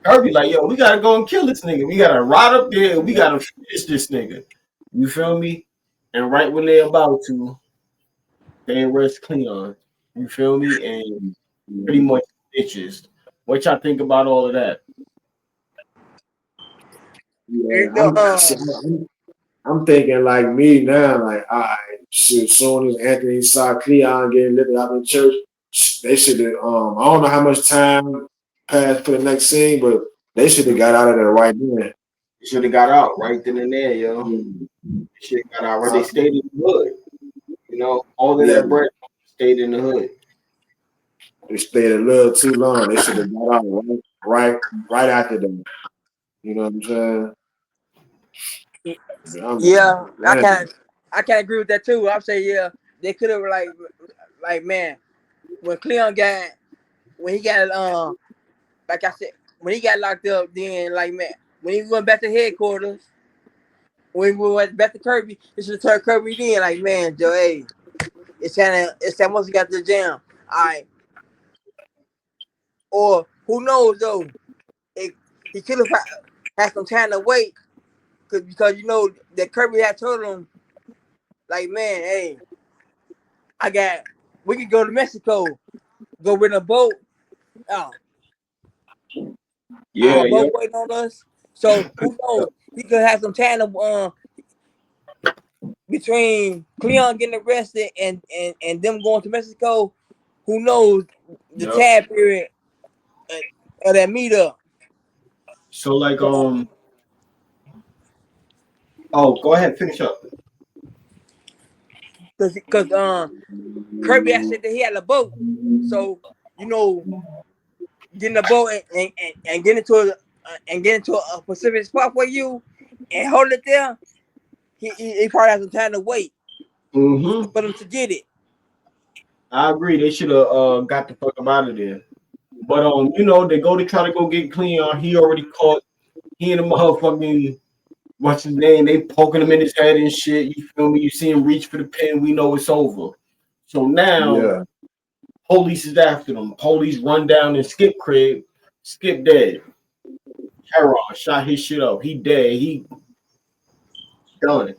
Kirby like, yo, we gotta go and kill this nigga. We gotta ride up there. We gotta finish this nigga. You feel me? And right when they're about to, they arrest Cleon. You feel me? And pretty yeah. much bitches. What y'all think about all of that? Yeah, You know, I'm thinking like me now, like, all right, shit, as soon as Anthony saw Cleon getting lifted out of the church, they should have, I don't know how much time passed for the next scene, but they should have got out of there right then. They should have got out right then and there, yo. Yeah, They should have got out right. They stayed in the hood. All of yeah, that bread stayed in the hood. they stayed a little too long. They should have got out right after them. You know what I'm saying? yeah, Man, I can't agree with that too. I'm saying yeah, they could have like man, when Cleon got when he got like I said when he got locked up, then like man, when he went back to headquarters, when we went back to Kirby, he should have told Kirby then like man, Joe, hey, it's that once he got to the jam, all right, or who knows though, it, he could have had some time to wait because that Kirby had told him like man, hey, we could go to Mexico, go rent a boat. Oh, Yeah, our yeah. boat waiting on us. So who knows? He could have some time to, between Cleon getting arrested and them going to Mexico. Who knows the Yep. time period of that meetup? So like So, oh, go ahead, finish up. cause Kirby had said that he had a boat. So you know, getting a boat and get into a specific spot for you and hold it there. He probably has some time to wait Mm-hmm. for them to get it. I agree. They should have got the fuck up out of there. But they go to try to go get Cleon. He already caught. He and the motherfucking what's his name? They poking him in his head and shit. You feel me? You see him reach for the pen. We know it's over. So now yeah, police is after them. Police run down and Skip crib. Skip dead. Heron shot his shit up. He dead. He done.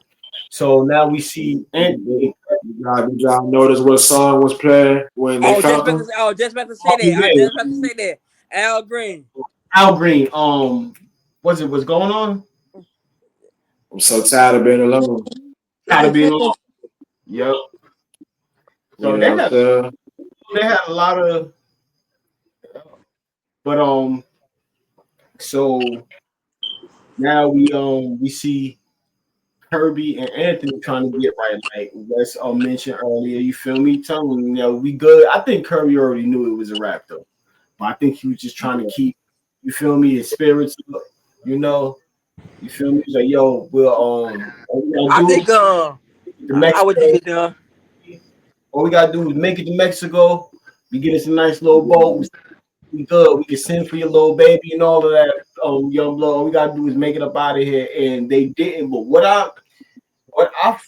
So now we see Anthony. did y'all notice what song was playing when they found him? Just about to say Oh, that. I yeah. just about to say that. Al Green. Al Green. What's going on? I'm so tired of being alone. Gotta be long. Yep. So You know what I'm saying? they had a lot of, but so now we see Kirby and Anthony trying to get right. Like Wes mentioned earlier, you feel me? Telling them, we good. I think Kirby already knew it was a wrap though, but I think he was just trying to keep, you feel me, his spirits up. You know, you feel me? He's like, yo, we'll all we gotta I do think to I would Mexico. take it done. All we gotta do is make it to Mexico. We get us a nice little boat. We good. We can send for your little baby and all of that. Young blood. All we gotta do is make it up out of here. And they didn't. But what I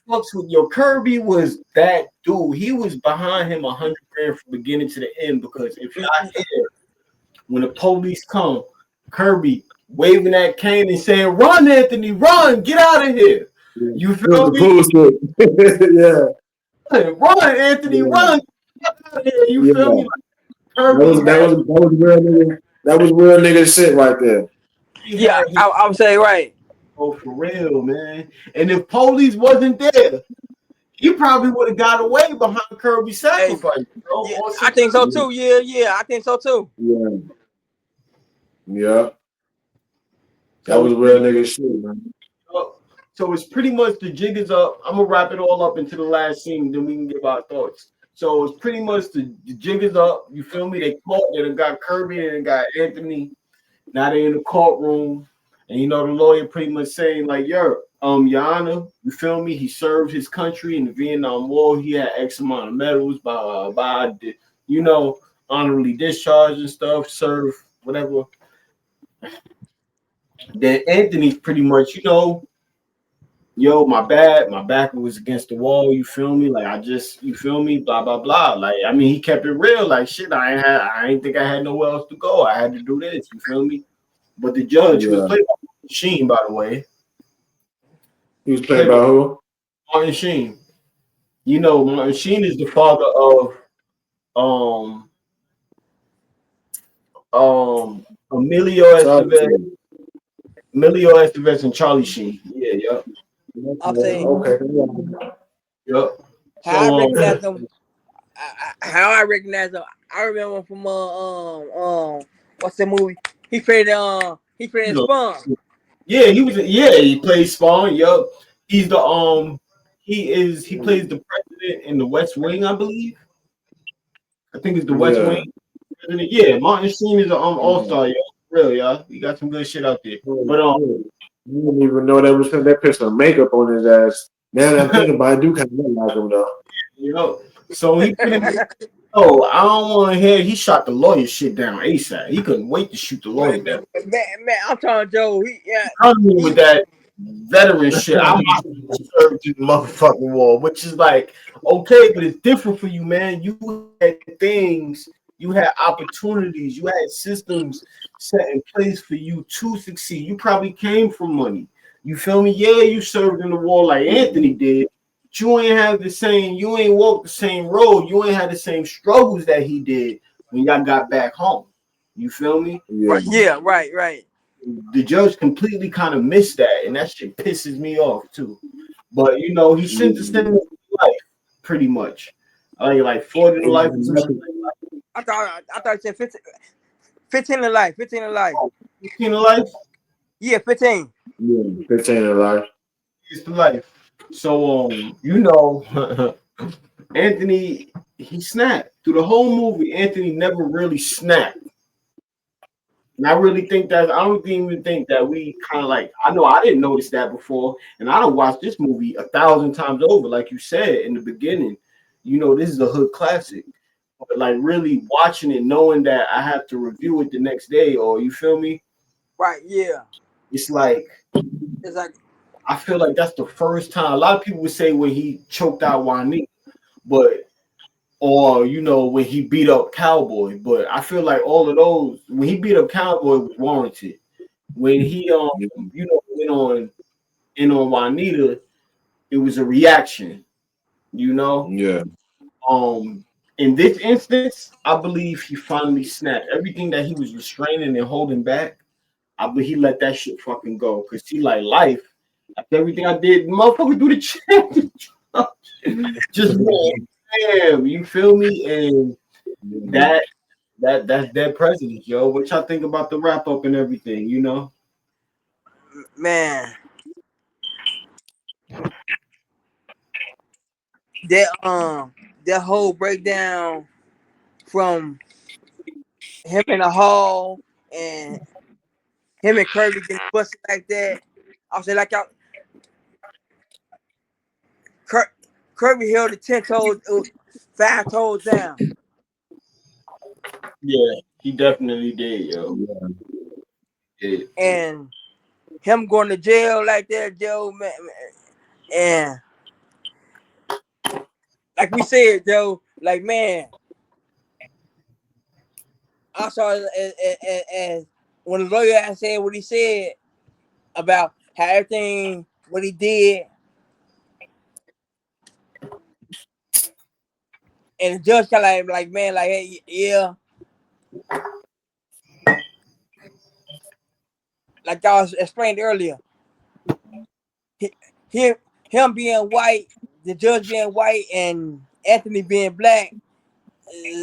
fucks with your Kirby was that dude. He was behind him 100 grand from beginning to the end. Because if y'all hear when the police come, Kirby waving that cane and saying, "Run, Anthony, run, get out of here." Yeah. You It was feel the me? bullshit. Run, Anthony, Yeah, run, get out of here. You feel yeah. me? Like Kirby That was real nigga. That was real nigga shit right there. Yeah, had his I would say right. oh for real, man. And if police wasn't there, he probably would have got away behind Kirby's Hey, sacrifice, bro. yeah, On I some think so Yeah, too. Yeah, I think so too. yeah, yeah. That so was we real pretty nigga shit, man. So it's pretty much the jig is up. I'm gonna wrap it all up into the last scene, then we can give our thoughts. So it's pretty much the jig is up. You feel me? They caught. They done got Kirby and got Anthony. Now they in the courtroom, and you know the lawyer pretty much saying like, Your Honor, you feel me? He served his country in the Vietnam War. He had X amount of medals by you know, honorably discharged and stuff, served whatever. Then Anthony's pretty much, my bad, my back was against the wall. You feel me? Like you feel me? Blah blah blah. Like I mean, he kept it real. Like shit, I ain't think I had nowhere else to go. I had to do this. You feel me? But the judge, who was played by Sheen, by the way, he was played by who? Martin Sheen. You know, Martin Sheen is the father of Emilio Estevez and Charlie Sheen. Yeah, yep. I'm saying Okay. Yep. how I So recognize them. How I recognize him. I remember him from what's the movie? He played Spawn. he plays Spawn. Yup. He's the he plays the president in the West Wing, I believe. I think it's the West Yeah. Wing president. Yeah, Martin Sheen is an all-star, yo. Real, y'all. He got some good shit out there. But you didn't even know that was him. They put some makeup on his ass. Now that I'm thinking about it, I do kind of look like him though. So he pretty much, I don't want to hear. He shot the lawyer shit down ASAP. He couldn't wait to shoot the lawyer down. Man, I'm telling Joe. Coming with that veteran shit. I'm not served through the motherfucking war, which is like okay, but it's different for you, man. You had things, you had opportunities, you had systems set in place for you to succeed. You probably came from money. You feel me? Yeah, you served in the war like Anthony did. But you ain't have the same. You ain't walked the same road. You ain't had the same struggles that he did when y'all got back home. You feel me? Yeah, right. The judge completely kind of missed that, and that shit pisses me off too. But he sentenced him to life, pretty much. Like 40 to life. I thought it said 15 to life. 15 to life. 15 to life? Yeah, 15. Yeah, 15 to life. It's to life. So Anthony, he snapped through the whole movie. Anthony never really snapped. And I don't even think that we kind of like, I know I didn't notice that before. And I don't watch this movie 1,000 times over. Like you said in the beginning, this is a hood classic. But like really watching it, knowing that I have to review it the next day, or you feel me? Right, yeah. It's like I feel like that's the first time. A lot of people would say when he choked out Juanita, or when he beat up Cowboy, but I feel like all of those, when he beat up Cowboy, was warranted. When he went on Juanita, it was a reaction. Yeah. In this instance, I believe he finally snapped. Everything that he was restraining and holding back, I believe he let that shit fucking go. Cause he like life. After everything I did, motherfucker do the check. Just damn, you feel me? And that's dead president, yo. What y'all think about the wrap up and everything, Man. That whole breakdown from him in the hall and him and Kirby getting busted like that. I was like, Kirby held the 10 toes, 5 toes down. Yeah, he definitely did, yo. Yeah. And him going to jail like that, Joe, man, and like we said, Joe, like man, I saw it as when the lawyer had said what he said about how everything what he did, and the judge kind of like man, like hey, yeah, like I was explained earlier, him being white, the judge being white, and Anthony being black.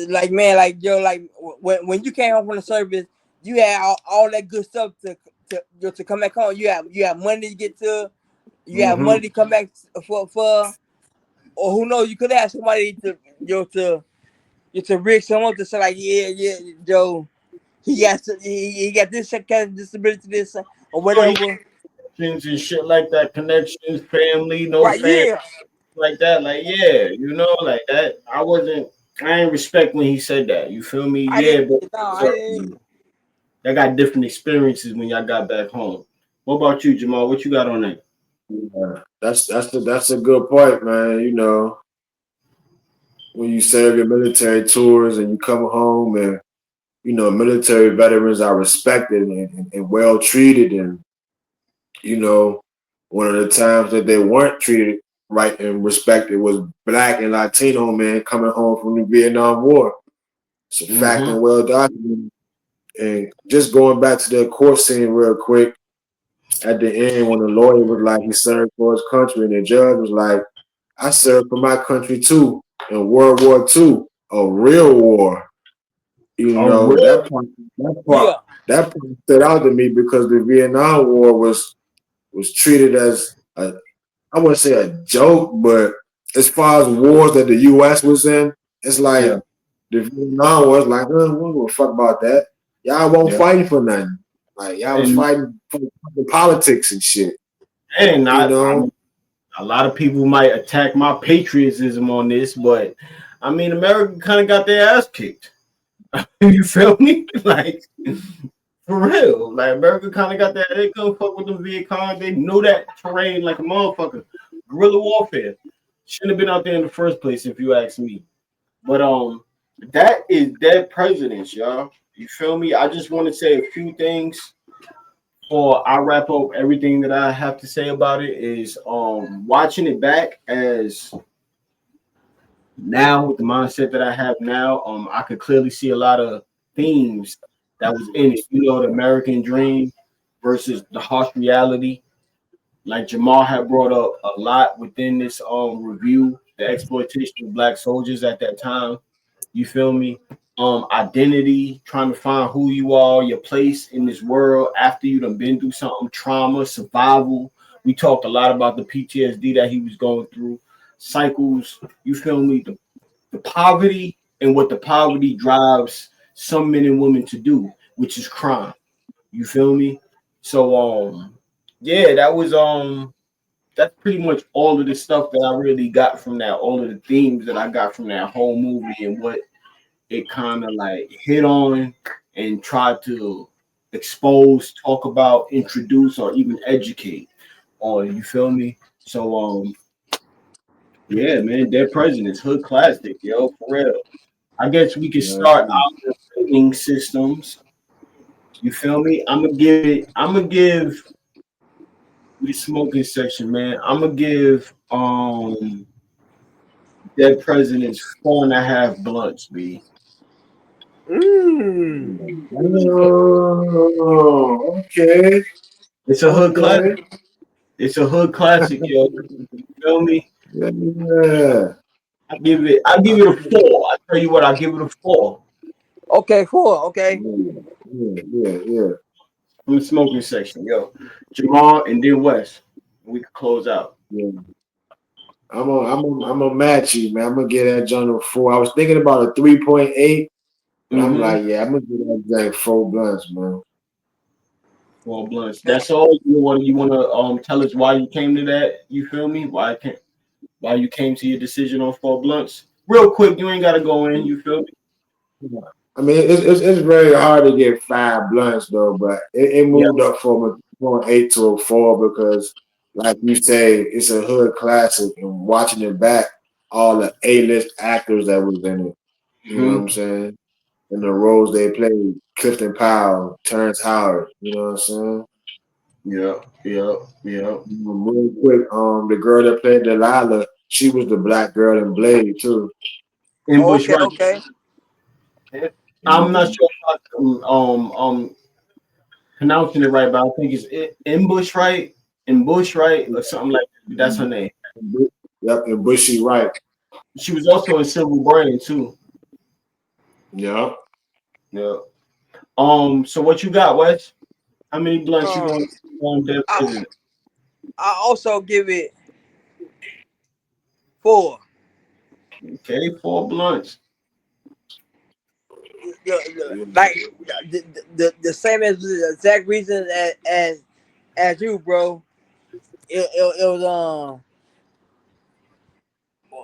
Like man, like yo, like when you came home from the service, you had all that good stuff to come back home. You have money to get to You have Mm-hmm. money to come back for, or who knows? You could have somebody to rig someone to say like, yeah, Joe, he got this kind of disability, this or Oh, yeah, whatever. things and shit like that, connections, family, no Right? family, Yeah. like that. Like, yeah, like that. I ain't respect when he said that. You feel me? I Yeah, didn't. but No, I so, didn't. I got different experiences when y'all got back home. What about you, Jamal? What you got on that? Yeah, that's a good point, man. When you serve your military tours and you come home and military veterans are respected and well treated, and you know, one of the times that they weren't treated right and respected was black and Latino men coming home from the Vietnam War. It's a fact Mm-hmm. and well documented. And just going back to the court scene real quick, at the end when the lawyer was like he served for his country and the judge was like, I served for my country too in World War II, a real war. You Oh, know, real? that part Yeah. that part stood out to me because the Vietnam War was treated as I wouldn't say a joke, but as far as wars that the US was in, it's Yeah, like the Vietnam War is like, we don't give a fuck about that. Y'all won't yeah. fighting for nothing. Like y'all was And fighting for the politics and shit. and You I know? mean, a lot of people might attack my patriotism on this, but I mean, America kind of got their ass kicked. You feel me? Like, for real. Like, America kind of got that. They couldn't fuck with them Viet Cong. They knew that terrain like a motherfucker. Guerrilla warfare. Shouldn't have been out there in the first place, if you ask me. But that is dead presidents, y'all. You feel me? I just want to say a few things before I wrap up everything that I have to say about it. Is watching it back as now with the mindset that I have now, I could clearly see a lot of themes that was in it. The American dream versus the harsh reality. Like Jamal had brought up a lot within this review, the exploitation of black soldiers at that time. You feel me? Identity, trying to find who you are, your place in this world after you done been through something, trauma, survival. We talked a lot about the PTSD that he was going through, cycles. You feel me? The poverty and what the poverty drives some men and women to do, which is crime. You feel me? So yeah, that's pretty much all of the stuff that I really got from that, all of the themes that I got from that whole movie and what it kind of like hit on and tried to expose, talk about, introduce, or even educate on. You feel me? So yeah, man, Dead Presidents, hood classic, yo, for real. I guess we could Yeah. start out the rating systems. You feel me? I'm gonna give the smoking section, man. I'm gonna give Dead Presidents 4.5 blunts, B. Mm. Oh, okay. It's a hood classic. Okay. It's a hood classic, yo. Feel me? Yeah. I give it a four. I tell you what, I give it a four Okay, cool. Okay. Yeah. from the smoking section, yo. Jamal and then West. We could close out. Yeah. I'm gonna match you, man. I'm gonna get that joint a 4. I was thinking about a 3.8, but I'm Mm-hmm. like, yeah, I'm gonna get that joint 4 blunts, man. Four blunts. That's all you wanna tell us why you came to that. You feel me? Why you came to your decision on four blunts? Real quick, you ain't gotta go in. You feel me? I mean, it's very hard to get 5 blunts though, but it Yeah. moved up from a 3.8 to a 4 because, like you say, it's a hood classic, and watching it back, all the A-list actors that was in it, you know what Mm-hmm. I'm saying, and the roles they played, Clifton Powell, Terrence Howard, you know what I'm saying. Yeah. Yeah. Yeah. Real quick, the girl that played Delilah, she was the black girl in Blade too. Ambush Okay. right. Okay. I'm not Mhm. sure if pronouncing it right, but I think it's in Bush, right, or something like that. That's her name. Yep, and Bushy Right. She was also in Silver Brain too. Yep. Yeah. So what you got, Wes? How many blunts you Um. want on Dead I, President? I also give it 4. Okay, 4 blunts. Like the same as the exact reason as you, bro. It was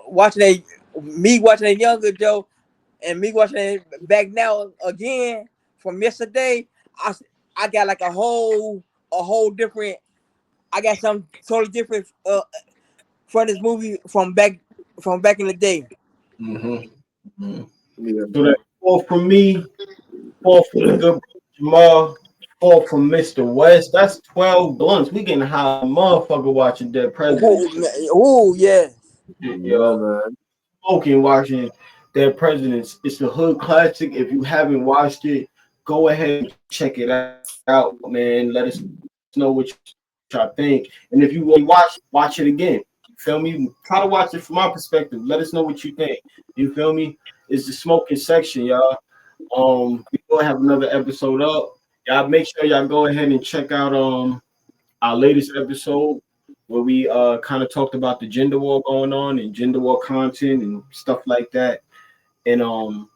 watching a me watching a younger Joe and me watching it back now again from yesterday. I I got like a whole different. I got something totally different from this movie from back in the day. Mm-hmm. Yeah, So that 4 from me, 4 from the good Jamal, 4 from Mr. West. That's 12 blunts. We getting high motherfucker watching Dead Presidents. Oh yeah. yeah, Yo, man. smoking watching Dead Presidents. It's a hood classic. If you haven't watched it, go ahead and check it out, man. Let us know what y'all think. And if you already watch it again. You feel me? Try to watch it from my perspective. Let us know what you think. You feel me? It's the smoking section, y'all. We will have another episode up. Y'all make sure y'all go ahead and check out our latest episode where we kind of talked about the gender war going on and gender war content and stuff like that. And I'm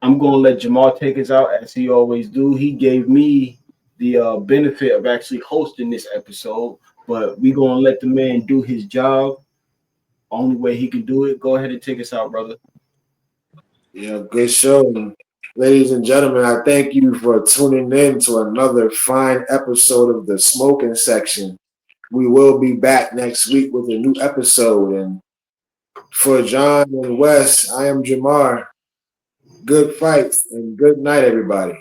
gonna let Jamal take us out as he always do. He gave me the benefit of actually hosting this episode, but we gonna let the man do his job. Only way he can do it. Go ahead and take us out, brother. Yeah, good show. Ladies and gentlemen, I thank you for tuning in to another fine episode of the smoking section. We will be back next week with a new episode. And for John and Wes, I am Jamar. Good fight and good night, everybody.